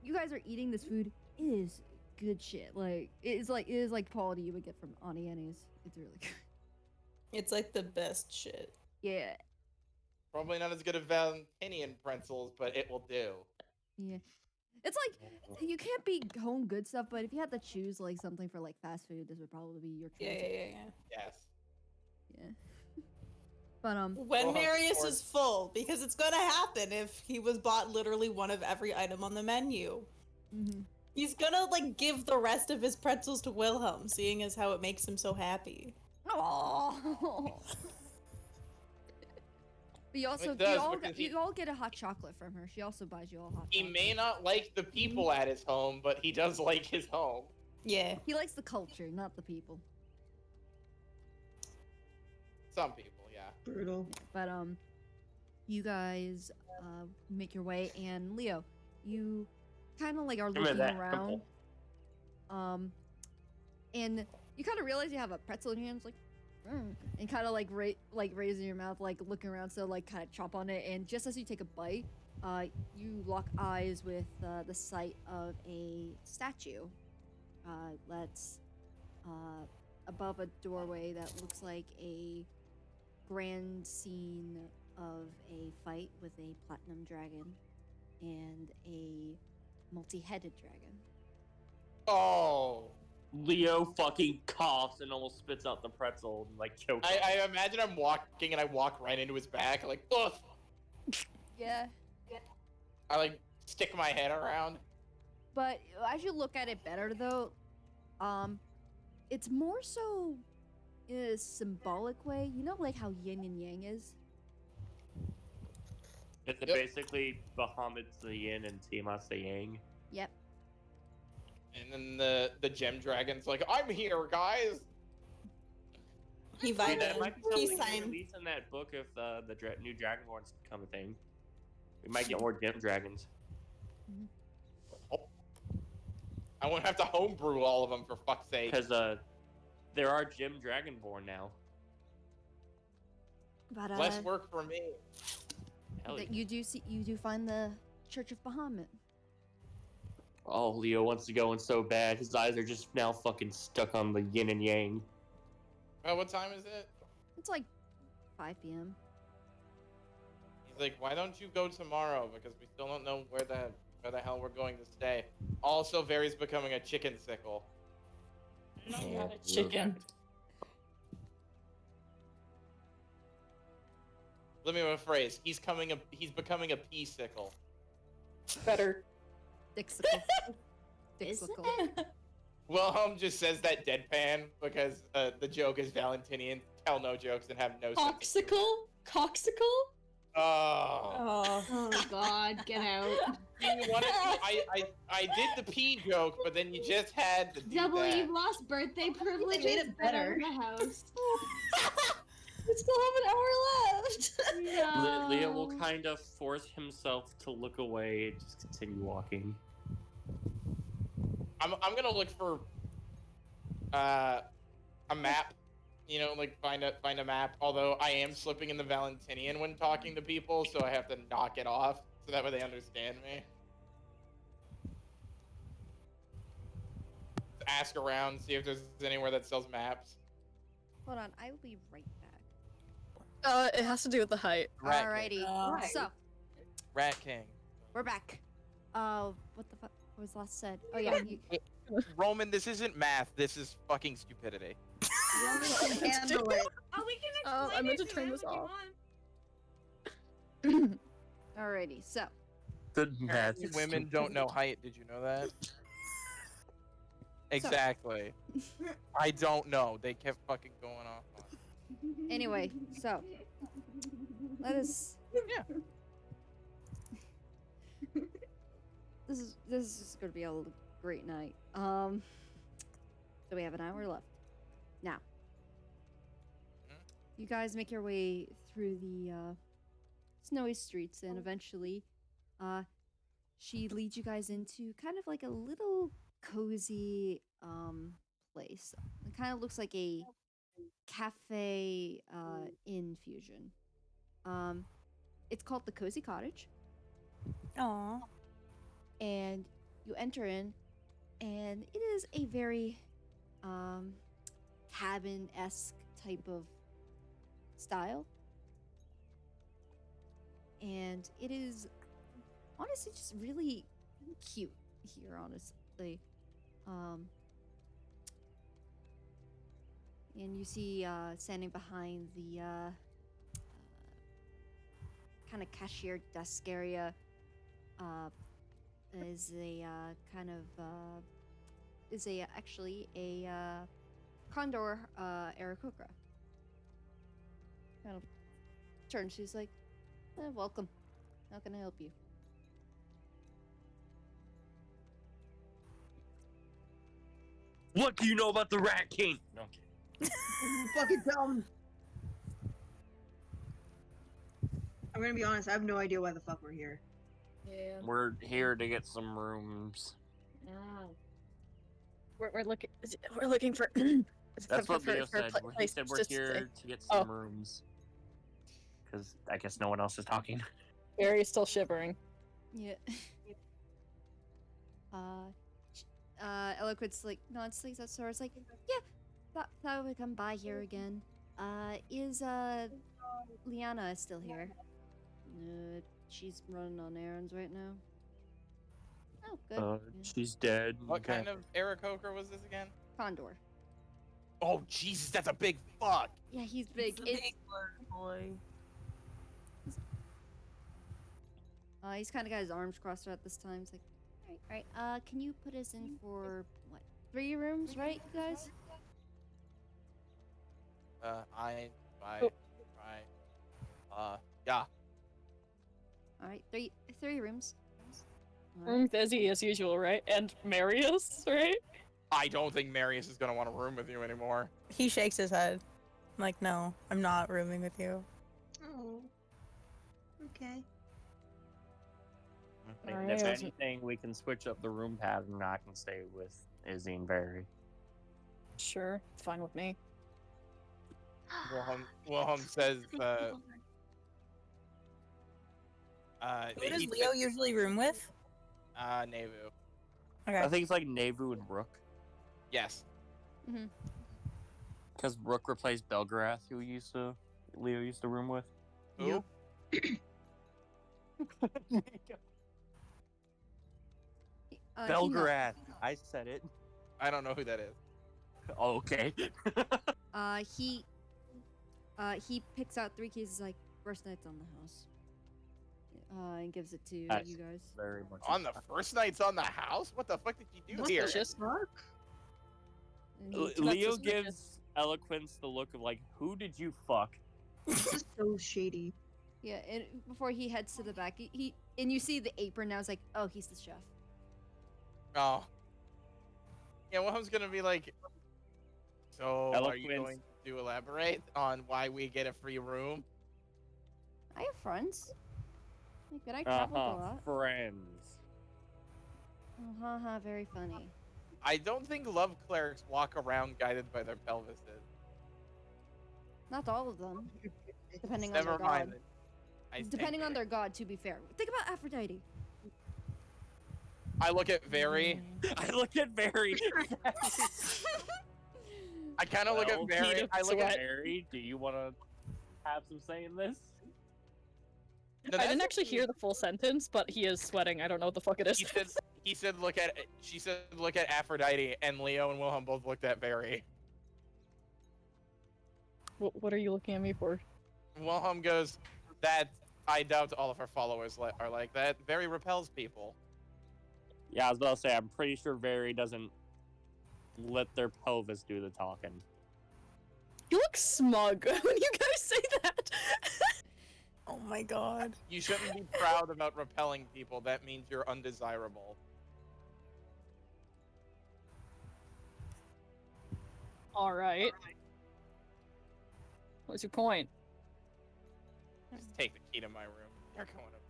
S9: you guys are eating this food. It is good shit. Like it is like quality you would get from Auntie Annie's. It's really good.
S2: It's like the best shit.
S9: Yeah.
S4: Probably not as good as Valentinian pretzels, but it will do.
S9: Yeah. It's like you can't be home good stuff, but if you had to choose like something for like fast food, this would probably be your choice.
S2: Yeah.
S4: Yes.
S9: Yeah. But
S2: When
S4: Well,
S2: Marius
S4: or-
S2: is full, because it's gonna happen if he was bought literally one of every item on the menu.
S9: mhm.
S2: He's gonna like give the rest of his pretzels to Wilhelm, seeing as how it makes him so happy.
S9: Oh. But you also
S4: It does,
S9: you all
S4: because
S9: you all get a hot chocolate from her. She also buys you all hot
S4: He
S9: chocolate.
S4: may not like the people at his home, but he does like his home.
S2: Yeah.
S9: He likes the culture, not the people.
S4: Some people, yeah.
S3: Brutal.
S9: But you guys make your way, and Leo, you kind of like are
S5: Give me
S9: looking
S5: that
S9: around,
S5: pimple.
S9: and you kind of realize you have a pretzel in your hands. Like, and kind of like raising your mouth, like looking around, so like kind of chomp on it. And just as you take a bite, you lock eyes with the sight of a statue that's above a doorway that looks like a grand scene of a fight with a platinum dragon and a multi-headed dragon.
S4: Oh.
S5: Leo fucking coughs and almost spits out the pretzel and like chokes.
S4: I imagine I'm walking and I walk right into his back, like, ugh.
S9: Yeah.
S4: I like stick my head around.
S9: But as you look at it better, though, it's more so in a symbolic way. You know, like how yin and yang is.
S5: It's basically Bahamut's the yin and Tiamat's the yang.
S9: Yep.
S4: And then the gem dragon's like, I'm here, guys.
S2: He
S5: Dude, that
S2: vibing.
S5: might be
S2: He
S5: something
S2: signed.
S5: released in that book if the new Dragonborns become a thing. We might get more gem dragons.
S4: I won't have to homebrew all of them for fuck's sake.
S5: Because there are gem dragonborn now.
S9: But
S4: Less work for me.
S5: Hell yeah.
S9: you do find the Church of Bahamut.
S5: Oh, Leo wants to go in so bad. His eyes are just now fucking stuck on the yin and yang.
S4: What time is it?
S9: It's like 5 p.m.
S4: He's like, why don't you go tomorrow? Because we still don't know where the hell we're going to stay. Also, Vary's becoming a chicken sickle.
S2: No, not a chicken.
S4: Let me rephrase. He's becoming a pea sickle.
S2: Better.
S9: Dixicle.
S8: Is
S9: Dixicle.
S8: it?
S4: Wilhelm just says that deadpan because the joke is Valentinian. Tell no jokes and have no sense.
S6: Coxicle? Coxicle?
S4: Oh.
S8: Oh God, get out.
S4: You wanted to- I did the pea joke, but then you just had to do
S8: Double,
S4: that.
S8: you've lost birthday privileges.
S3: made it
S8: Get out
S3: better.
S8: of the house.
S6: We still have an hour left.
S8: No.
S5: Leo will kind of force himself to look away and just continue walking.
S4: I'm gonna look for a map. You know, like find a map. Although I am slipping in the Valentinian when talking to people, so I have to knock it off so that way they understand me. Ask around, see if there's anywhere that sells maps.
S9: Hold on, I will be right back.
S6: It has to do with the height.
S4: Rat King.
S9: Alrighty. So,
S4: Rat King.
S9: we're back. What the fuck was last said? Oh yeah,
S4: Roman, this isn't math. This is fucking stupidity.
S3: Roman can handle it.
S8: Oh, we can
S6: Oh,
S8: explain
S6: I meant
S8: it
S6: to turn
S8: them
S6: this
S8: if you
S6: off.
S8: want.
S9: alrighty. So,
S5: The math.
S4: Women don't know height. Did you know that? Exactly. I don't know. They kept fucking going off on.
S9: anyway, so let us.
S4: Yeah.
S9: This is going to be a great night. So we have an hour left. Now, you guys make your way through the snowy streets, and eventually, she leads you guys into kind of like a little cozy place. It kind of looks like a cafe inn fusion. It's called the Cozy Cottage,
S2: Aww.
S9: and you enter in, and it is a very cabin-esque type of style, and it is honestly just really cute here, honestly. And you see standing behind the kind of cashier desk area is a kind of is a actually a Condor Aarakocra. Kind of turns. She's like, "Welcome. How can I help you?"
S5: What do you know about the Rat King? No, I'm kidding.
S3: Fucking dumb. I'm gonna be honest. I have no idea why the fuck we're here.
S6: Yeah.
S5: We're here to get some rooms.
S8: Oh.
S6: We're looking for
S5: That's what Leo
S6: for
S5: said. He
S6: place
S5: said we're
S6: to stay.
S5: here to get
S6: Oh.
S5: some rooms. Because I guess no one else is talking.
S6: Barry's still shivering.
S1: Yeah. Eloquence like nods sleeves at Sora's like, yeah, thought we'd come by here again. Is Liana still here? She's running on errands right now. Oh, good. Yeah.
S5: She's dead.
S4: What kind of Aarakocra was this again?
S1: Condor.
S4: Oh, Jesus, that's a big fuck.
S1: Yeah, he's big.
S2: It's a big word, boy.
S1: He's kind of got his arms crossed out this time. It's like, all right. Can you put us in for what? 3 rooms, right, you guys?
S4: Yeah.
S1: All right, three rooms.
S6: Room busy as usual, right? And Marius, right?
S4: I don't think Marius is gonna want to room with you anymore.
S2: He shakes his head. I'm like, no, I'm not rooming with you.
S3: Oh. Okay.
S5: And if anything, we can switch up the room pattern. I can stay with Izzy and Barry.
S6: Sure, it's fine with me.
S4: Wilhelm says,
S2: Who does Leo usually room with?
S4: Nevu.
S2: Okay.
S5: I think it's like Nevu and Rook.
S4: Yes.
S1: Mm-hmm.
S5: Because Rook replaced Belgarath, who Leo used to room with.
S4: Who?
S5: Belgarath. I said it.
S4: I don't know who that is.
S5: Oh, okay.
S1: He picks out 3 keys. Is like, first night's on the house. And gives it to you guys.
S5: Very much.
S4: On the first night's on the house? What the fuck did you do here?
S6: Suspicious.
S5: Leo gives Eloquence the look of like, who did you fuck?
S3: This is so shady.
S1: Yeah, and before he heads to the back, he and you see the apron now. It's like, oh, he's the chef.
S4: Oh. Yeah, Wilhelm's gonna be like, so are you going to elaborate on why we get a free room?
S1: I have friends. Like, I traveled a lot.
S5: Friends.
S1: Oh, haha, very funny.
S4: I don't think love clerics walk around guided by their pelvises.
S1: Not all of them. Depending on
S4: Never
S1: their
S4: mind.
S1: god. Depending on their god, to be fair. Think about Aphrodite.
S4: I look at Very.
S5: I look at Barry.
S4: I kind of look at Very. I look at
S5: Barry. Do you want to have some say in this?
S4: No,
S6: I didn't actually hear the full sentence, but he is sweating. I don't know what the fuck it is.
S4: He said, look at. She said, look at Aphrodite, and Leo and Wilhelm both looked at Very.
S6: What are you looking at me for?
S4: Wilhelm goes, that I doubt all of our followers are like that. Very repels people.
S5: Yeah, I was about to say, I'm pretty sure Very doesn't let their pelvis do the talking.
S6: You look smug when you guys say that.
S2: Oh my god.
S4: You shouldn't be proud about repelling people. That means you're undesirable.
S6: All right. What's your point?
S4: Just take the key to my room. You're going up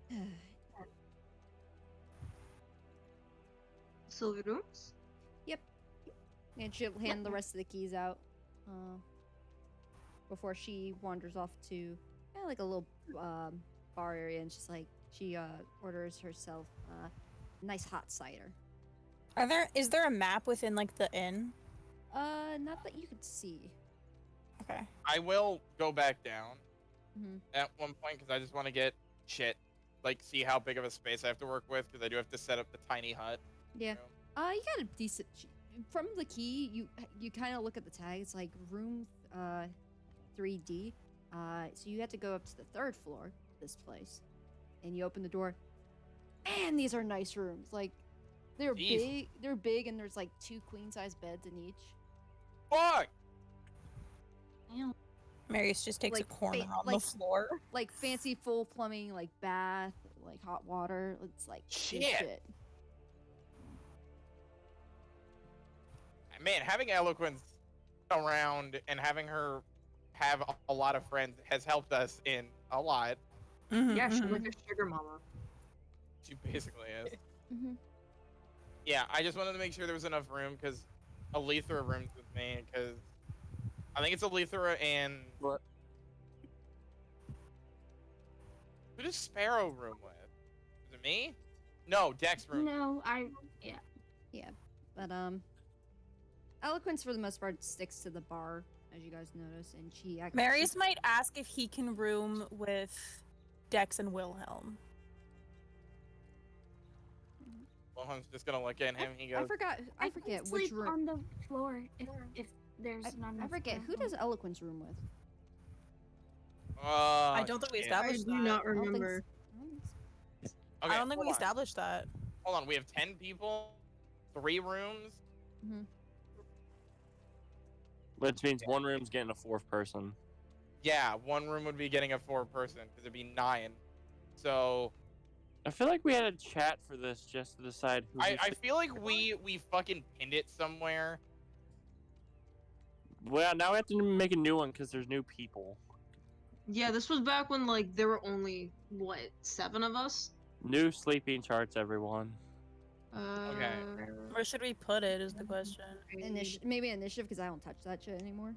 S4: there.
S3: Silver rooms?
S1: Yep. And she'll hand the rest of the keys out. Before she wanders off to like a little bar area, and she's like, she orders herself nice hot cider.
S2: Is there a map within like the inn?
S1: Not that you could see.
S2: Okay.
S4: I will go back down
S1: Mm-hmm.
S4: at one point because I just want to get shit, like see how big of a space I have to work with because I do have to set up the tiny hut.
S1: Yeah. You got a decent. From the key, you kind of look at the tag. It's like room 3D. So you have to go up to the 3rd floor of this place, and you open the door. Man, these are nice rooms. Like, they're big. They're big, and there's like 2 queen-size beds in each.
S4: Fuck!
S2: Marius just takes a corner on the floor.
S1: Like fancy full plumbing, like bath, like hot water. It's like good shit.
S4: Man, having Eloquence around and having her have a lot of friends has helped us in a lot.
S3: Yeah, she's like a sugar mama.
S4: She basically is.
S1: Mm-hmm.
S4: Yeah, I just wanted to make sure there was enough room because Alethra rooms with me because I think it's Alethra and
S5: What?
S4: who does Sparrow room with? Is it me? No, Dex room.
S8: No, yeah.
S1: Yeah, but Eloquence for the most part sticks to the bar, as you guys notice, and she actually.
S2: Marius might ask if he can room with Dex and Wilhelm.
S4: Wilhelm's just gonna look at him. He
S1: I
S4: goes,
S1: forgot. I forget
S8: can
S1: which
S8: sleep
S1: room.
S8: on the floor if there's not enough.
S1: I forget who
S8: room.
S1: does Eloquence room with.
S2: I don't think we
S4: shit.
S3: I
S2: established
S3: do
S2: that.
S3: not
S1: I don't think
S3: remember.
S4: Okay,
S2: I don't think
S4: hold
S2: we
S4: on.
S2: established that.
S4: Hold on, we have 10 people, 3 rooms.
S5: Which means one room's getting a fourth person.
S4: Yeah, 1 room would be getting a 4-person because it'd be 9. So
S5: I feel like we had a chat for this just to decide who.
S4: I feel like we fucking pinned it somewhere.
S5: Well, now we have to make a new one because there's new people.
S3: Yeah, this was back when like there were only what 7 of us.
S5: New sleeping charts, everyone.
S4: Okay.
S2: Where should we put it is the question.
S1: Maybe initiative because I don't touch that shit anymore.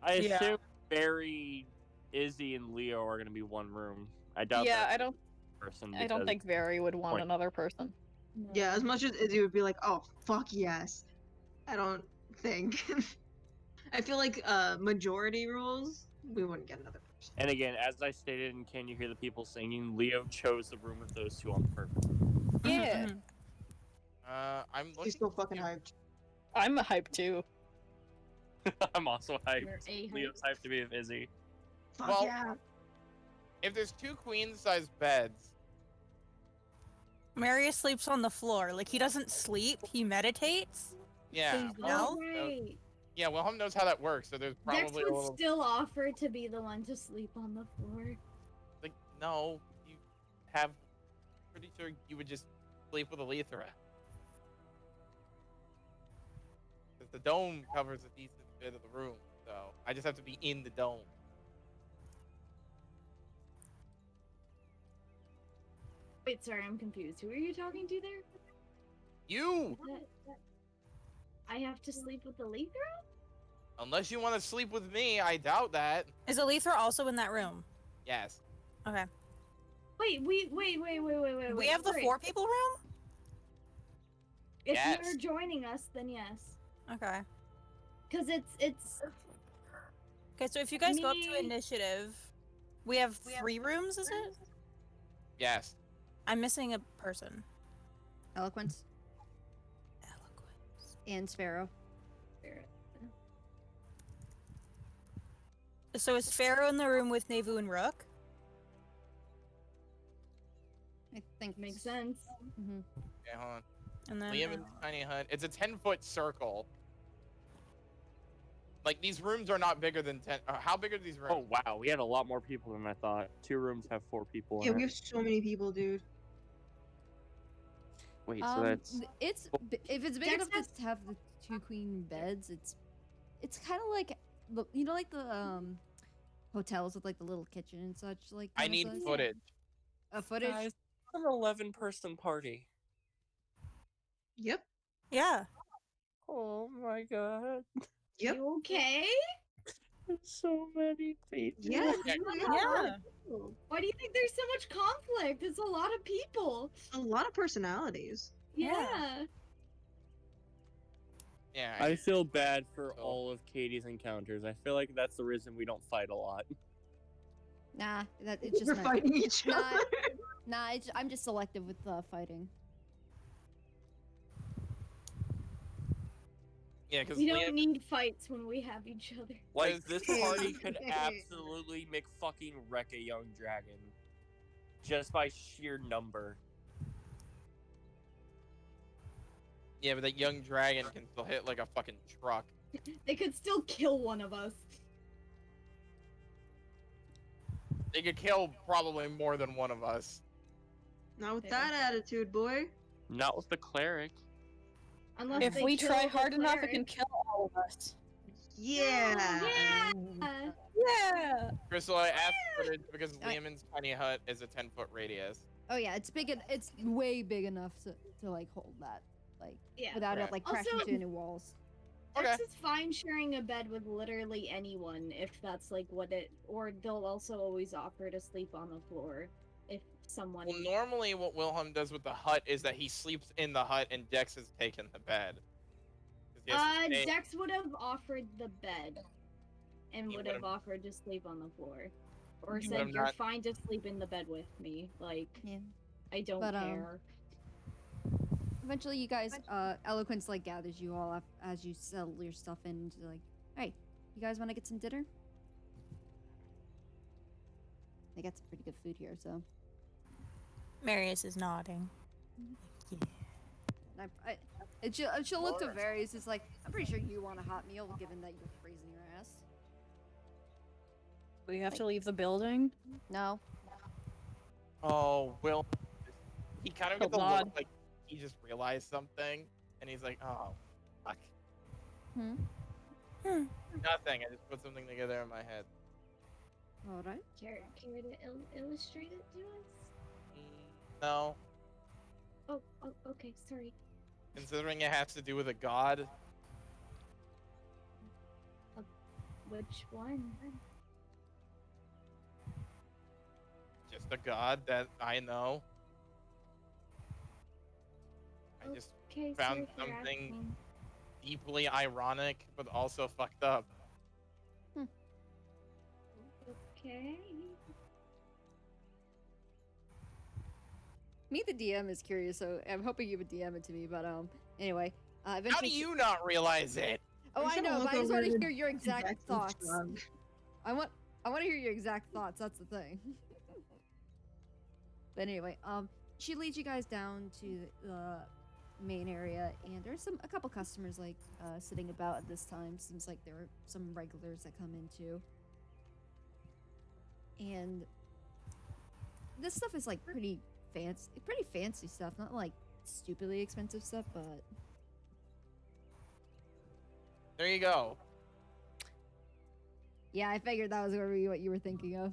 S5: I
S2: Yeah.
S5: assume Barry, Izzy, and Leo are gonna be one room. I doubt
S6: Yeah,
S5: that
S6: I don't.
S5: person.
S6: I don't
S5: because-
S6: think Very would want
S5: Point.
S6: another person.
S3: Yeah, as much as Izzy would be like, "Oh fuck yes," I don't think. I feel like majority rules, we wouldn't get another person.
S5: And again, as I stated, and can you hear the people singing? Leo chose the room with those 2 on purpose.
S6: Yeah,
S4: I'm looking.
S3: He's so fucking hyped.
S6: I'm hyped too.
S5: I'm also hyped.
S8: You're a
S5: Leo's hyped to be with Izzy.
S3: Fuck
S4: Well,
S3: yeah.
S4: If there's 2 queen-sized beds,
S2: Marius sleeps on the floor. Like, he doesn't sleep, he meditates.
S4: yeah.
S2: No?
S8: Oh, right.
S4: Yeah, Wilhelm knows how that works, so there's
S8: Dex
S4: probably a
S8: would
S4: little.
S8: still offer to be the one to sleep on the floor.
S4: Like, no, you have. Pretty sure you would just sleep with Alethra. Because the dome covers a decent bit of the room, so I just have to be in the dome.
S8: Wait, sorry, I'm confused. Who are you talking to there?
S4: You!
S8: I have to sleep with the Lethra?
S4: Unless you want to sleep with me, I doubt that.
S2: Is Alethra also in that room?
S4: Yes.
S2: Okay.
S8: Wait.
S2: We have the
S8: wait.
S2: 4 people room?
S8: If
S4: Yes.
S8: you're joining us, then yes.
S2: Okay.
S8: Because it's
S2: Okay, so if you guys go up to
S8: Me-
S2: initiative, we have 3 rooms, is it?
S4: Yes.
S2: I'm missing a person.
S1: Eloquence
S2: Eloquence.
S1: and Sparrow.
S2: So is Pharaoh in the room with Nevu and Rook?
S1: I think
S8: makes sense.
S1: Mm-hmm.
S4: Okay, hold on.
S2: And then
S4: Liam and Tiny Hut. It's a 10-foot circle. Like, these rooms are not bigger than 10. How big are these rooms?
S5: Oh wow, we had a lot more people than I thought. 2 rooms have 4 people.
S3: Yeah,
S5: in
S3: we
S5: it.
S3: have so many people, dude.
S5: Wait, so that's
S1: If it's big
S8: Dex
S1: enough to have the 2 queen beds, it's kind of like like the hotels with like the little kitchen and such. Like
S4: I
S1: kinda
S4: need
S1: size.
S4: footage.
S1: A footage.
S5: Guys, an 11-person party.
S3: Yep.
S2: yeah.
S5: Oh my god,
S3: Yep.
S8: You okay?
S5: there's so many people.
S3: Yeah.
S4: Yeah.
S2: Yeah.
S8: Why do you think there's so much conflict? It's a lot of people.
S3: A lot of personalities.
S8: Yeah.
S4: Yeah.
S5: I feel bad for all of Katie's encounters. I feel like that's the reason we don't fight a lot.
S1: Nah, it's just
S3: We're
S1: not.
S3: fighting each
S1: Nah,
S3: other.
S1: Nah, I'm just selective with fighting.
S4: Yeah, because
S8: We don't need fights when we have each other.
S5: Like, this
S3: Hey.
S5: party could absolutely make fucking wreck a young dragon. Just by sheer number.
S4: Yeah, but that young dragon can still hit like a fucking truck.
S8: They could still kill one of us.
S4: They could kill probably more than one of us.
S3: Not with that attitude, boy.
S5: Not with the cleric.
S8: Unless
S6: If
S8: they
S6: we
S8: kill
S6: try
S8: the
S6: hard enough, it
S8: cleric.
S6: can kill all of us.
S3: Yeah.
S8: Yeah.
S6: Yeah.
S4: Crystal, I asked footage because
S1: I-
S4: Lehman's tiny hut is a 10-foot radius.
S1: Oh yeah, it's big. It's way big enough to like hold that. like
S8: Yeah.
S1: without it
S4: Right.
S1: like crashing
S8: Also-
S1: into any walls.
S4: Okay.
S8: Dex is fine sharing a bed with literally anyone if that's like what it, or they'll also always offer to sleep on the floor if someone.
S4: Well, normally what Wilhelm does with the hut is that he sleeps in the hut and Dex has taken the bed. 'Cause he has to stay-
S8: Dex would have offered the bed, and
S4: He
S8: would
S4: would've-
S8: have offered to sleep on the floor, or
S4: He
S8: said
S4: would've
S8: you're
S4: not-
S8: fine to sleep in the bed with me. Like,
S1: Yeah.
S8: I don't
S1: But,
S8: care.
S1: Eventually, you guys, Eloquence like gathers you all up as you settle your stuff in. And you're like, hey, you guys want to get some dinner? They got some pretty good food here, so.
S11: Marius is nodding.
S1: And she'll look to Varys. It's like, I'm pretty sure you want a hot meal, given that you're freezing your ass.
S6: We have to leave the building.
S1: No.
S4: Oh, Will. He kind of
S6: Oh,
S4: gets a
S6: God.
S4: look like he just realized something, and he's like, "Oh, fuck."
S1: Hmm.
S4: Nothing. I just put something together in my head.
S1: All right.
S8: Care to illustrate it to us?
S4: No,
S8: Oh, okay. Sorry.
S4: considering it has to do with a god.
S8: Which one?
S4: Just a god that I know. I just
S8: Okay.
S4: found
S8: sorry for
S4: something
S8: asking.
S4: deeply ironic, but also fucked up.
S8: Okay.
S1: Me, the DM, is curious, so I'm hoping you would DM it to me. But anyway,
S4: How
S1: eventually.
S4: do you not realize it?
S1: Oh,
S3: We
S1: I
S3: should
S1: know,
S3: look
S1: but I just
S3: over
S1: want to
S3: the
S1: hear your exact
S3: Jackson's
S1: thoughts.
S3: shrug.
S1: I want to hear your exact thoughts. That's the thing. But anyway, she leads you guys down to the main area, and there's a couple customers like sitting about at this time. Seems like there are some regulars that come in too. And this stuff is like pretty fancy stuff, not like stupidly expensive stuff, but
S4: There you go.
S1: yeah, I figured that was gonna be what you were thinking of.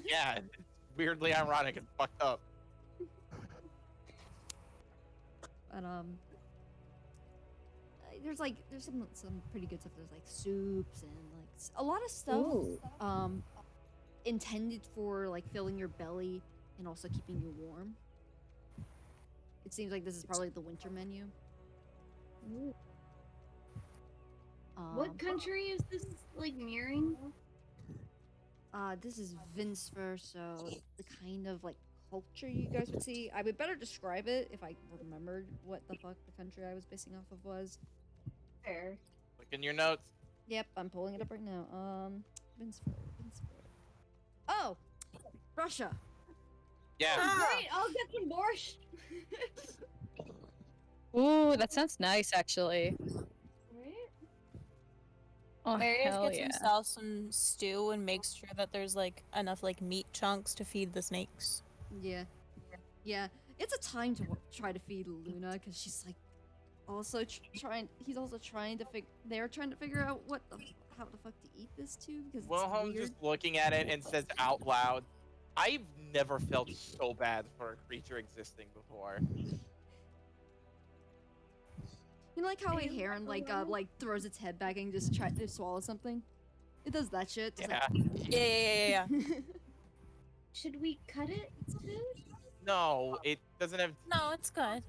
S4: Yeah, it's weirdly ironic and fucked up.
S1: But there's some pretty good stuff. There's like soups and like a lot of stuff intended for like filling your belly and also keeping you warm. It seems like this is probably the winter menu.
S8: Ooh. What country is this like mirroring?
S1: This is Vinsfer, so the kind of like culture you guys would see. I would better describe it if I remembered what the fuck the country I was basing off of was.
S8: Fair.
S4: Look in your notes.
S1: Yep, I'm pulling it up right now. Vinsfer. Oh, Russia.
S4: Yeah.
S8: Great, I'll get some borscht.
S6: Ooh, that sounds nice, actually.
S8: Right?
S6: Oh,
S11: Marius
S6: hell
S11: gets
S6: yeah.
S11: himself some stew and makes sure that there's like enough like meat chunks to feed the snakes.
S1: Yeah, yeah. It's a time to try to feed Luna because she's like also trying. He's also trying to They're trying to figure out how the fuck to eat this too because it's
S4: Wilhelm
S1: weird.
S4: just looking at it and says out loud, "I've never felt so bad for a creature existing before."
S1: You know, like how a heron like throws its head back and just tries to swallow something. It does that shit. Just
S4: Yeah.
S11: Yeah.
S8: Should we cut it? It's food?
S4: No, it doesn't have.
S11: No, it's good.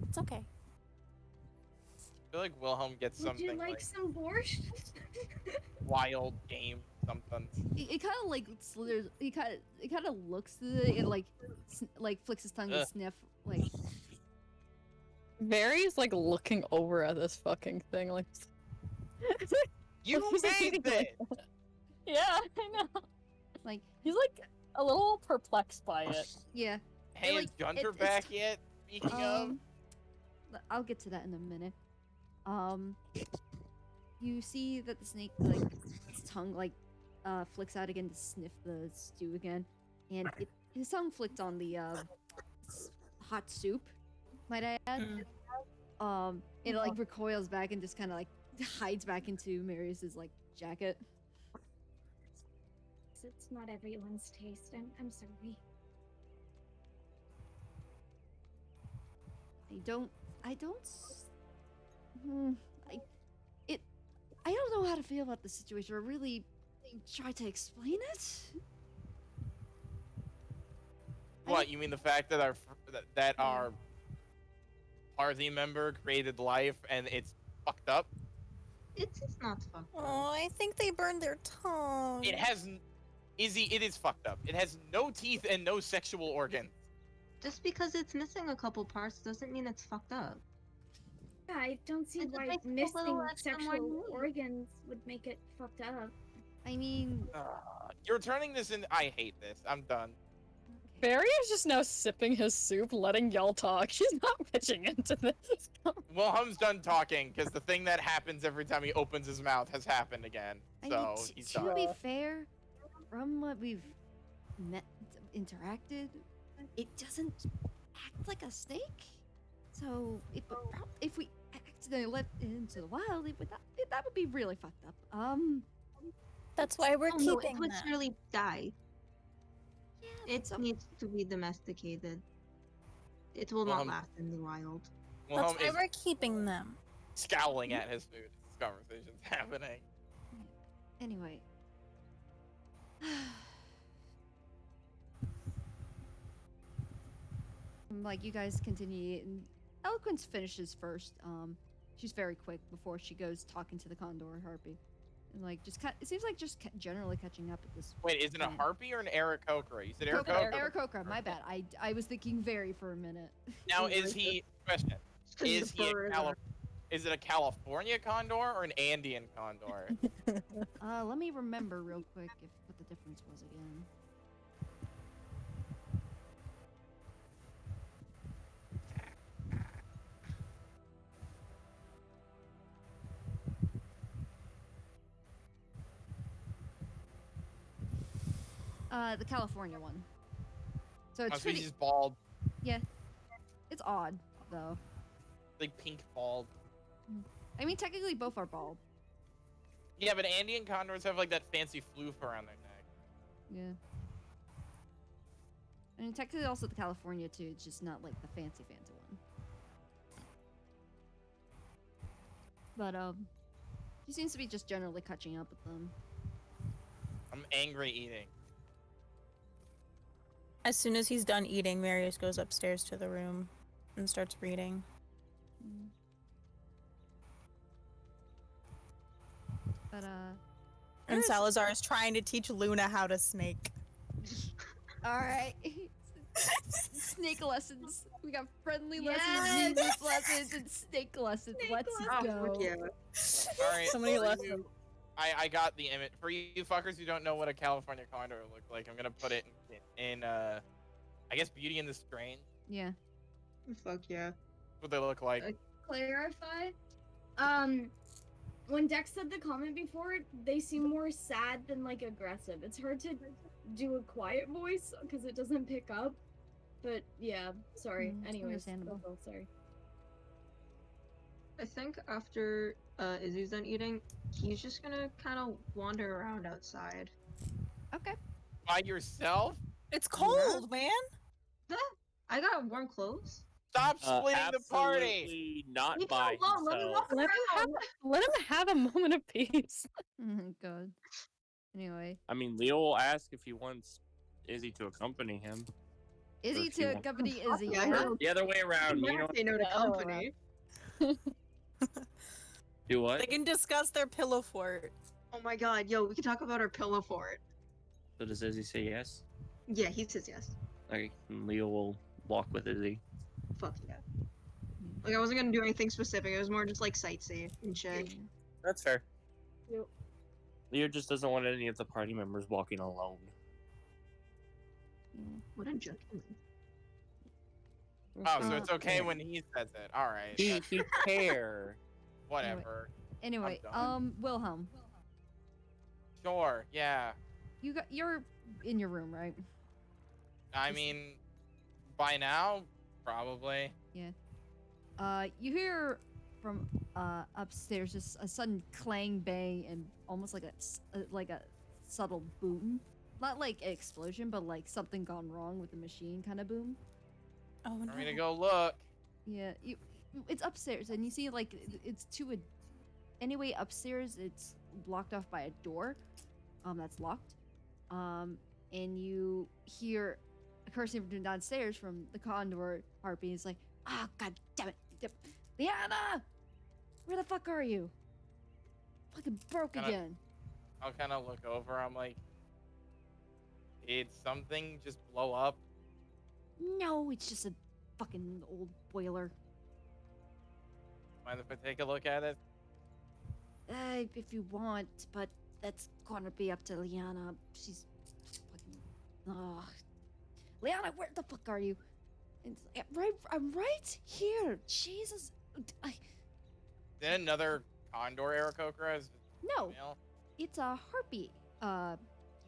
S11: It's okay.
S4: I feel like Wilhelm gets
S8: Would
S4: something
S8: you like some borscht?
S4: wild game, something.
S1: it kind of like slithers. It kind of looks at it and like flicks his tongue to
S4: Ugh.
S1: sniff. Like
S6: Varys like looking over at this fucking thing, like.
S4: You
S6: What's he
S4: made
S6: doing?
S4: this.
S6: Yeah, I know.
S1: like
S6: He's like a little perplexed by it.
S1: yeah.
S4: Hey,
S1: like,
S4: is Gunter
S1: it's-
S4: back yet? Speaking of,
S1: I'll get to that in a minute. You see that the snake like its tongue like flicks out again to sniff the stew again, and his tongue flicked on the hot soup. Might I add? It like recoils back and just kind of like hides back into Marius's like jacket.
S8: It's not everyone's taste. I'm sorry.
S9: I don't. Hmm, I it. I don't know how to feel about the situation. I really try to explain it.
S4: What, you mean the fact that our party member created life and it's fucked up?
S3: It's not fucked up.
S11: Oh, I think they burned their tongue.
S4: It has Izzy, it is fucked up. It has no teeth and no sexual organs.
S3: Just because it's missing a couple parts doesn't mean it's fucked up.
S8: Yeah, I don't see
S3: It's
S8: why
S3: like a
S8: missing
S3: little extra more
S8: sexual
S3: meat.
S8: organs would make it fucked up.
S9: I mean,
S4: You're turning this in. I hate this. I'm done.
S6: Barry is just now sipping his soup, letting y'all talk. He's not pitching into this.
S4: Wilhelm's done talking because the thing that happens every time he opens his mouth has happened again.
S9: I
S4: So
S9: mean,
S4: he's
S9: to
S4: done.
S9: be fair, from what we've interacted, it doesn't act like a snake. So if we accidentally let it into the wild, that would be really fucked up.
S11: That's why we're
S3: Oh, no, it
S11: keeping
S3: would
S11: them.
S3: surely die.
S9: Yeah,
S3: It needs to be domesticated. It will not last in the wild.
S11: That's
S4: Wilhelm
S11: why
S4: is
S11: we're keeping them.
S4: scowling at his food. This conversation's happening.
S9: Anyway. Like, you guys continue, and Eloquence finishes first. She's very quick before she goes talking to the Condor Harpy. And, like, it seems like just generally catching up at this
S4: Wait, is it a
S9: point.
S4: harpy or an Aarakocra? You said Aarakocra?
S9: Aarakocra, my bad. I was thinking very for a minute.
S4: Now, is he... Question. Is he is it a California condor or an Andean condor?
S9: Let me remember real quick what the difference was again. The California one. So it's
S4: Oh, so
S9: pretty.
S4: he's just bald.
S9: Yeah, it's odd though.
S4: Like pink bald.
S9: I mean, technically both are bald.
S4: Yeah, but Andean condors have like that fancy floof around their neck.
S9: Yeah. I mean, technically also the California too. It's just not like the fancy one. But he seems to be just generally catching up with them.
S4: I'm angry eating.
S11: As soon as he's done eating, Marius goes upstairs to the room and starts reading.
S9: But
S11: And Salazar is trying to teach Luna how to snake.
S9: all right. Snake lessons. We got friendly
S8: Yes!
S9: lessons, needless lessons, and snake lessons. Let's go.
S3: Fuck yeah.
S4: All right.
S6: So many
S4: for
S6: lessons.
S4: you- I got the image. For you fuckers who don't know what a California condor looks like, I'm gonna put it in I guess Beauty and the Strange.
S9: Yeah.
S3: Fuck yeah.
S4: That's what they look like.
S8: Clarify. When Dex said the comment before, they seem more sad than like aggressive. It's hard to do a quiet voice because it doesn't pick up. But yeah, sorry.
S9: It's
S8: Anyways,
S9: understandable.
S8: that's all, sorry.
S3: I think after Izzy's done eating, he's just gonna kind of wander around outside.
S9: Okay.
S4: By yourself?
S11: It's cold, man.
S3: I got warm clothes.
S4: Stop splitting the party.
S5: Absolutely not
S3: Leave
S5: by
S3: him alone. Let me
S5: himself.
S3: walk around.
S6: Let him have a moment of peace.
S9: God. Anyway,
S5: I mean, Leo will ask if he wants Izzy to accompany him.
S9: Izzy
S5: if you
S9: to
S5: want-
S9: accompany
S3: Fuck
S9: Izzy.
S3: yeah, I
S9: Or-
S3: know.
S5: The other way around. You know,
S3: Never say no to
S6: the other way
S3: company.
S5: do what?
S11: They can discuss their pillow fort.
S3: Oh my god, yo, we can talk about our pillow fort.
S5: So does Izzy say yes?
S3: Yeah, he says yes.
S5: Okay, and Leo will walk with Izzy.
S3: Fuck yeah. Like, I wasn't gonna do anything specific, it was more just like sightsee and shit.
S5: That's fair.
S8: Yep.
S5: Leo just doesn't want any of the party members walking alone.
S3: What a gentleman.
S4: Oh, so it's okay when he says it. All right.
S5: He care.
S4: Whatever.
S9: Anyway,
S4: I'm done.
S9: Wilhelm,
S4: Sure. Yeah.
S9: you're in your room, right?
S4: I mean, by now, probably.
S9: You hear from upstairs just a sudden clang, bang, and almost like a subtle boom. Not like an explosion, but like something gone wrong with the machine kind of boom.
S11: Oh
S4: For me to
S11: no.
S4: go look.
S9: Yeah, it's upstairs, and you see like it's to a anyway upstairs. It's blocked off by a door, that's locked. And you hear a cursing from downstairs from the condor harpy. It's like, ah, god damn it, Liana, where the fuck are you? Fucking broke
S4: Kinda-
S9: again.
S4: I'll kind of look over. I'm like, did something just blow up?
S9: No, it's just a fucking old boiler.
S4: Mind if I take a look at it?
S9: If you want, but that's gonna be up to Liana. She's fucking. Ugh. Liana, where the fuck are you? I'm right here. Jesus. I,
S4: Then another condor Aarakocra? Is it
S9: no,
S4: male?
S9: it's a harpy.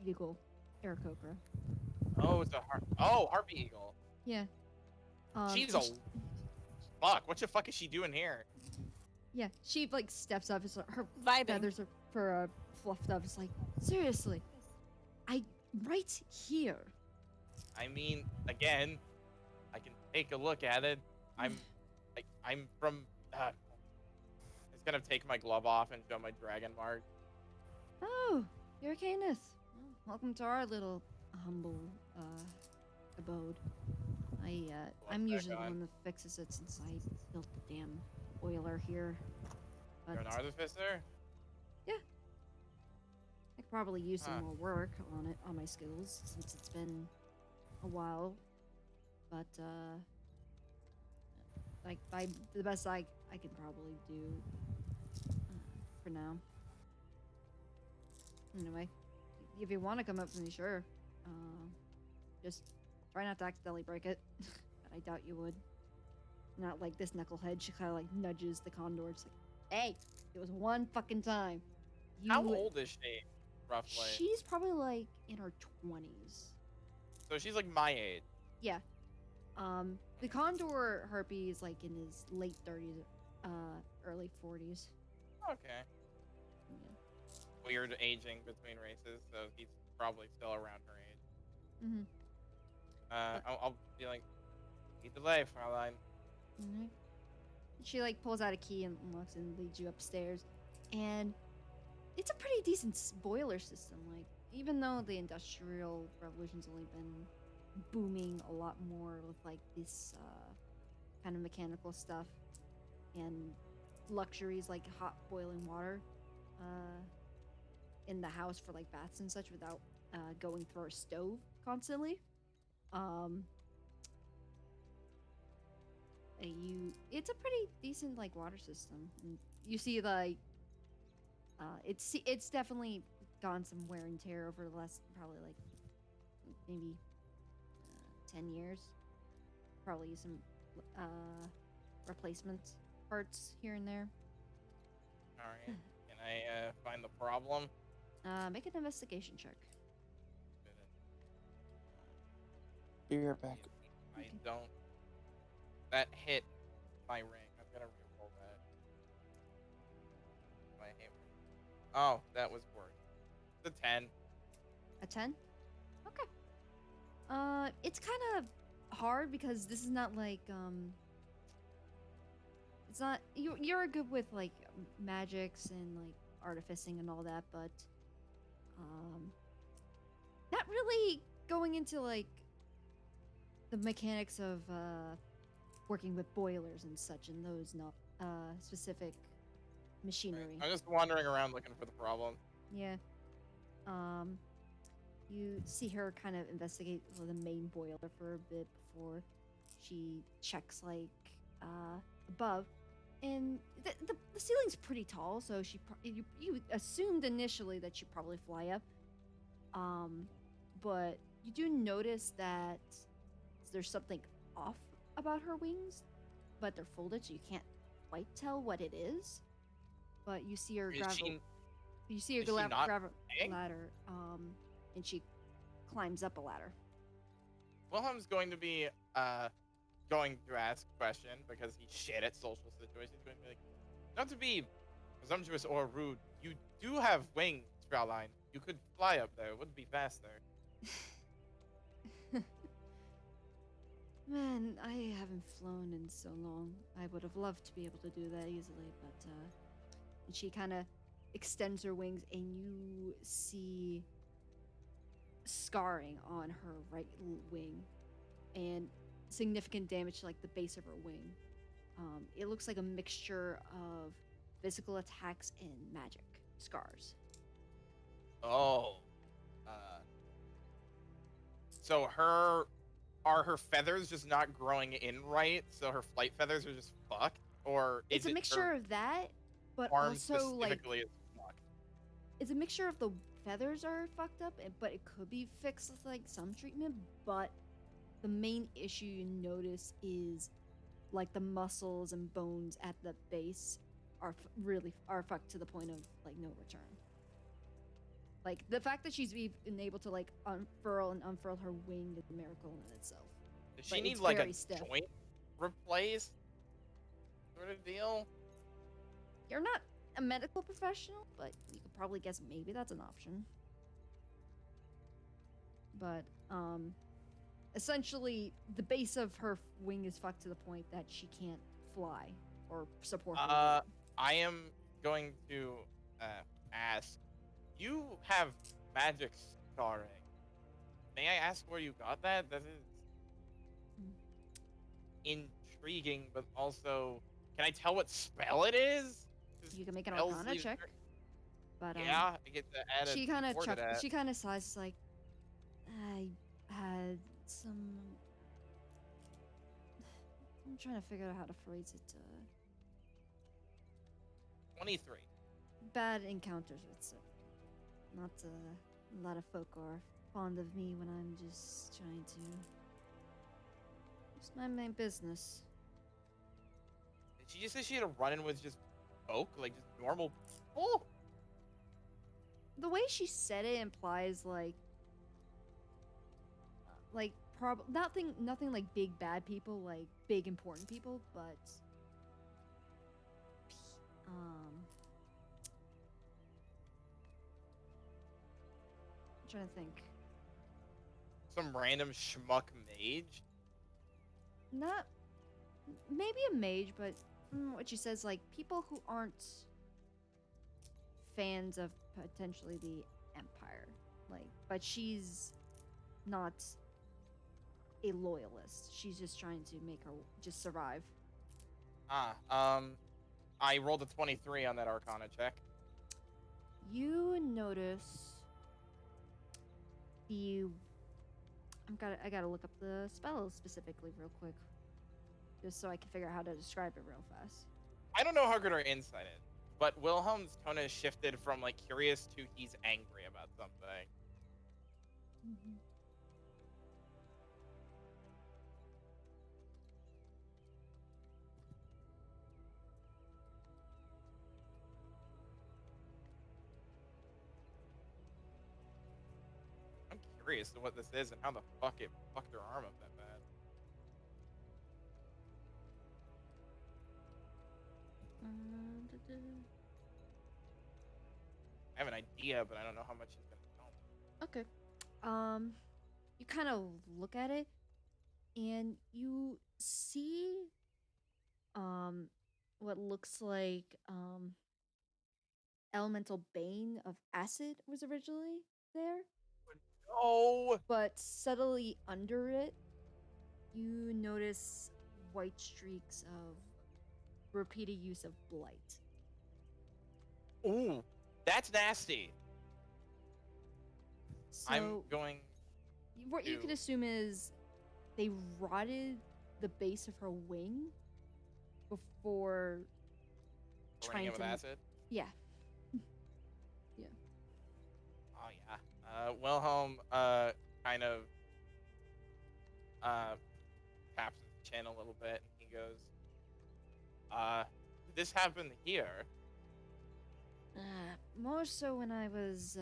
S9: Eagle, Aarakocra.
S4: Oh, it's a harpy eagle.
S9: Yeah.
S4: She's
S9: and
S4: a fuck. What the fuck is she doing here?
S9: Yeah, she like steps up. It's like, her
S11: Vibing.
S9: feathers are for fluffed up. It's like, seriously, I right here.
S4: I mean, again, I can take a look at it. I'm from. I was gonna take my glove off and show my dragon mark.
S9: Oh, you're Canis. Well, welcome to our little humble abode. I'm
S4: back
S9: usually the
S4: on.
S9: one that fixes it since I built the damn boiler here. But
S4: You're an artificer?
S9: I could probably use some
S4: Huh.
S9: more work on it, on my skills, since it's been a while. But like the best I can probably do for now. Anyway, if you want to come up to me, sure. Just try not to accidentally break it. But I doubt you would. Not like this knucklehead. She kind of like nudges the condor. It's like, hey, it was one fucking time.
S4: How old is she, roughly?
S9: She's probably like in her 20s.
S4: So she's like my age.
S9: Yeah. The condor harpy is like in his late 30s, early 40s.
S4: Okay.
S9: Yeah.
S4: Weird aging between races, so he's probably still around her age.
S9: Mm-hmm.
S4: I'll be like, eat the life, Fraulein.
S9: Alright. She like pulls out a key and unlocks and leads you upstairs, and it's a pretty decent boiler system. Like, even though the industrial revolution's only been booming a lot more with like this kind of mechanical stuff and luxuries like hot boiling water in the house for like baths and such without going through a stove constantly. It's a pretty decent like water system, and you see like it's definitely gone some wear and tear over the last probably like maybe 10 years. Probably some replacement parts here and there.
S4: All right. Can I find the problem?
S9: Make an investigation check.
S5: Be right back.
S4: I don't. That hit my ring. I'm gonna re-roll that. My hammer. Oh, that was worse. It's a 10.
S9: A 10? Okay. It's kind of hard because this is not like it's not you're good with like magics and like artificing and all that, but not really going into like the mechanics of working with boilers and such and those not specific machinery.
S4: I'm just wandering around looking for the problem.
S9: Yeah. You see her kind of investigate the main boiler for a bit before she checks like above, and the ceiling's pretty tall, so you assumed initially that she'd probably fly up. But you do notice that there's something off about her wings, but they're folded, so you can't quite tell what it is. But you see her grab a ladder, and she climbs up a ladder.
S4: Wilhelm's going to be going to ask a question because he's shit at social situations. He's going to be like, not to be presumptuous or rude, you do have wings, Fraulein. You could fly up there. It would be faster.
S9: Man, I haven't flown in so long. I would have loved to be able to do that easily, but and she kind of extends her wings, and you see scarring on her right wing, and significant damage to like the base of her wing. It looks like a mixture of physical attacks and magic scars.
S4: Oh. Uh, so her feathers just not growing in right, so her flight feathers are just fucked? Or
S9: It's
S4: is
S9: a
S4: it
S9: mixture
S4: her
S9: of that, but
S4: arm
S9: also like
S4: specifically is fucked?
S9: it's a mixture of the feathers are fucked up, but it could be fixed with like some treatment. But the main issue you notice is like the muscles and bones at the base are really are fucked to the point of like no return. Like the fact that she's been able to like unfurl and unfurl her wing is a miracle in itself.
S4: Does
S9: But
S4: she need
S9: it's
S4: like a
S9: very stiff.
S4: joint replaced sort of deal?
S9: You're not a medical professional, but you could probably guess maybe that's an option. But essentially the base of her wing is fucked to the point that she can't fly or support her weight.
S4: I am going to ask. You have magic scarring. May I ask where you got that? That is intriguing, but also, can I tell what spell it is? 'Cause
S9: You can make an
S4: spells
S9: Arcana
S4: leave
S9: check.
S4: very-
S9: But
S4: Yeah, I get to add
S9: she
S4: a
S9: kind of
S4: D4 to that.
S9: she kind of sighs like, I had some. I'm trying to figure out how to phrase it.
S4: 23.
S9: Bad encounters with it. Not a lot of folk are fond of me when I'm just trying to. It's my main business.
S4: Did she just say she had a run-in with just folk, like just normal people?
S9: The way she said it implies like nothing like big bad people, like big important people, but I'm trying to think.
S4: Some random schmuck mage?
S9: Not maybe a mage, but what she says, like people who aren't fans of potentially the Empire, like, but she's not a loyalist. She's just trying to make her just survive.
S4: I rolled a 23 on that Arcana check.
S9: You notice the. I gotta look up the spell specifically real quick, just so I can figure out how to describe it real fast.
S4: I don't know how good her insight is, but Wilhelm's tone has shifted from like curious to he's angry about something.
S9: Mm-hmm.
S4: I'm curious to what this is and how the fuck it fucked her arm up that bad. I have an idea, but I don't know how much she's gonna tell me.
S9: Okay. You kind of look at it, and you see, what looks like, elemental bane of acid was originally there.
S4: Oh!
S9: But subtly under it, you notice white streaks of repeated use of blight.
S4: Ooh, that's nasty.
S9: So
S4: I'm going.
S9: what you could assume is they rotted the base of her wing before
S4: Running
S9: trying
S4: it with
S9: to.
S4: acid?
S9: Yeah.
S4: Oh yeah. Wilhelm kind of taps his chin a little bit and he goes, did this happen here?
S9: More so when I was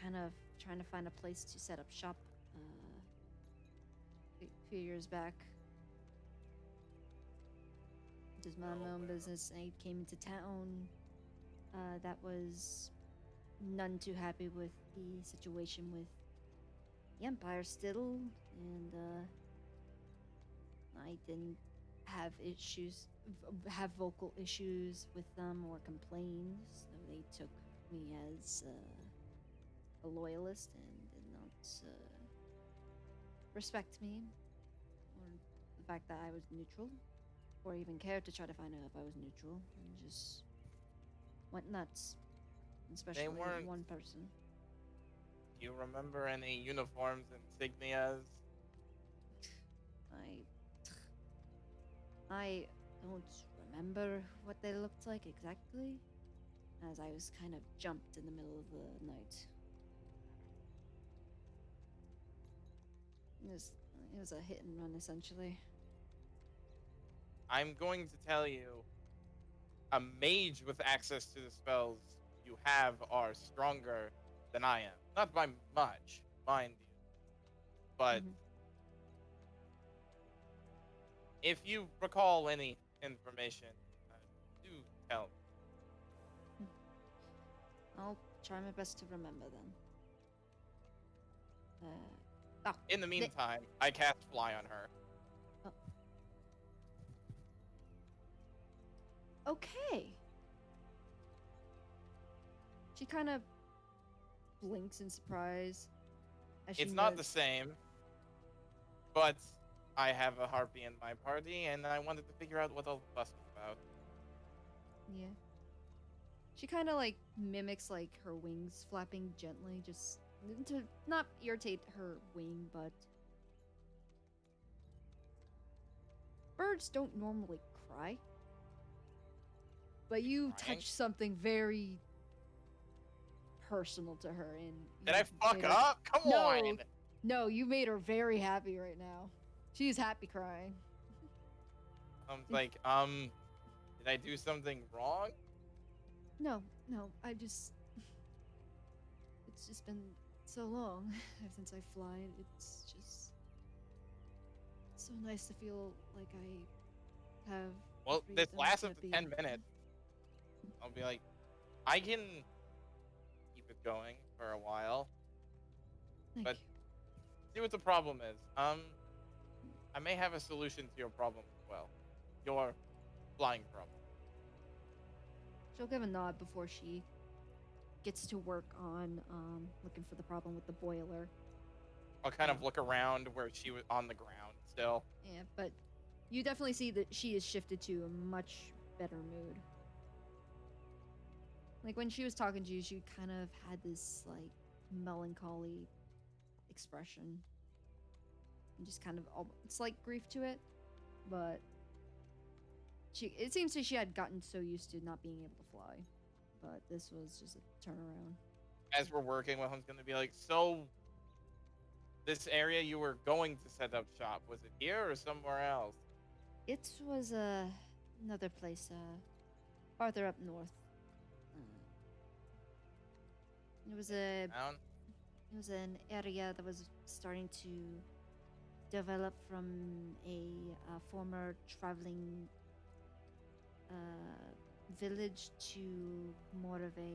S9: kind of trying to find a place to set up shop a few years back. Just my own business. I came into town that was none too happy with the situation with
S1: the Empire still, and I didn't have have vocal issues with them or complain, so they took me as a loyalist and did not respect me or the fact that I was neutral, or even cared to try to find out if I was neutral, and just went nuts, especially
S4: weren't-
S1: one person.
S4: Do you remember any uniforms, insignias?
S1: I don't remember what they looked like exactly, as I was kind of jumped in the middle of the night. It was a hit and run, essentially.
S4: I'm going to tell you, a mage with access to the spells you have are stronger than I am. Not by much, mind you. But
S1: Mhm.
S4: if you recall any information, do tell me.
S1: I'll try my best to remember then.
S4: In the meantime, I cast Fly on her.
S1: Okay. She kind of blinks in surprise. As she
S4: It's not the
S1: nods-
S4: same, but I have a harpy in my party, and I wanted to figure out what all the fuss was about.
S1: Yeah. She kind of like mimics like her wings flapping gently, just to not irritate her wing, but birds don't normally cry. But you
S4: Crying?
S1: touch something very personal to her, and
S4: Did I
S1: you
S4: fuck
S1: made her-
S4: up? Come
S1: No.
S4: on!
S1: No, you made her very happy right now. She's happy crying.
S4: I'm like, did I do something wrong?
S1: No, I just. It's just been so long since I fly. It's just so nice to feel like I have. the
S4: Well, this
S1: freedom
S4: lasts
S1: to
S4: up to
S1: be-
S4: 10 minutes. I'll be like, I can keep it going for a while.
S1: Thank
S4: but
S1: you.
S4: see what the problem is. I may have a solution to your problem as well. Your flying problem.
S1: She'll give a nod before she gets to work on looking for the problem with the boiler.
S4: I'll kind of look around where she was on the ground still.
S1: Yeah, but you definitely see that she is shifted to a much better mood. Like when she was talking to you, she kind of had this like melancholy expression. And just kind of it's like grief to it, but it seems that she had gotten so used to not being able to fly. But this was just a turnaround.
S4: As we're working, Wilhelm's going to be like, so this area you were going to set up shop, was it here or somewhere else?
S1: It was another place farther up north. It was
S4: Down?
S1: It was an area that was starting to develop from a former traveling village to more of a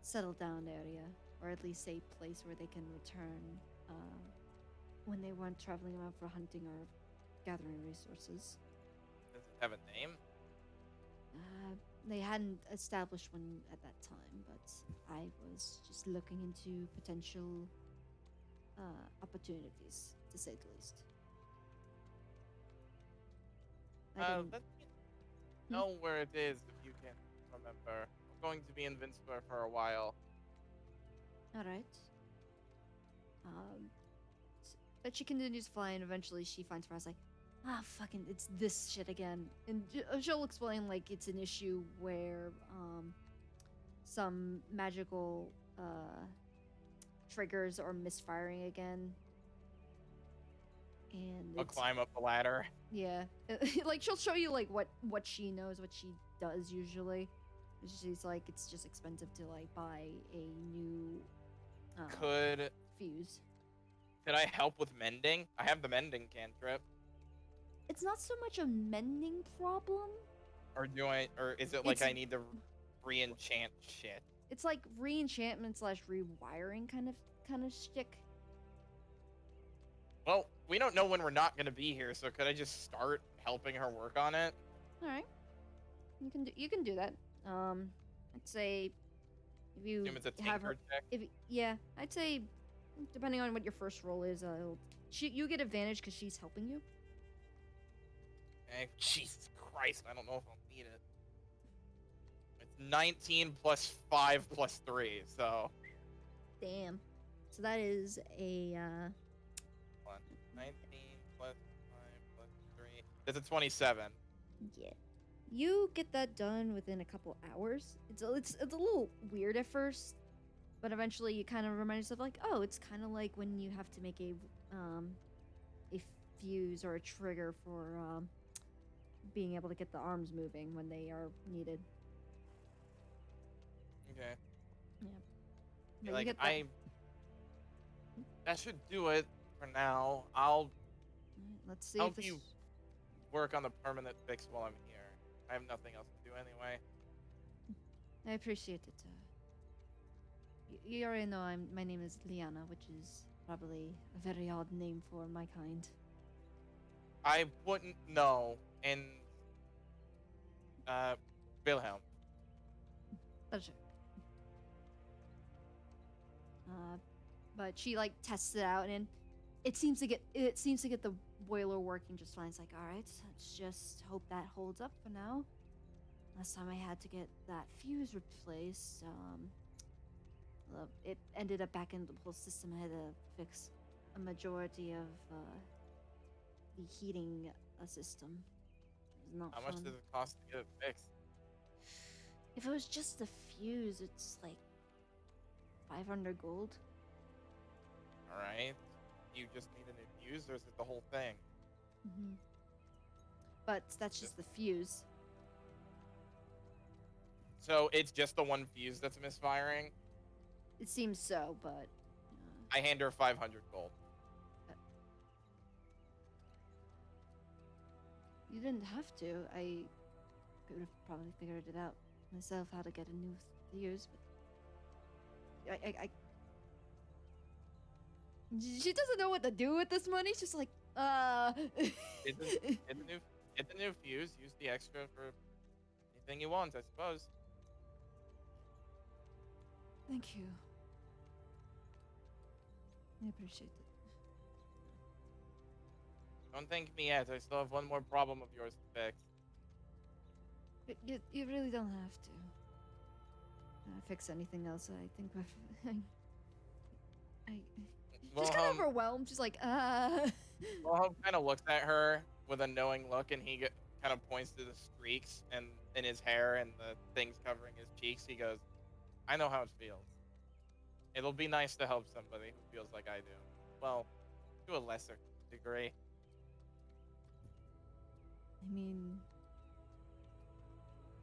S1: settled down area, or at least a place where they can return when they weren't traveling around for hunting or gathering resources.
S4: Does it have a name?
S1: They hadn't established one at that time, but I was just looking into potential opportunities, to say the least.
S4: Let me know where it is if you can remember. I'm going to be in Vinsper for a while.
S1: All right. But she continues flying. Eventually, she finds Frost like, fucking, it's this shit again. And she'll explain like it's an issue where some magical triggers are misfiring again. And
S4: I'll climb up the ladder.
S1: yeah, like she'll show you like what she knows, what she does usually. She's like, it's just expensive to like buy a new
S4: Could
S1: fuse.
S4: I help with mending? I have the mending cantrip.
S1: It's not so much a mending problem.
S4: Or is it like I need to re-enchant shit?
S1: It's like re-enchantment / rewiring kind of shtick.
S4: Well, we don't know when we're not gonna be here, so could I just start helping her work on it?
S1: All right. You can do that. I'd say if you
S4: Assume it's a
S1: have her,
S4: tinker check.
S1: yeah, I'd say depending on what your first roll is, you get advantage because she's helping you.
S4: Jesus Christ, I don't know if I'll need it. It's 19 plus 5 plus 3, so
S1: Damn. So that is a
S4: 19 plus 5 plus 3. It's a 27.
S1: yeah. You get that done within a couple hours. It's a little weird at first, but eventually you kind of remind yourself like, oh, it's kind of like when you have to make a fuse or a trigger for being able to get the arms moving when they are needed.
S4: Okay.
S1: Yeah.
S4: Be
S1: But you
S4: like,
S1: get that.
S4: that should do it for now. I'll
S1: Let's see
S4: help
S1: if this.
S4: you work on the permanent fix while I'm here. I have nothing else to do anyway.
S1: I appreciate it. You already know my name is Liana, which is probably a very odd name for my kind.
S4: I wouldn't know. And Wilhelm.
S1: Pleasure. But she like tests it out, and it seems to get the boiler working just fine. It's like, all right, let's just hope that holds up for now. Last time I had to get that fuse replaced, it ended up back in the whole system. I had to fix a majority of the heating system. It was not
S4: How
S1: fun.
S4: much does it cost to get it fixed?
S1: If it was just the fuse, it's like 500 gold.
S4: Alright. You just need a new fuse, or is it the whole thing?
S1: Mm-hmm. But that's just the fuse.
S4: So it's just the one fuse that's misfiring?
S1: It seems so, but
S4: I hand her 500 gold.
S1: you didn't have to. I could have probably figured it out myself how to get a new fuse, but I she doesn't know what to do with this money. She's just like,
S4: Get the new fuse, use the extra for anything you want, I suppose.
S1: Thank you. I appreciate it.
S4: Don't thank me yet, I still have one more problem of yours to fix.
S1: You really don't have to fix anything else. I think she's kind of overwhelmed. She's like,
S4: Wilhelm kind of looks at her with a knowing look, and he kind of points to the streaks and in his hair and the things covering his cheeks. He goes, I know how it feels. It'll be nice to help somebody who feels like I do. Well, to a lesser degree.
S1: I mean,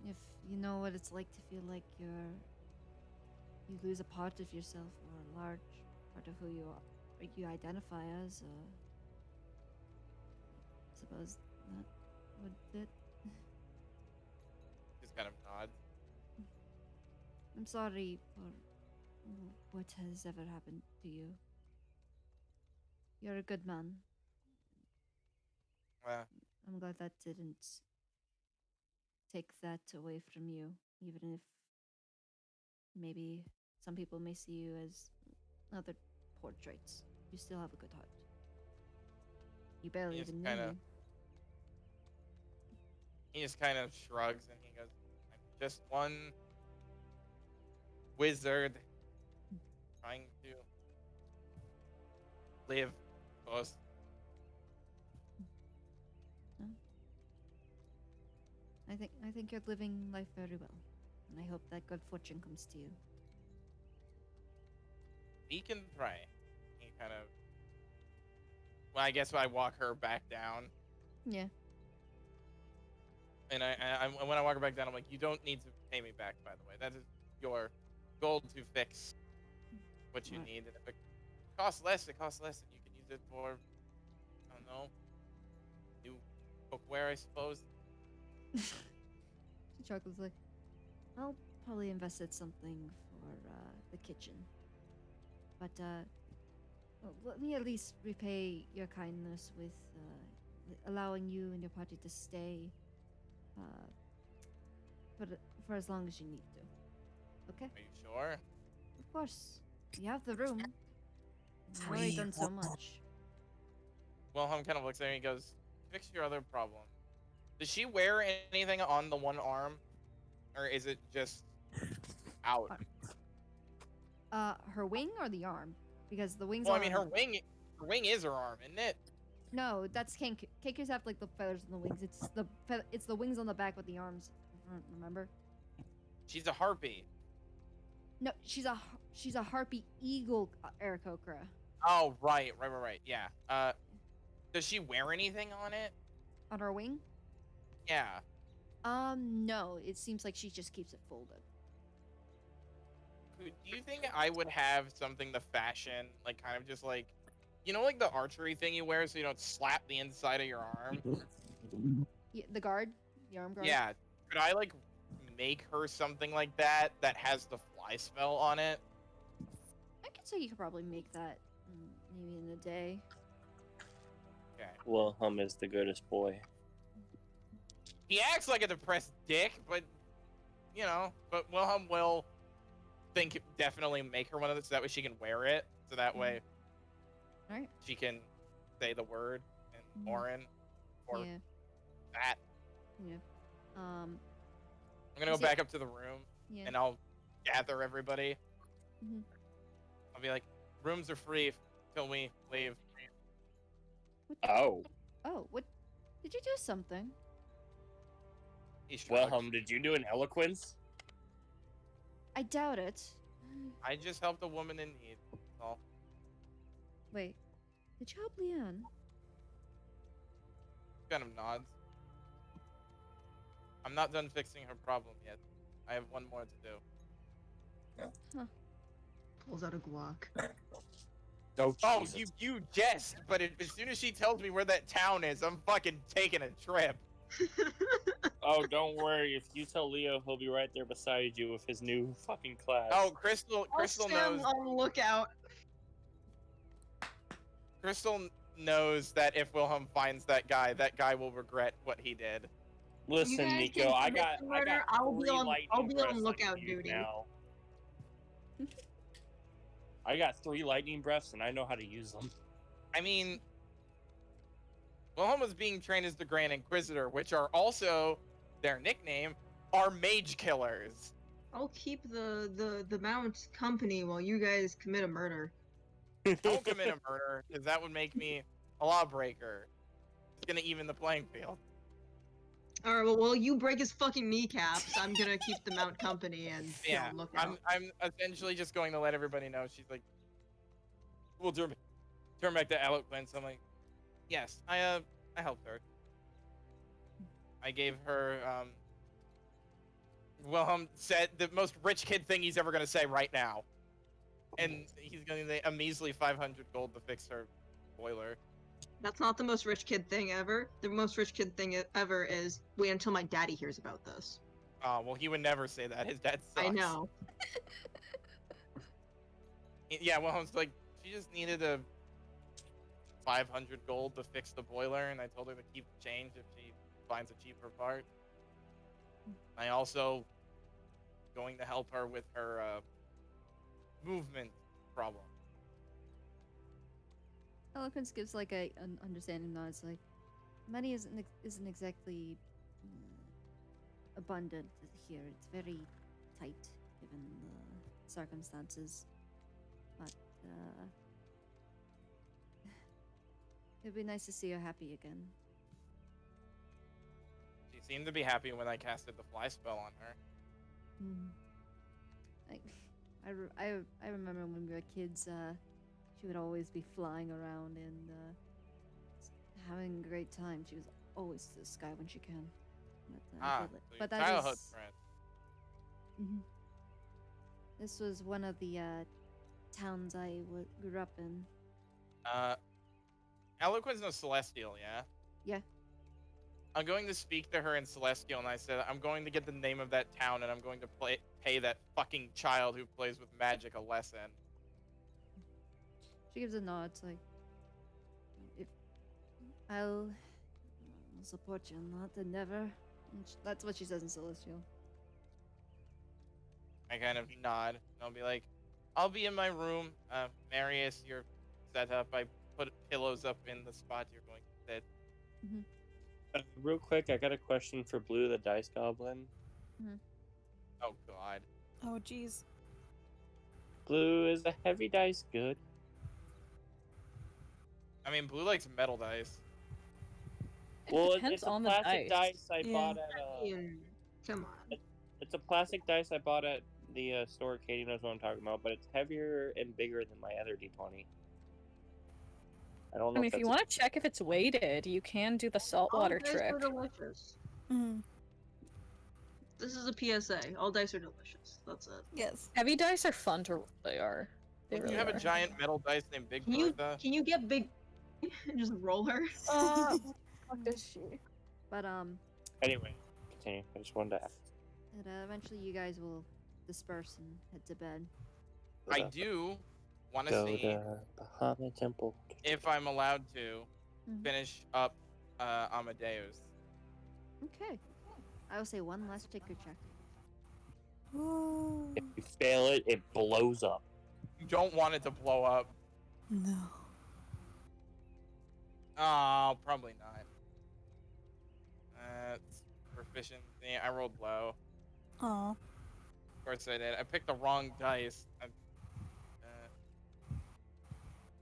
S1: if you know what it's like to feel like you lose a part of yourself or a large part of who you identify as, I suppose that would it.
S4: Just kind of nods.
S1: I'm sorry for what has ever happened to you. You're a good man. I'm glad that didn't take that away from you, even if maybe some people may see you as other poor traits. You still have a good heart. You barely even knew me.
S4: He just kind of shrugs and he goes, I'm just one wizard trying to live close.
S1: I think you're living life very well, and I hope that good fortune comes to you.
S4: We can try. He kind of. Well, I guess I walk her back down.
S1: Yeah.
S4: And I when I walk her back down, I'm like, you don't need to pay me back, by the way. That is your gold to fix what you need. And if it costs less, it costs less, and you can use it for, I don't know, new cookware, I suppose.
S1: She chuckles like, I'll probably invest in something for the kitchen. But
S9: Well, let me at least repay your kindness with allowing you and your party to stay uh, for as long as you need to. Okay?
S4: Are you sure?
S9: Of course. You have the room. You've already done so much.
S4: Wilhelm kind of looks at her and he goes, "Fix your other problem." Does she wear anything on the one arm, or is it just out?
S9: Her wing or the arm? Because the wings
S4: Well, I
S9: on...
S4: mean, her wing is her arm, isn't it?
S9: No, that's Kenku. Kenkus have like the feathers on the wings. It's the wings on the back with the arms. Remember?
S4: She's a harpy.
S9: No, she's a harpy eagle, Aarakocra.
S4: Oh, right. Yeah. Does she wear anything on it?
S9: On her wing?
S4: Yeah.
S9: No. It seems like she just keeps it folded.
S4: Do you think I would have something to fashion, like kind of just like, like the archery thing you wear so you don't slap the inside of your arm?
S9: Yeah, the arm guard.
S4: Yeah. Could I like make her something like that has the fly spell on it?
S9: I could say you could probably make that maybe in a day.
S4: Okay.
S5: Wilhelm is the goodest boy.
S4: He acts like a depressed dick, but Wilhelm will definitely make her one of those so that way she can wear it. So that way
S9: Alright.
S4: she can say the word in Orin or
S9: Yeah.
S4: that.
S9: Yeah.
S4: I'm gonna go back up to the room and I'll gather everybody.
S9: Mhm.
S4: I'll be like, rooms are free till we leave.
S5: Oh.
S9: Oh, what? Did you do something?
S4: He shrugs.
S5: Wilhelm, did you do an eloquence?
S9: I doubt it.
S4: I just helped a woman in need. That's all.
S9: Wait. Did you help Leanne?
S4: Kind of nods. I'm not done fixing her problem yet. I have one more to do.
S9: Huh.
S3: Pulls out a Glock.
S5: Oh,
S4: Oh,
S5: Jesus.
S4: you jest, but as soon as she tells me where that town is, I'm fucking taking a trip.
S5: Oh, don't worry. If you tell Leo, he'll be right there beside you with his new fucking class.
S4: Oh, Crystal knows.
S3: On the lookout.
S4: Crystal knows that if Wilhelm finds that guy will regret what he did.
S5: Listen,
S3: guys
S5: Nico,
S3: can
S5: I
S3: commit
S5: got
S3: to murder, I'll be
S5: 3
S3: on
S5: lightning breaths I
S3: lookout
S5: can use
S3: duty.
S5: now. I got 3 lightning breaths and I know how to use them.
S4: I mean, Wilhelm was being trained as the Grand Inquisitor, which are also their nickname, are mage killers.
S3: I'll keep the mount company while you guys commit a murder.
S4: Don't commit a murder, because that would make me a lawbreaker. It's gonna even the playing field.
S3: Alright, well, while you break his fucking kneecaps, I'm gonna keep the mount company and be
S4: Yeah,
S3: on lookout.
S4: I'm essentially just going to let everybody know. She's like, we'll turn back to eloquence. I'm like, yes, I helped her. I gave her Wilhelm said the most rich kid thing he's ever gonna say right now, and he's gonna say a measly 500 gold to fix her boiler.
S3: That's not the most rich kid thing ever. The most rich kid thing ever is wait until my daddy hears about this.
S4: Oh, well, he would never say that. His dad sucks.
S3: I know.
S4: Yeah, Wilhelm's like, she just needed a 500 gold to fix the boiler, and I told her to keep the change if she finds a cheaper part. I also going to help her with her movement problem.
S9: Eloquence gives like an understanding nod. It's like money isn't exactly abundant here. It's very tight given the circumstances. But it'd be nice to see her happy again.
S4: She seemed to be happy when I casted the fly spell on her.
S9: I remember when we were kids. She would always be flying around and having a great time. She was always to the sky when she can. But
S4: so your childhood friend.
S9: Mhm. This was one of the towns I grew up in.
S4: Eloquence no Celestial, yeah?
S9: Yeah.
S4: I'm going to speak to her in Celestial, and I said, I'm going to get the name of that town, and I'm going to pay that fucking child who plays with magic a lesson.
S9: She gives a nod. It's like, if I'll support you in that endeavor. And that's what she says in Celestial.
S4: I kind of nod. And I'll be like, I'll be in my room. Marius, you're set up. I put pillows up in the spot you're going to sit.
S5: Real quick, I got a question for Blue the Dice Goblin.
S4: Oh, God.
S11: Oh, jeez.
S5: Blue, is a heavy dice good?
S4: I mean, Blue likes metal dice.
S5: Well,
S6: depends
S5: it's a
S6: on the
S5: plastic
S6: dice.
S5: I
S11: Yeah.
S5: bought at
S3: Come on.
S5: It's a plastic dice I bought at the store. Katie knows what I'm talking about, but it's heavier and bigger than my other D20. I don't know.
S6: I mean, if you want to check if it's weighted, you can do the saltwater
S3: All dice
S6: trick.
S3: are delicious.
S11: Mm.
S3: This is a PSA. All dice are delicious. That's it.
S11: Yes.
S6: Heavy dice are fun to roll. They are. They
S4: You
S6: really
S4: have
S6: are.
S4: a giant metal dice named Big
S3: Can you
S4: Bertha.
S3: get big and just roll her?
S6: What is she?
S9: But
S5: Anyway, continue. I just wanted to ask.
S9: and, eventually you guys will disperse and head to bed.
S4: I do want to
S5: Go
S4: see
S5: to Bahamut Temple.
S4: if I'm allowed to
S9: Mhm.
S4: finish up Amadeus.
S9: Okay. I will say one last ticker check.
S11: Ooh.
S5: If you fail it, it blows up.
S4: You don't want it to blow up.
S11: No.
S4: Oh, probably not. It's proficiency. I rolled low.
S11: Aw.
S4: Of course I did. I picked the wrong dice.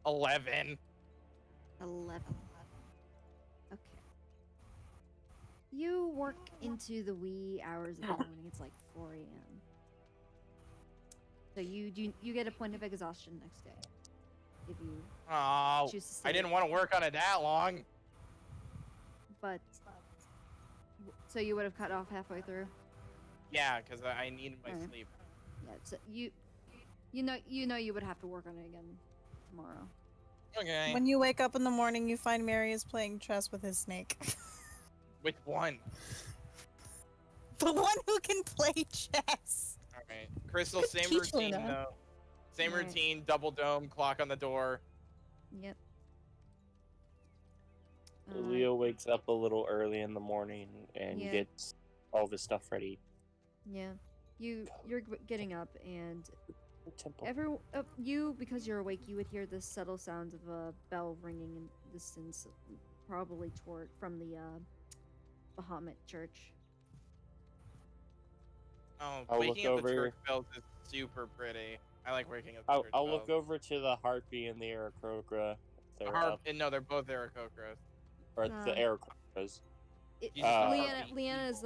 S4: 11.
S9: 11. Okay. You work into the wee hours of the morning. It's like 4 a.m. So you get a point of exhaustion next day if you
S4: Oh,
S9: choose to stay.
S4: I didn't want to work on it that long.
S9: But so you would have cut off halfway through.
S4: Yeah, because I needed my
S9: Alright.
S4: sleep.
S9: Yeah. So you know you would have to work on it again tomorrow.
S4: Okay.
S11: When you wake up in the morning, you find Mary is playing chess with his snake.
S4: Which one?
S11: The one who can play chess.
S4: All right. Crystal, same
S6: Teach
S4: routine
S6: Luna.
S4: though. Same
S9: Alright.
S4: routine. Double dome. Clock on the door.
S9: Yep.
S5: Leo wakes up a little early in the morning and
S9: Yeah.
S5: gets all of his stuff ready.
S9: Yeah. You're getting up and
S5: Temple.
S9: you, because you're awake, you would hear the subtle sounds of a bell ringing in the distance, probably from the Bahamut church.
S4: Oh,
S5: I'll
S4: waking
S5: look
S4: up the
S5: over-
S4: church bells is super pretty. I like waking up the church
S5: I'll
S4: bells.
S5: look over to the Harpy and the Aarakocra. If they're up,
S4: No, they're both Aarakocras.
S5: or the Aarakocras.
S4: Jesus, the
S9: Leanna's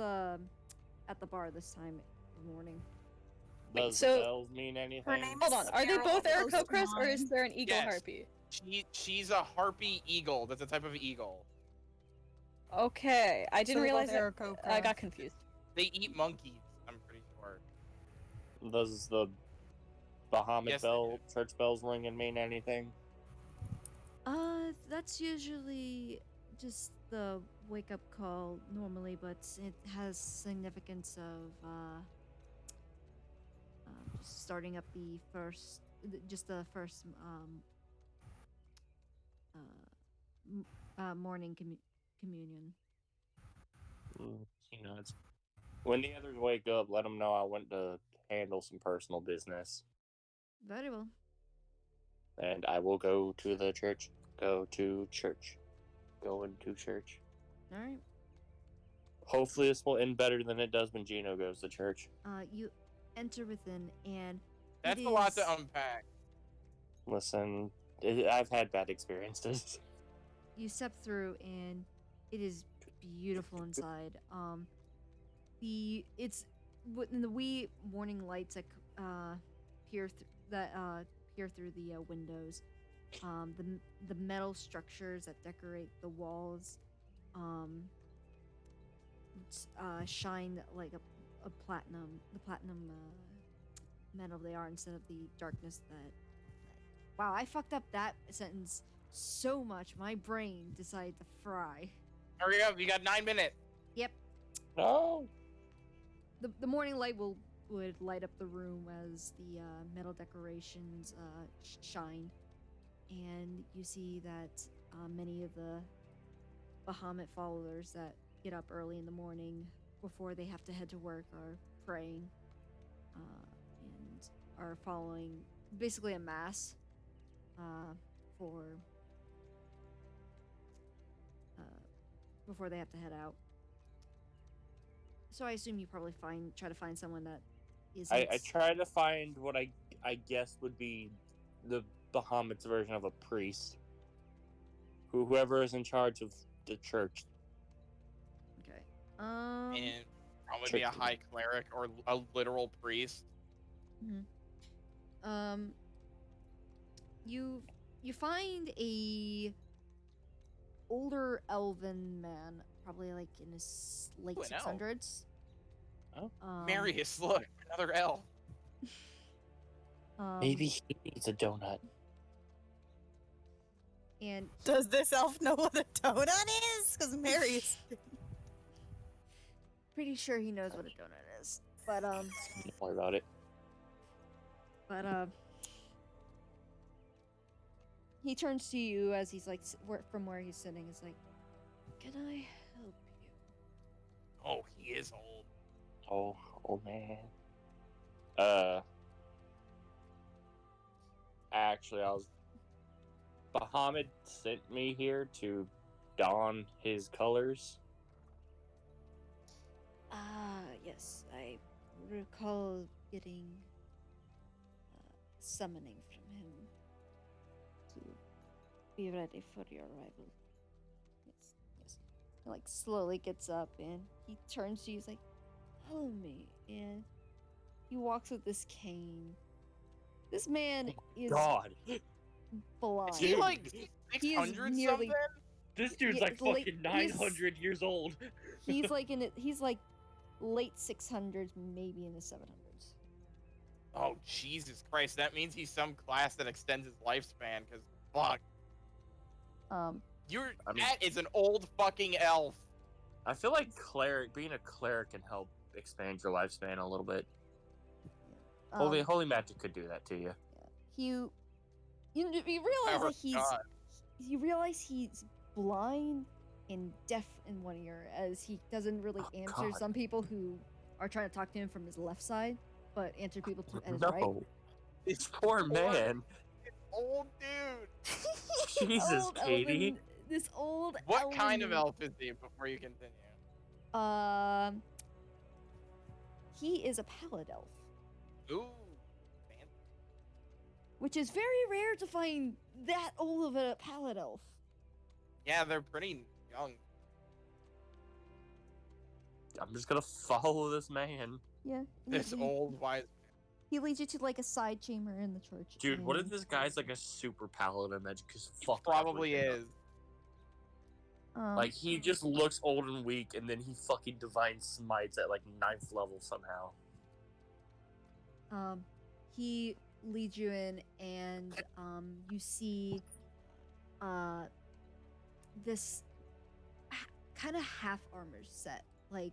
S9: at the bar this time in the morning.
S6: Wait,
S5: Does
S6: so-
S5: the bells mean anything?
S6: Hold on. Are they both
S11: Sparrow
S6: Aarakocras or is
S11: Postmon.
S6: there an eagle
S4: Yes.
S6: harpy?
S4: She's a harpy eagle. That's a type of eagle.
S6: Okay, I didn't
S11: they're
S6: realize
S11: both
S6: that.
S11: Aarakocra.
S6: I got confused.
S4: They eat monkeys. I'm pretty sure.
S5: Does the Bahamut
S4: Yes, they
S5: bell, church bells ring and mean anything?
S9: That's usually just the wake up call normally, but it has significance of just starting up the first morning communion.
S5: You know, it's when the others wake up, let them know I went to handle some personal business,
S9: Very well.
S5: and I will go to the church. Go to church. Going to church.
S9: All right.
S5: Hopefully, this will end better than it does when Gino goes to church.
S9: You enter within, and
S4: That's
S9: it
S4: a lot
S9: is-
S4: to unpack.
S5: Listen, I've had bad experiences.
S9: You step through, and it is beautiful inside. The wee morning lights that peer through the windows. The metal structures that decorate the walls shine like a platinum, the platinum metal they are, instead of the darkness that. Wow, I fucked up that sentence so much. My brain decided to fry.
S4: Hurry up! You got 9 minutes.
S9: Yep.
S5: No.
S9: The morning light would light up the room as the metal decorations shine. and you see that many of the Bahamut followers that get up early in the morning before they have to head to work are praying and are following basically a mass for before they have to head out. So I assume you probably try to find someone that isn't.
S5: I try to find what I guess would be the Bahamut's version of a priest. Whoever is in charge of the church.
S9: Okay.
S4: And probably be a high cleric or a literal priest.
S9: You find a older elven man, probably like in his late
S4: Ooh, an elf.
S9: 600s.
S5: Oh.
S4: Marius, look, another elf.
S5: Maybe he needs a donut.
S9: And
S11: Does this elf know what a donut is? Because Mary's
S9: pretty sure he knows what a donut is. But
S5: Don't worry about it.
S9: he turns to you as he's like from where he's sitting. Is like, "Can I help you?"
S4: Oh, he is old.
S5: Oh, old man. Actually, Bahamut sent me here to don his colors.
S9: Yes, I recall getting summoning from him to be ready for your arrival. Yes, yes. He, like, slowly gets up and he turns to you. He's like, "Follow me," and he walks with this cane. This man is
S5: God.
S9: blind.
S4: Is he like
S9: He is
S4: 600
S9: nearly.
S4: something?
S5: This dude's
S9: Yeah,
S5: like
S9: late-
S5: fucking
S9: he's-
S5: 900 years old.
S9: He's like he's like late 600s, maybe in the 700s.
S4: Oh, Jesus Christ. That means he's some class that extends his lifespan, because fuck. That is an old fucking elf.
S5: I feel like being a cleric can help expand your lifespan a little bit. Holy magic could do that to you.
S9: You realize
S4: Oh,
S9: that
S4: God.
S9: you realize he's blind and deaf in one ear, as he doesn't really answer
S5: God.
S9: some people who are trying to talk to him from his left side, but answer people at his
S5: No.
S9: right.
S5: This poor man.
S4: Old dude.
S5: Jesus,
S9: Old
S5: Katie.
S9: elven, this old
S4: What
S9: elven,
S4: kind of elf is he before you continue?
S9: He is a pallid elf,
S4: Ooh.
S9: which is very rare to find that old of a pallid elf.
S4: Yeah, they're pretty young.
S5: I'm just gonna follow this man.
S9: Yeah.
S4: This old wise.
S9: He leads you to like a side chamber in the church.
S5: Dude, what if
S9: and-
S5: this guy's like a super paladin that just fuck
S4: Probably
S5: everything up?
S4: is.
S5: Like, he just looks old and weak, and then he fucking divine smites at like 9th level somehow.
S9: He leads you in, and you see this kind of half armor set, like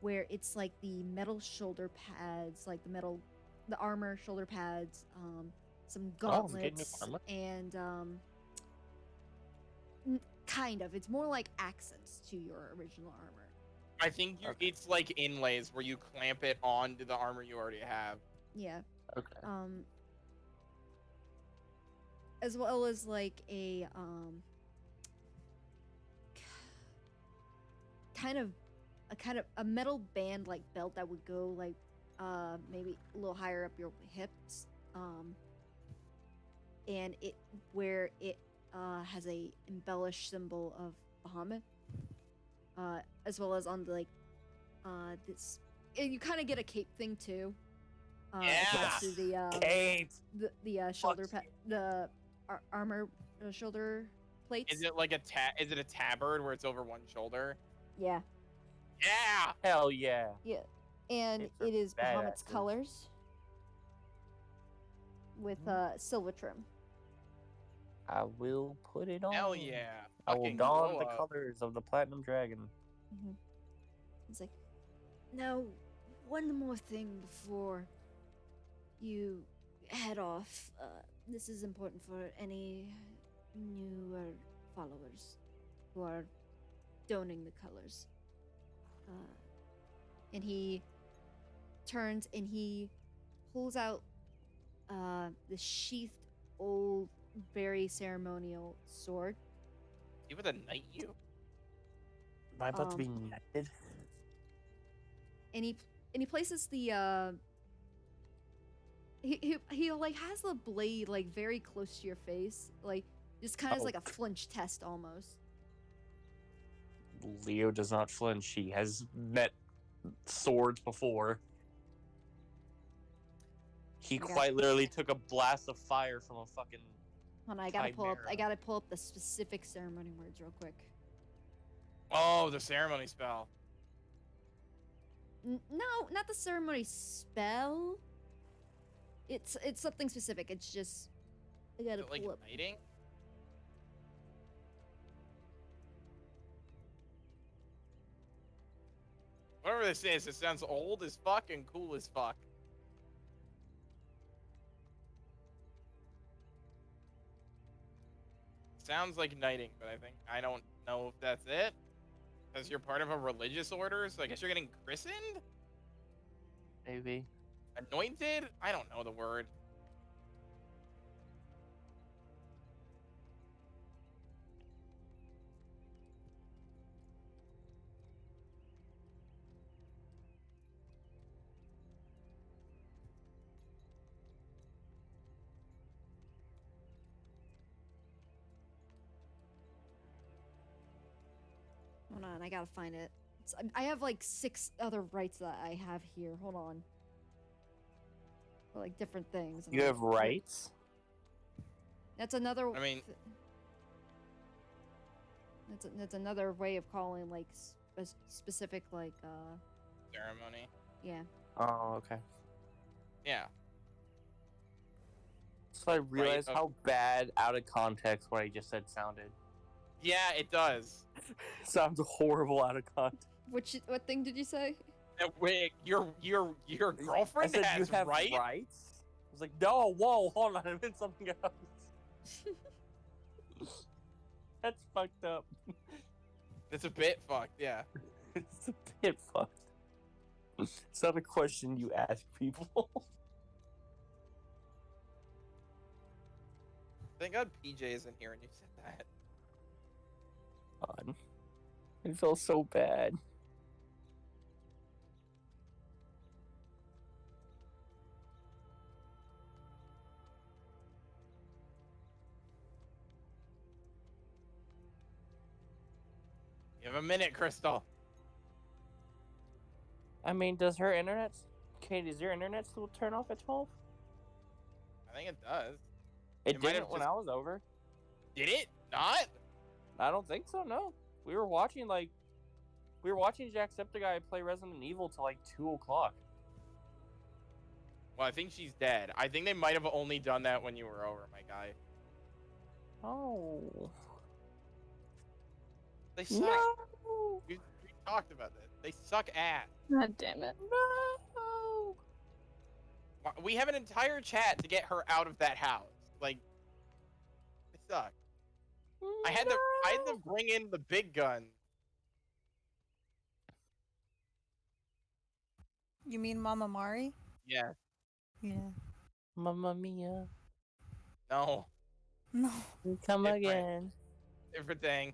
S9: where it's like the metal shoulder pads, like the armor shoulder pads, some gauntlets,
S5: armor.
S9: and kind of. It's more like accents to your original armor.
S4: I think it's like inlays where you clamp it onto the armor you already have.
S9: Yeah.
S5: Okay.
S9: As well as like a kind of a metal band like belt that would go like maybe a little higher up your hips, and it has a embellished symbol of Bahamut, as well as on the like this, and you kind of get a cape thing too. Attached to the
S5: Cape.
S9: the shoulder pad, the armor shoulder plates.
S4: Is it like is it a tabard where it's over one shoulder?
S9: Yeah.
S4: Yeah.
S5: Hell yeah.
S9: Yeah, and
S5: Capes are
S9: it is Bahamut's
S5: badasses.
S9: colors with silver trim.
S5: I will put it on.
S4: Hell yeah.
S5: I will
S4: Fucking
S5: don
S4: glow
S5: the
S4: up.
S5: colors of the Platinum Dragon.
S9: It's like, now, one more thing before you head off.
S1: this is important for any newer followers who are donning the colors. And he turns and he pulls out the sheathed old, very ceremonial sword.
S4: You with a knight, you?
S5: Am I about to be knighted?
S1: And he places the he like has the blade like very close to your face, like just kind of like a flinch test almost.
S5: Leo does not flinch. He has met swords before. He quite literally took a blast of fire from a fucking.
S1: Hold on, I gotta pull up the specific ceremony words real quick.
S4: Oh, the ceremony spell.
S1: No, not the ceremony spell. It's something specific. It's just I gotta pull
S4: like
S1: up.
S4: Knighting? Whatever this is, it sounds old as fuck and cool as fuck. Sounds like knighting, but I don't know if that's it. Because you're part of a religious order, so I guess you're getting christened?
S5: Maybe.
S4: Anointed? I don't know the word.
S1: Hold on, I gotta find it. I have like 6 other rights that I have here. Hold on. For like different things.
S5: You have rights?
S1: That's another.
S4: I mean,
S1: that's another way of calling like specific like
S4: ceremony.
S1: Yeah.
S5: Oh, okay.
S4: Yeah.
S5: So I realized how bad out of context what I just said sounded.
S4: Yeah, it does.
S5: Sounds horrible out of context.
S1: What thing did you say?
S4: Wait, your girlfriend
S5: I said
S4: has
S5: you have
S4: rights?
S5: I was like, no, whoa, hold on, I meant something else. That's fucked up.
S4: It's a bit fucked, yeah.
S5: It's a bit fucked. It's not a question you ask people.
S4: Thank God PJ is in here and you said that.
S5: God. I feel so bad.
S4: You have a minute, Crystal.
S5: I mean, does her internet... Kate, does your internet still turn off at 12?
S4: I think it does.
S5: It didn't when I was over.
S4: Did it? Not?
S5: I don't think so, no. We were watching Jacksepticeye play Resident Evil till like 2 o'clock.
S4: Well, I think she's dead. I think they might have only done that when you were over, my guy.
S5: Oh.
S4: They suck.
S5: No!
S4: We talked about this. They suck ass.
S6: God damn it.
S5: No!
S4: We have an entire chat to get her out of that house. Like, they suck. I had to bring in the big gun.
S11: You mean Mama Mari?
S4: Yeah.
S11: Yeah.
S5: Mamma mia.
S4: No.
S11: No.
S5: Come again.
S4: Different thing.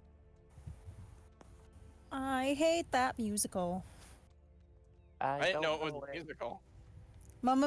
S11: I hate that musical.
S4: I didn't know it was a musical.
S11: Mama